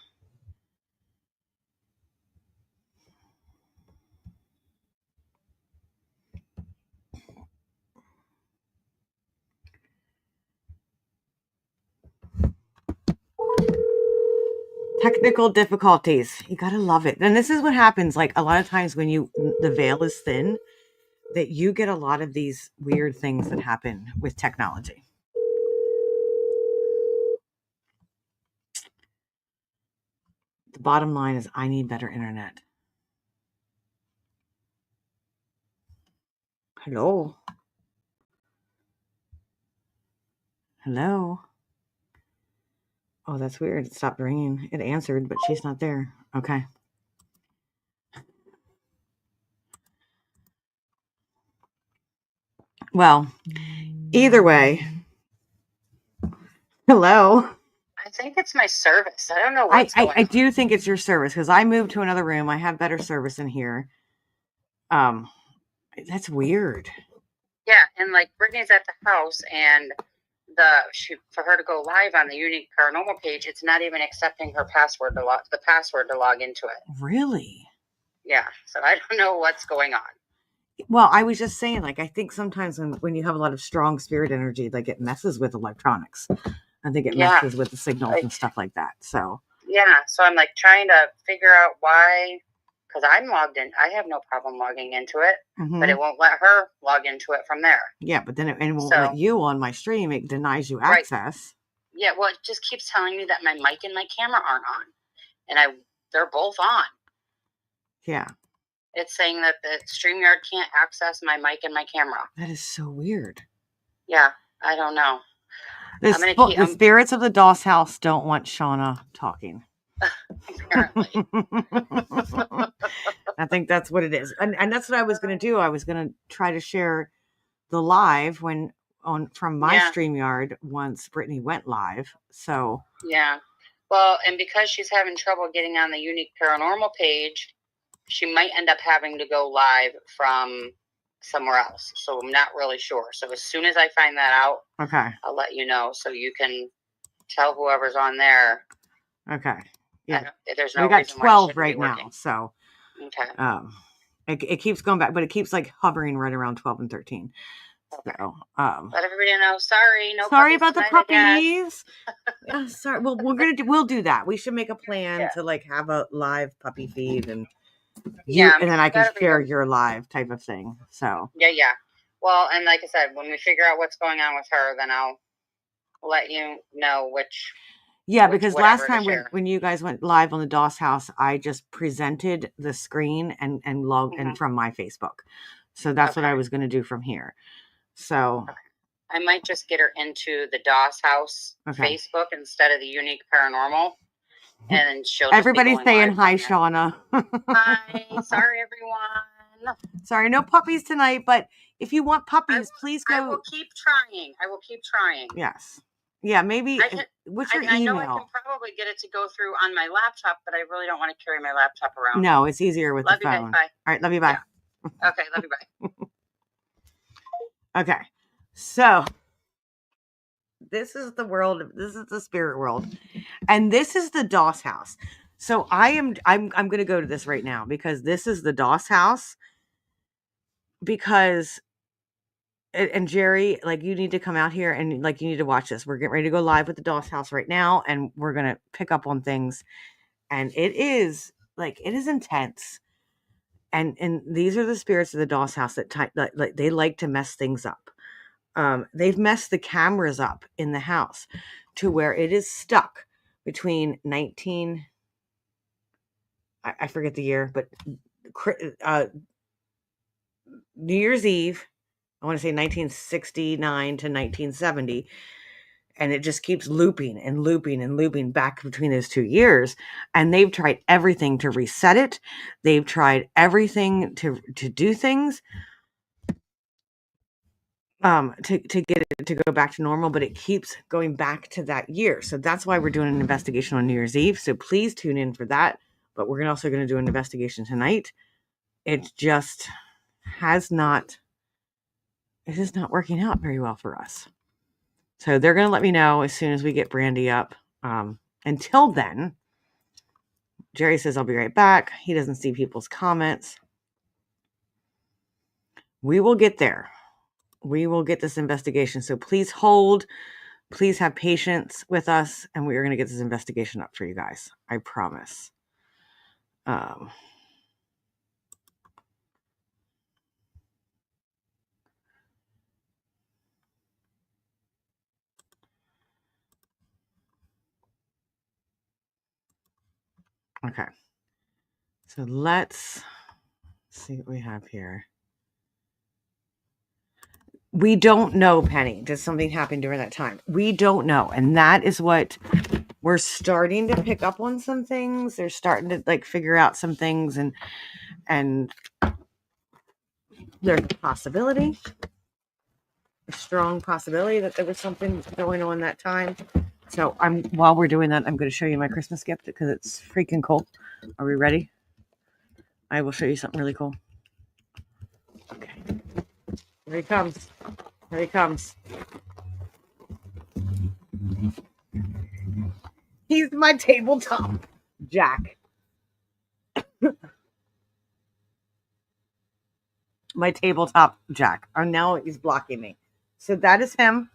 Technical difficulties. You gotta love it. And this is what happens. Like a lot of times when the veil is thin, that you get a lot of these weird things that happen with technology. The bottom line is I need better internet. Hello? Hello? Oh, that's weird. It stopped ringing. It answered, but she's not there. Okay. Well, either way. Hello? I think it's my service. I don't know what's going on. I do think it's your service because I moved to another room. I have better service in here. That's weird. Yeah, and like Brittany's at the house, and for her to go live on the Unique Paranormal page, it's not even accepting her password to log into it. Really? Yeah, so I don't know what's going on. Well, I was just saying, like, I think sometimes when you have a lot of strong spirit energy, like it messes with electronics. I think it messes with the signals and stuff like that. So yeah, so I'm like trying to figure out why, because I'm logged in. I have no problem logging into it, but it won't let her log into it from there. Yeah, but then it won't let you on my stream. It denies you access. Yeah, well, it just keeps telling me that my mic and my camera aren't on, and they're both on. Yeah. It's saying that the StreamYard can't access my mic and my camera. That is so weird. Yeah, I don't know. The spirits of the Doss house don't want Shauna talking. Apparently. I think that's what it is. And that's what I was going to do. I was going to try to share the live from my StreamYard once Brittany went live. So yeah. Well, and because she's having trouble getting on the Unique Paranormal page, she might end up having to go live from somewhere else. So I'm not really sure. So as soon as I find that out, okay, I'll let you know so you can tell whoever's on there. Okay. Yeah. There's no we got reason 12 right now. So okay. It keeps going back, but it keeps like hovering right around 12 and 13. Okay. So let everybody know. Sorry about the puppies. Yeah, sorry. Well, we'll do that. We should make a plan to like have a live puppy feed and and then I can share your live type of thing. So yeah. Well, and like I said, when we figure out what's going on with her, then I'll let you know which. Yeah, because last time when you guys went live on the Doss house, I just presented the screen and logged in from my Facebook. So that's what I was going to do from here. So I might just get her into the Doss house Facebook instead of the Unique Paranormal. And she'll just everybody's saying hi, Shauna. Hi. Sorry, everyone. Sorry, no puppies tonight, but if you want puppies, please go. I will keep trying. Yes. Yeah, maybe. What's your email? I know I can probably get it to go through on my laptop, but I really don't want to carry my laptop around. No, it's easier with the phone. Love you, bye. All right, love you, bye. Yeah. Okay, love you, bye. Okay, so this is the world. This is the spirit world, and this is the Doss house. So I'm going to go to this right now because this is the Doss house. Because. And Jerry, like you need to come out here and like you need to watch this. We're getting ready to go live with the Doss house right now, and we're gonna pick up on things. And it is intense. And these are the spirits of the Doss house that they like to mess things up. They've messed the cameras up in the house to where it is stuck between 19. I forget the year, but New Year's Eve. I want to say 1969 to 1970. And it just keeps looping and looping and looping back between those 2 years. And they've tried everything to reset it. They've tried everything to do things to get it to go back to normal, but it keeps going back to that year. So that's why we're doing an investigation on New Year's Eve. So please tune in for that. But we're also going to do an investigation tonight. It just it is not working out very well for us. So they're going to let me know as soon as we get Brandy up. Until then, Jerry says, I'll be right back. He doesn't see people's comments. We will get there. We will get this investigation. So please hold. Please have patience with us. And we are going to get this investigation up for you guys. I promise. Okay. So let's see what we have here. We don't know, Penny. Does something happen during that time? We don't know. And that is what we're starting to pick up on some things. They're starting to like figure out some things, and there's a possibility, a strong possibility that there was something going on that time. So while we're doing that, I'm going to show you my Christmas gift because it's freaking cool. Are we ready? I will show you something really cool. Okay. Here he comes. Here he comes. He's my tabletop Jack. My tabletop Jack. Oh, now he's blocking me. So that is him.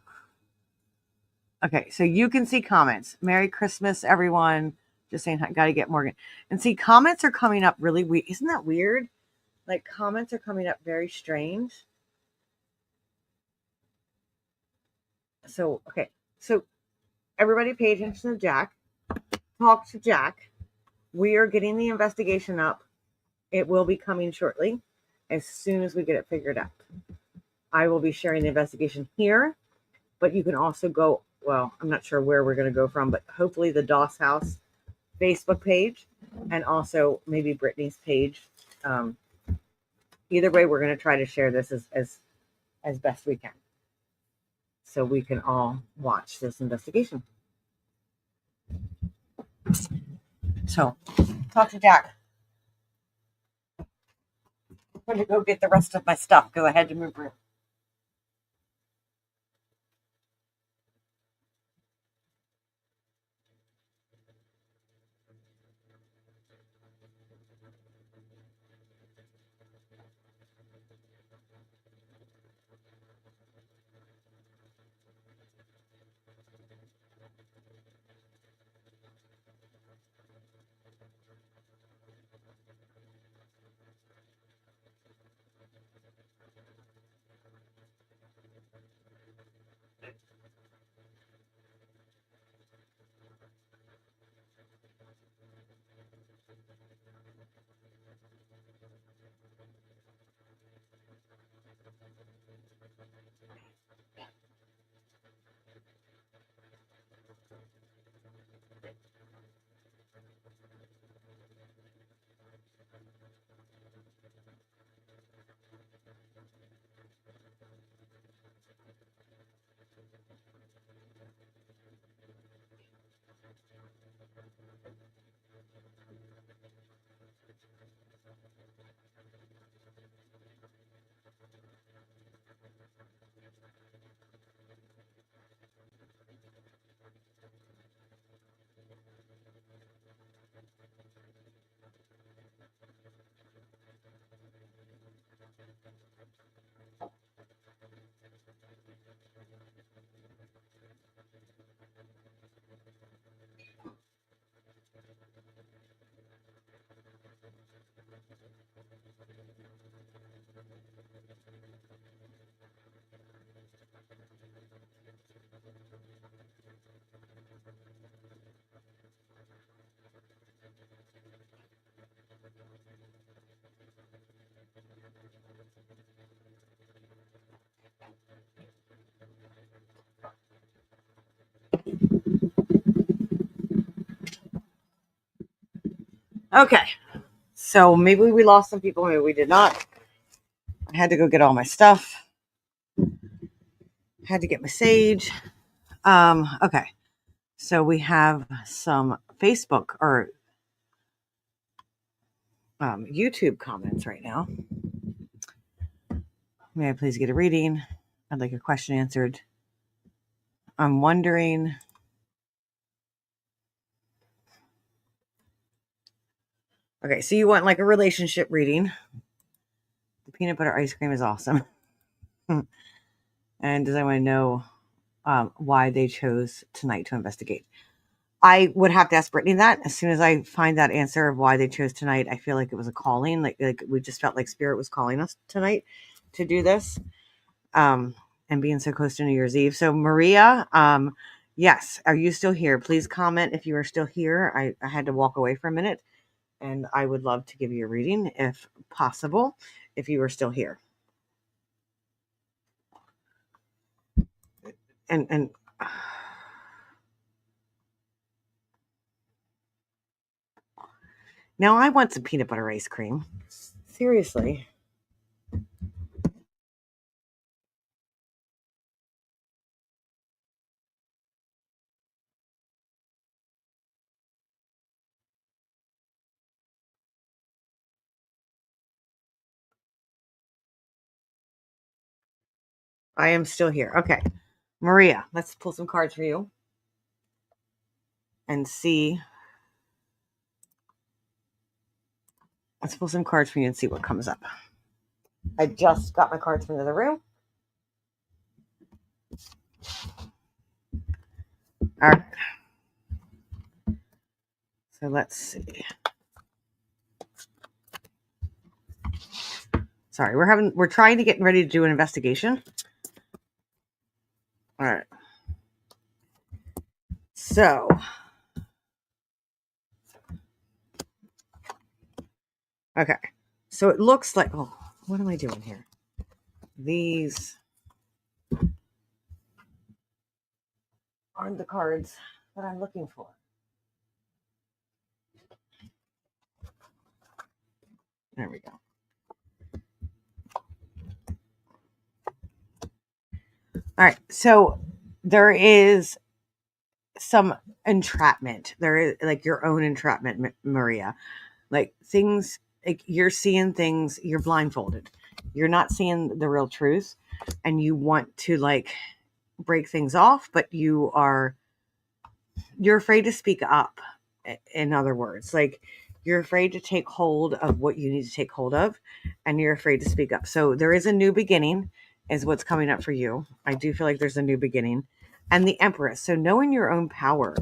Okay, so you can see comments. Merry Christmas, everyone. Just saying, got to get Morgan. And see, comments are coming up really weird. Isn't that weird? Like, comments are coming up very strange. So, okay. So, everybody pay attention to Jack. Talk to Jack. We are getting the investigation up. It will be coming shortly as soon as we get it figured out. I will be sharing the investigation here, but you can also go, well, I'm not sure where we're going to go from, but hopefully the Doss House Facebook page and also maybe Brittany's page. Either way, we're going to try to share this as best we can so we can all watch this investigation. So, talk to Jack. I'm going to go get the rest of my stuff because I had to move room. Okay, so maybe we lost some people, maybe we did not. I had to go get all my stuff. Had to get my sage. Okay, so we have some Facebook or YouTube comments right now. May I please get a reading? I'd like a question answered. I'm wondering. Okay, so you want like a relationship reading. The peanut butter ice cream is awesome. And does anyone know why they chose tonight to investigate? I would have to ask Brittany that. As soon as I find that answer of why they chose tonight, I feel like it was a calling. Like we just felt like Spirit was calling us tonight to do this. And being so close to New Year's Eve. So Maria, yes, are you still here? Please comment if you are still here. I had to walk away for a minute and I would love to give you a reading if possible, if you are still here. And now I want some peanut butter ice cream. Seriously. I am still here. Okay. Maria, let's pull some cards for you and see. Let's pull some cards for you and see what comes up. I just got my cards from the other room. All right. So let's see. Sorry, we're trying to get ready to do an investigation. All right. So okay. So it looks like, oh, what am I doing here? These aren't the cards that I'm looking for. There we go. All right. So there is some entrapment. There is like your own entrapment, Maria. Like things, like you're seeing things, you're blindfolded. You're not seeing the real truth, and you want to like break things off, but you're afraid to speak up. In other words, like you're afraid to take hold of what you need to take hold of, and you're afraid to speak up. So there is a new beginning is what's coming up for you. I do feel like there's a new beginning. And the Empress. So knowing your own power,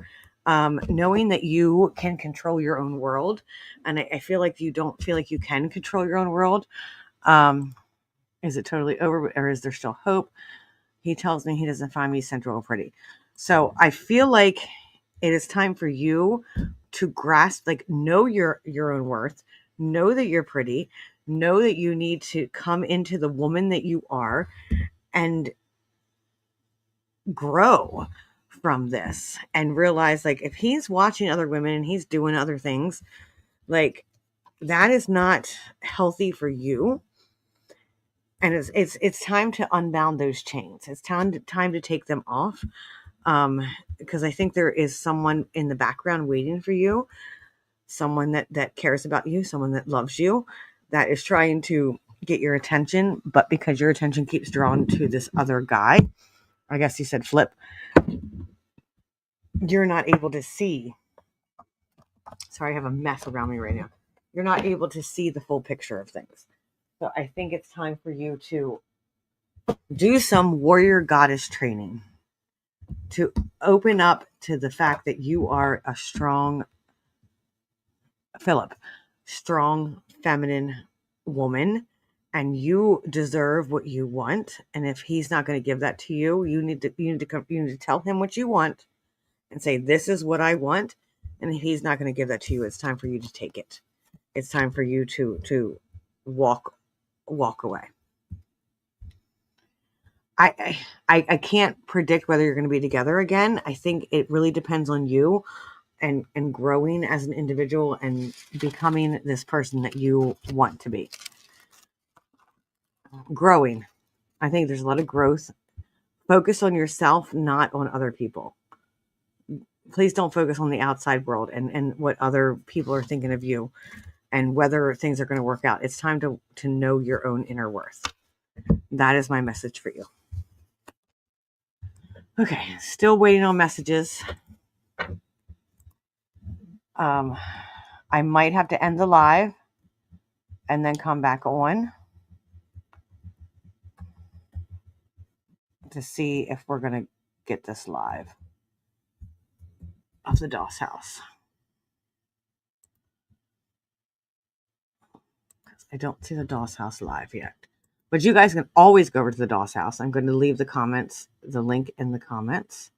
knowing that you can control your own world. And I feel like you don't feel like you can control your own world. Is it totally over, or is there still hope? He tells me he doesn't find me central or pretty. So I feel like it is time for you to grasp, like, know your own worth, know that you're pretty, know that you need to come into the woman that you are and grow from this and realize, like, if he's watching other women and he's doing other things, like, that is not healthy for you. And it's time to unbound those chains. It's time to take them off. Because I think there is someone in the background waiting for you, someone that cares about you, someone that loves you, that is trying to get your attention, but because your attention keeps drawn to this other guy, I guess you said flip, you're not able to see. Sorry, I have a mess around me right now. You're not able to see the full picture of things. So I think it's time for you to do some warrior goddess training, to open up to the fact that you are a strong strong feminine woman, and you deserve what you want. And if he's not going to give that to you, you need to tell him what you want and say, this is what I want. And if he's not going to give that to you, it's time for you to take it. It's time for you to walk away. I can't predict whether you're going to be together again. I think it really depends on you and growing as an individual and becoming this person that you want to be. Growing. I think there's a lot of growth. Focus on yourself, not on other people. Please don't focus on the outside world and what other people are thinking of you and whether things are going to work out. It's time to know your own inner worth. That is my message for you. Okay, still waiting on messages. I might have to end the live and then come back on to see if we're going to get this live of the Doss House. I don't see the Doss House live yet. But you guys can always go over to the Doss House. I'm going to leave the link in the comments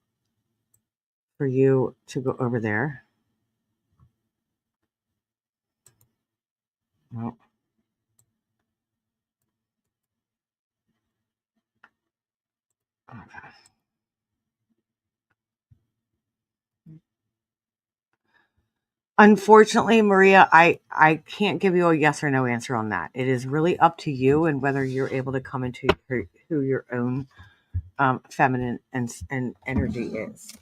for you to go over there. Nope. Okay. Unfortunately, Maria, I can't give you a yes or no answer on that. It is really up to you and whether you're able to come into who your own feminine and energy is.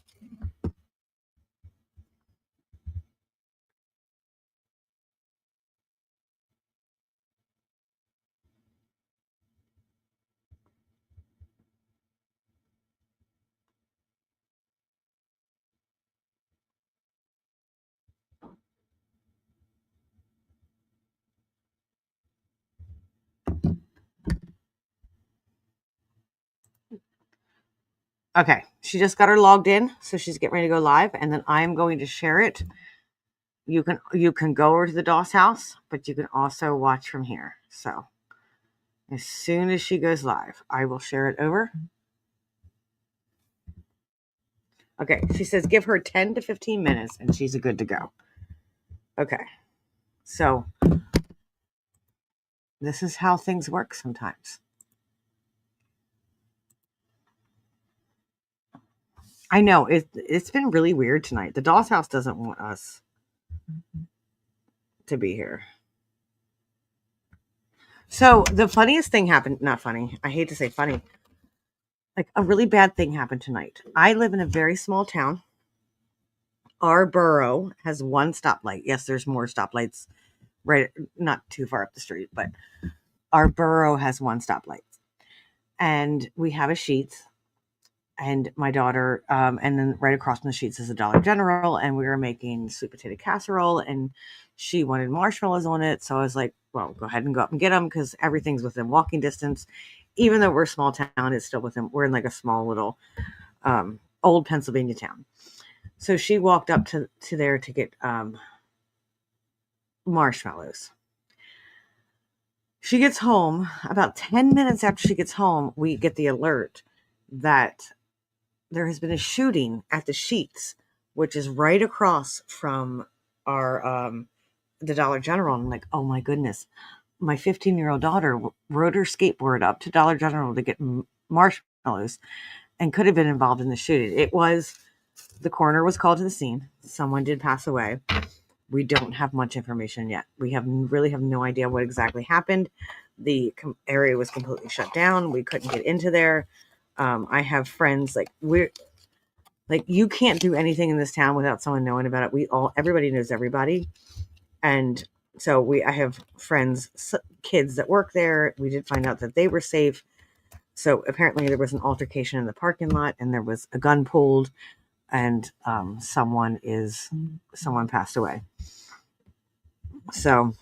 Okay, she just got her logged in, so she's getting ready to go live, and then I'm going to share it. You can go over to the DOS house, but you can also watch from here. So as soon as she goes live, I will share it over. Okay, she says give her 10 to 15 minutes, and she's good to go. Okay, so this is how things work sometimes. I know it's been really weird tonight. The DOS house doesn't want us to be here. So the funniest thing happened, not funny. I hate to say funny. Like a really bad thing happened tonight. I live in a very small town. Our borough has one stoplight. Yes, there's more stoplights right not too far up the street, but our borough has one stoplight. And we have a Sheetz, and my daughter, and then right across from the Sheetz is a Dollar General, and we were making sweet potato casserole, and she wanted marshmallows on it. So I was like, well, go ahead and go up and get them because everything's within walking distance. Even though we're a small town, it's still within, we're in like a small little old Pennsylvania town. So she walked up to there to get marshmallows. She gets home. About 10 minutes after she gets home, we get the alert that there has been a shooting at the Sheetz, which is right across from our the Dollar General. I'm like, oh my goodness. My 15-year-old daughter rode her skateboard up to Dollar General to get marshmallows and could have been involved in the shooting. The coroner was called to the scene. Someone did pass away. We don't have much information yet. We really have no idea what exactly happened. The area was completely shut down. We couldn't get into there. I have friends you can't do anything in this town without someone knowing about it. Everybody knows everybody. And so I have friends, kids that work there. We did find out that they were safe. So apparently there was an altercation in the parking lot and there was a gun pulled and someone passed away. So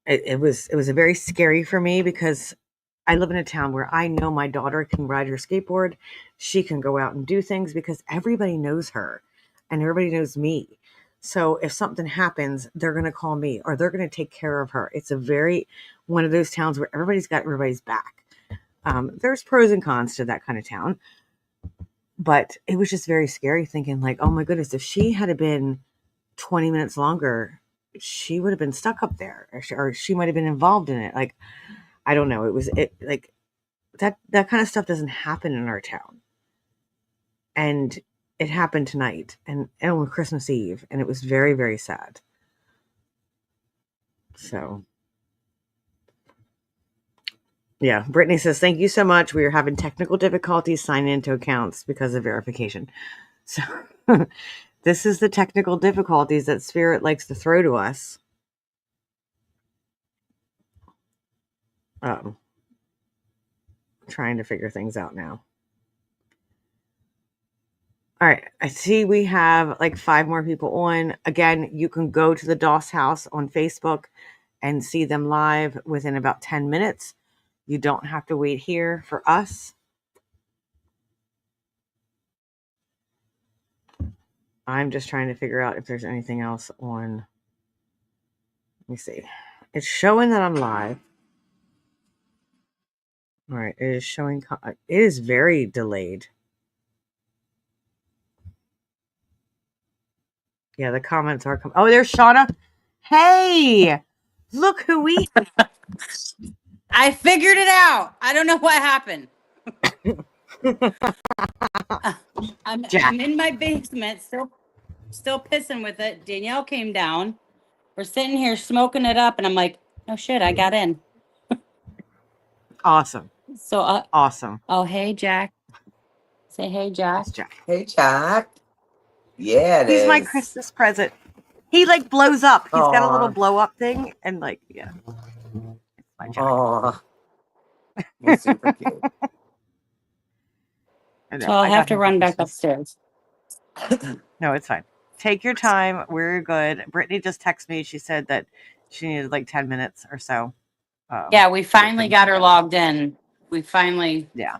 it was very scary for me because I live in a town where I know my daughter can ride her skateboard. She can go out and do things because everybody knows her and everybody knows me. So if something happens, they're going to call me or they're going to take care of her. It's one of those towns where everybody's got everybody's back. There's pros and cons to that kind of town, but it was just very scary thinking like, oh my goodness, if she had been 20 minutes longer, she would have been stuck up there or she might have been involved in it. Like, I don't know. Like that kind of stuff doesn't happen in our town. And it happened tonight and on Christmas Eve. And it was very, very sad. So yeah, Brittany says, thank you so much. We are having technical difficulties signing into accounts because of verification. So this is the technical difficulties that Spirit likes to throw to us. Trying to figure things out now. All right, I see we have like 5 more people on. Again, you can go to the DOS house on Facebook and see them live within about 10 minutes. You don't have to wait here for us. I'm just trying to figure out if there's anything else on. Let me see. It's showing that I'm live. All right, it is showing. It is very delayed. Yeah, the comments are coming. Oh, there's Shauna. Hey, look who we. I figured it out. I don't know what happened. I'm in my basement, still pissing with it. Danielle came down. We're sitting here smoking it up, and I'm like, oh shit, I got in. Awesome. So, Awesome. oh hey Jack, say hey Jack. That's Jack. Hey, Jack. Yeah, it He's my is. Christmas present. He like blows up. He's got a little Aw. blow up thing, and like, yeah. It's my Jack. Aw. He's super cute. I know, So I'll I have got to him for run back Christmas. upstairs. No, it's fine. Take your time. We're good. Brittany just texted me. She said that she needed like 10 minutes or so. Yeah, we to get finally things got her together. logged in. We finally, Yeah.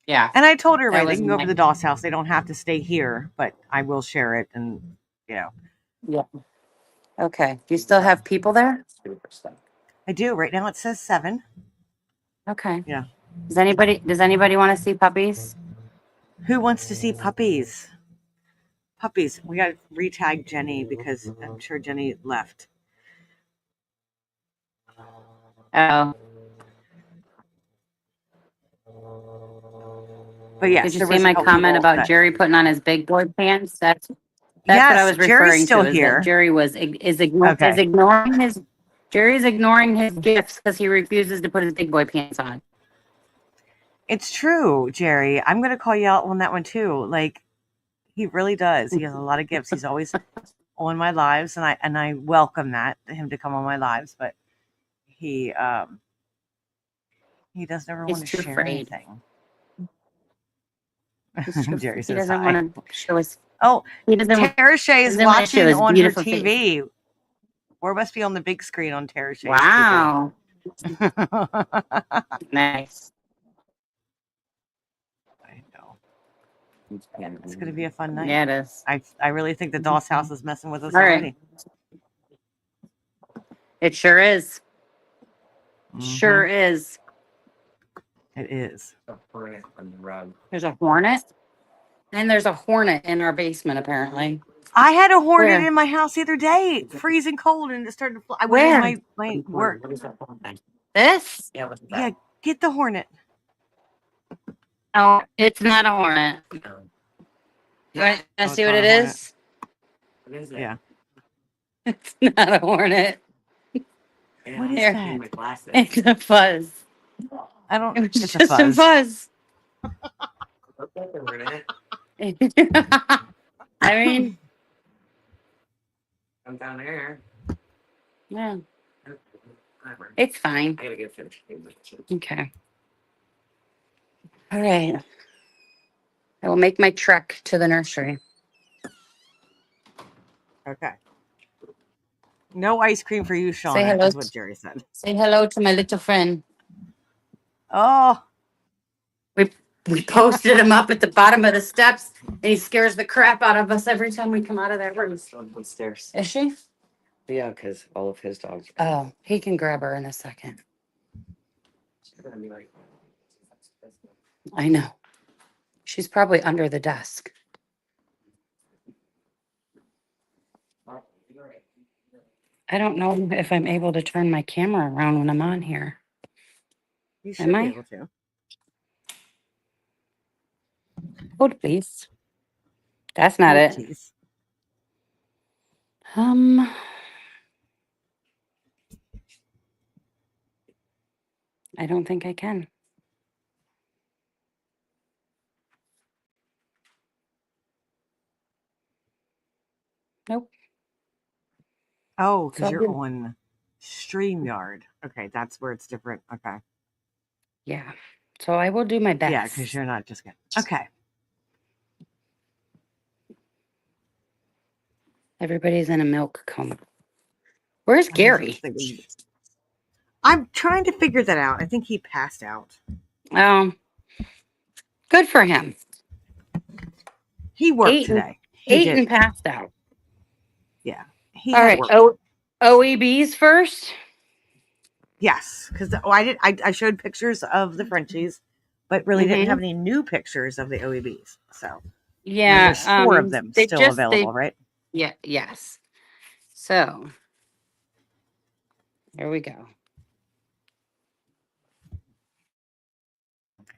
yeah. And I told her, That right, they was can go over nice. to the Doss house. They don't have to stay here, but I will share it. And, you know, Yeah. Okay. Do you still have people there? I do. Right now it says 7. Okay. Yeah. Does anybody want to see puppies? Who wants to see puppies? Puppies. We got to retag Jenny because I'm sure Jenny left. Oh. But yes, Did you there see was a my couple comment people about that- Jerry putting on his big boy pants? That's what Yes, I was Jerry's referring still to. Is here. that Jerry is Okay. ignoring his Jerry's ignoring his gifts because he refuses to put his big boy pants on. It's true, Jerry. I'm going to call you out on that one too. Like, he really does. He has a lot of gifts. He's always on my lives, and I welcome that, him to come on my lives. But he doesn't ever He's want to too share afraid. anything. He Jerry says doesn't hi. want to show his. Oh, He doesn't. Tara Shay's doesn't want to show watching his on her beautiful face. TV. Or must be on the big screen on Tara Shay's Wow. TV. Nice. I know. It's going to be a fun night. Yeah, it is. I really think the Doss house is messing with us All right. already. It sure is. Mhm. Sure is. It is. There's a hornet. And there's a hornet in our basement, apparently. I had a hornet Where? in my house the other day, freezing cold, and it started to fly. I Where? went in my work. This? Yeah, get the hornet. Oh, it's not a hornet. Right? Oh, See it's what not it a hornet. is? What is it? Yeah. It's not a hornet. What is Here. that? It's a fuzz. I don't. It was It's just a fuzz. I mean, I'm down there. yeah, it's fine. I gotta get finished. Okay. All right. I will make my trek to the nursery. Okay. No ice cream for you, Shauna. Say hello. Is what Jerry said. Say hello to my little friend. Oh, We posted him up at the bottom of the steps, and he scares the crap out of us every time we come out of that room. Downstairs. Is she? Yeah, because all of his dogs. Oh, he can grab her in a second. I know. She's probably under the desk. I don't know if I'm able to turn my camera around when I'm on here. you should Am be I? able to. Hold, please. That's not Oh, it. geez. I don't think I can. Nope. Oh, because So you're good. on StreamYard. Okay, that's where it's different. Okay. Yeah. So I will do my best. Yeah, because you're not just getting. Okay. Everybody's in a milk coma. Where's I was Gary? just thinking- I'm trying to figure that out. I think he passed out. Good for him. He worked Ate and- today. He Ate did. and passed out. Yeah. He All had right. work. OEBs first. Yes, because I showed pictures of the Frenchies, but really didn't Mhm. have any new pictures of the OEBs. So Yeah. there's 4 of them they still just- available, right? Yeah, yes. So there we go.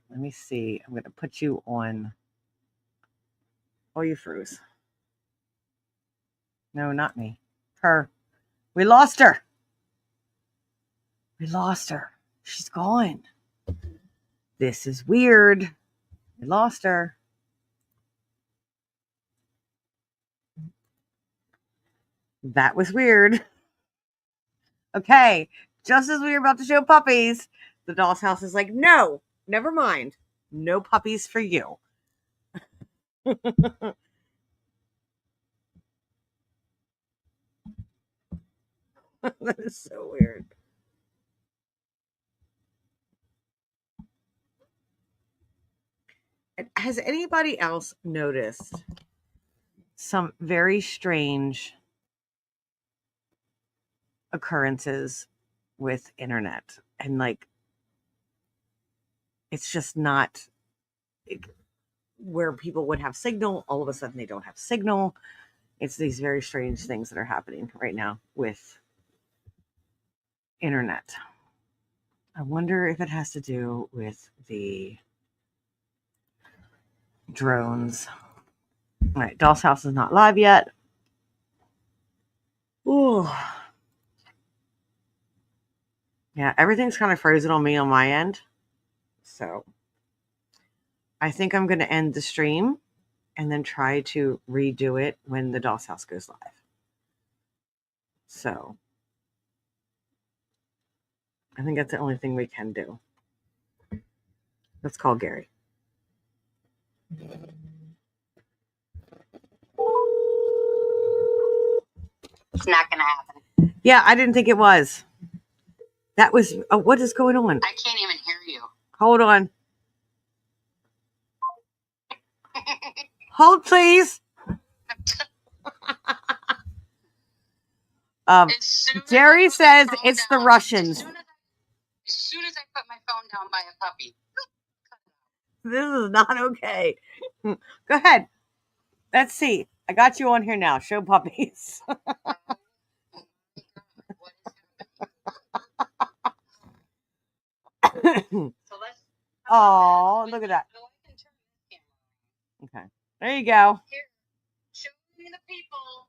Let me see. I'm going to put you on. Oh, you froze. No, not me. Her. We lost her. We lost her. She's gone. This is weird. We lost her. That was weird. Okay. Just as we were about to show puppies, the doll's house is like, no, never mind. No puppies for you. That is so weird. Has anybody else noticed some very strange occurrences with internet? And like, it's just not where people would have signal. All of a sudden, they don't have signal. It's these very strange things that are happening right now with internet. I wonder if it has to do with the drones. All right, Doll's House is not live yet. Ooh. Yeah, everything's kind of frozen on me on my end. So I think I'm going to end the stream and then try to redo it when the Doll's House goes live. So I think that's the only thing we can do. Let's call Gary. It's not gonna happen. Yeah, I didn't think it was. That was, what is going on? I can't even hear you. Hold on. Hold, please. Jerry says it's the Russians. As soon as I put my phone down by a puppy. This is not okay. Go ahead. Let's see. I got you on here now. Show puppies. Oh, look at that. Okay. There you go. Here, show me the people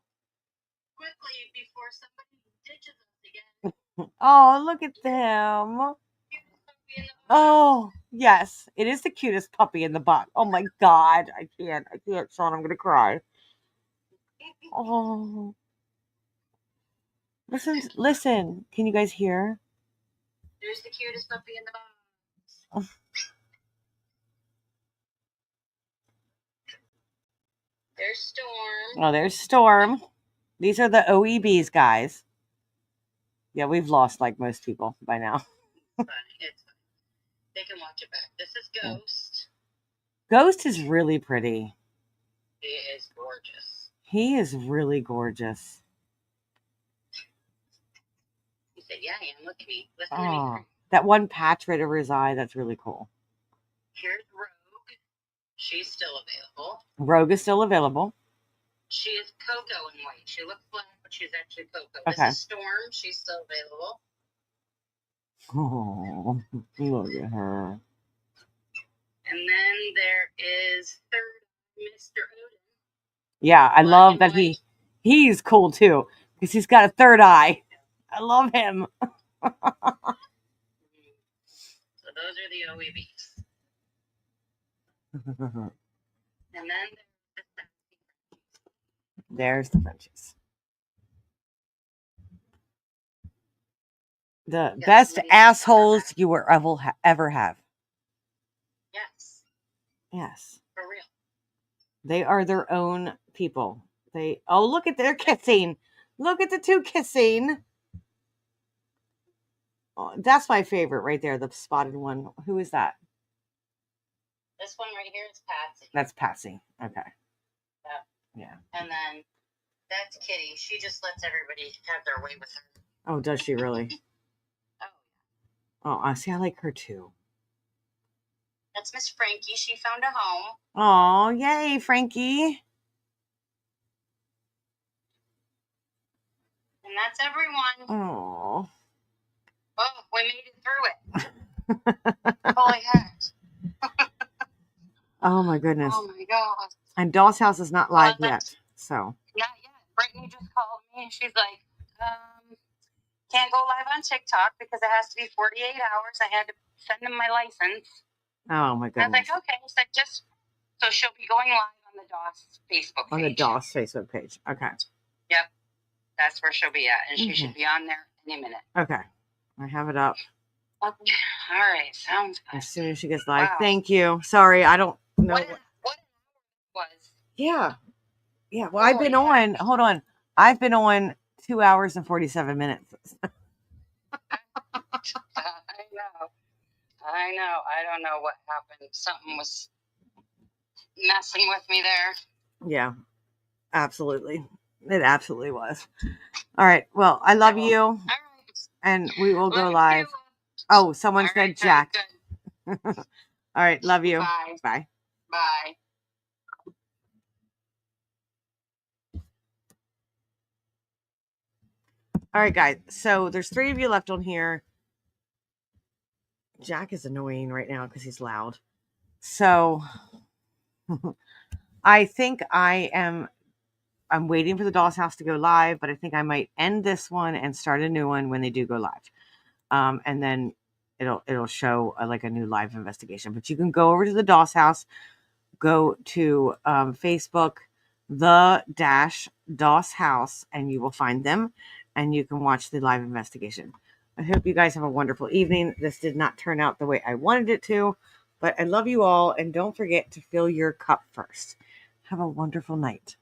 quickly before somebody ditches us again. Oh, look at them. Oh, yes. It is the cutest puppy in the box. Oh my God. I can't, Sean. I'm going to cry. Oh. Listen. Can you guys hear? There's the cutest puppy in the box. There's Storm. Oh, there's Storm. These are the OEBs, guys. Yeah, we've lost like most people by now. It's fine. They can watch it back. This is Ghost. Ghost is really pretty. He is gorgeous. He is really gorgeous. He said, yeah, I am. Look at me. Listen to me. Oh, that one patch right over his eye, that's really cool. Here's Rogue. She's still available. Rogue is still available. She is Cocoa in white. She looks black, but she's actually Cocoa. Okay. This is Storm. She's still available. Oh, look at her. And then there is third Mr. Odin. Yeah, I Black love and that white. he's cool too because he's got a third eye. I love him. So those are the OEBs. And then There's the Frenchies. The Yes, best we need assholes to you will ever have. yes, Yes. for real. They are their own people. Look at their kissing. Look at the two kissing. Oh, that's my favorite right there, the spotted one. Who is that? This one right here is Patsy. That's Patsy. Okay. Yeah. And then that's Kitty. She just lets everybody have their way with her. Oh, does she really? Oh, Oh, I see. I like her too. that's Miss Frankie. She found a home. Oh, yay, Frankie. And that's everyone. Oh. Oh, we made it through it. Holy heck. Oh my goodness. Oh my God. And Doll's House is not live yet. So. Not yet. Brittany just called me and she's like, can't go live on TikTok because it has to be 48 hours. I had to send them my license. Oh my I was goodness. like, okay. She's like, so she'll be going live on the DOS Facebook page. On the DOS Facebook page. Okay. Yep. That's where she'll be at. And she should be on there any minute. Okay. I have it up. Okay. All right. Sounds good. As soon as she gets live. Wow. Thank you. Sorry, I don't know. What was? Yeah. Yeah. Well, I've been on. Hold on. I've been on 2 hours and 47 minutes. I know. I don't know what happened. Something was messing with me there. Yeah. Absolutely. It absolutely was. All right. Well, I love you. All right. And we will go Love live. you. Oh, someone All said right, Jack. good. All right. Love you. Bye. Bye. Bye. All right, guys. So there's 3 of you left on here. Jack is annoying right now because he's loud. So I think I'm waiting for the Doll's House to go live, but I think I might end this one and start a new one when they do go live. And then it'll show like a new live investigation. But you can go over to the Doll's House, go to Facebook, the-DOS House, and you will find them, and you can watch the live investigation. I hope you guys have a wonderful evening. This did not turn out the way I wanted it to, but I love you all, and don't forget to fill your cup first. Have a wonderful night.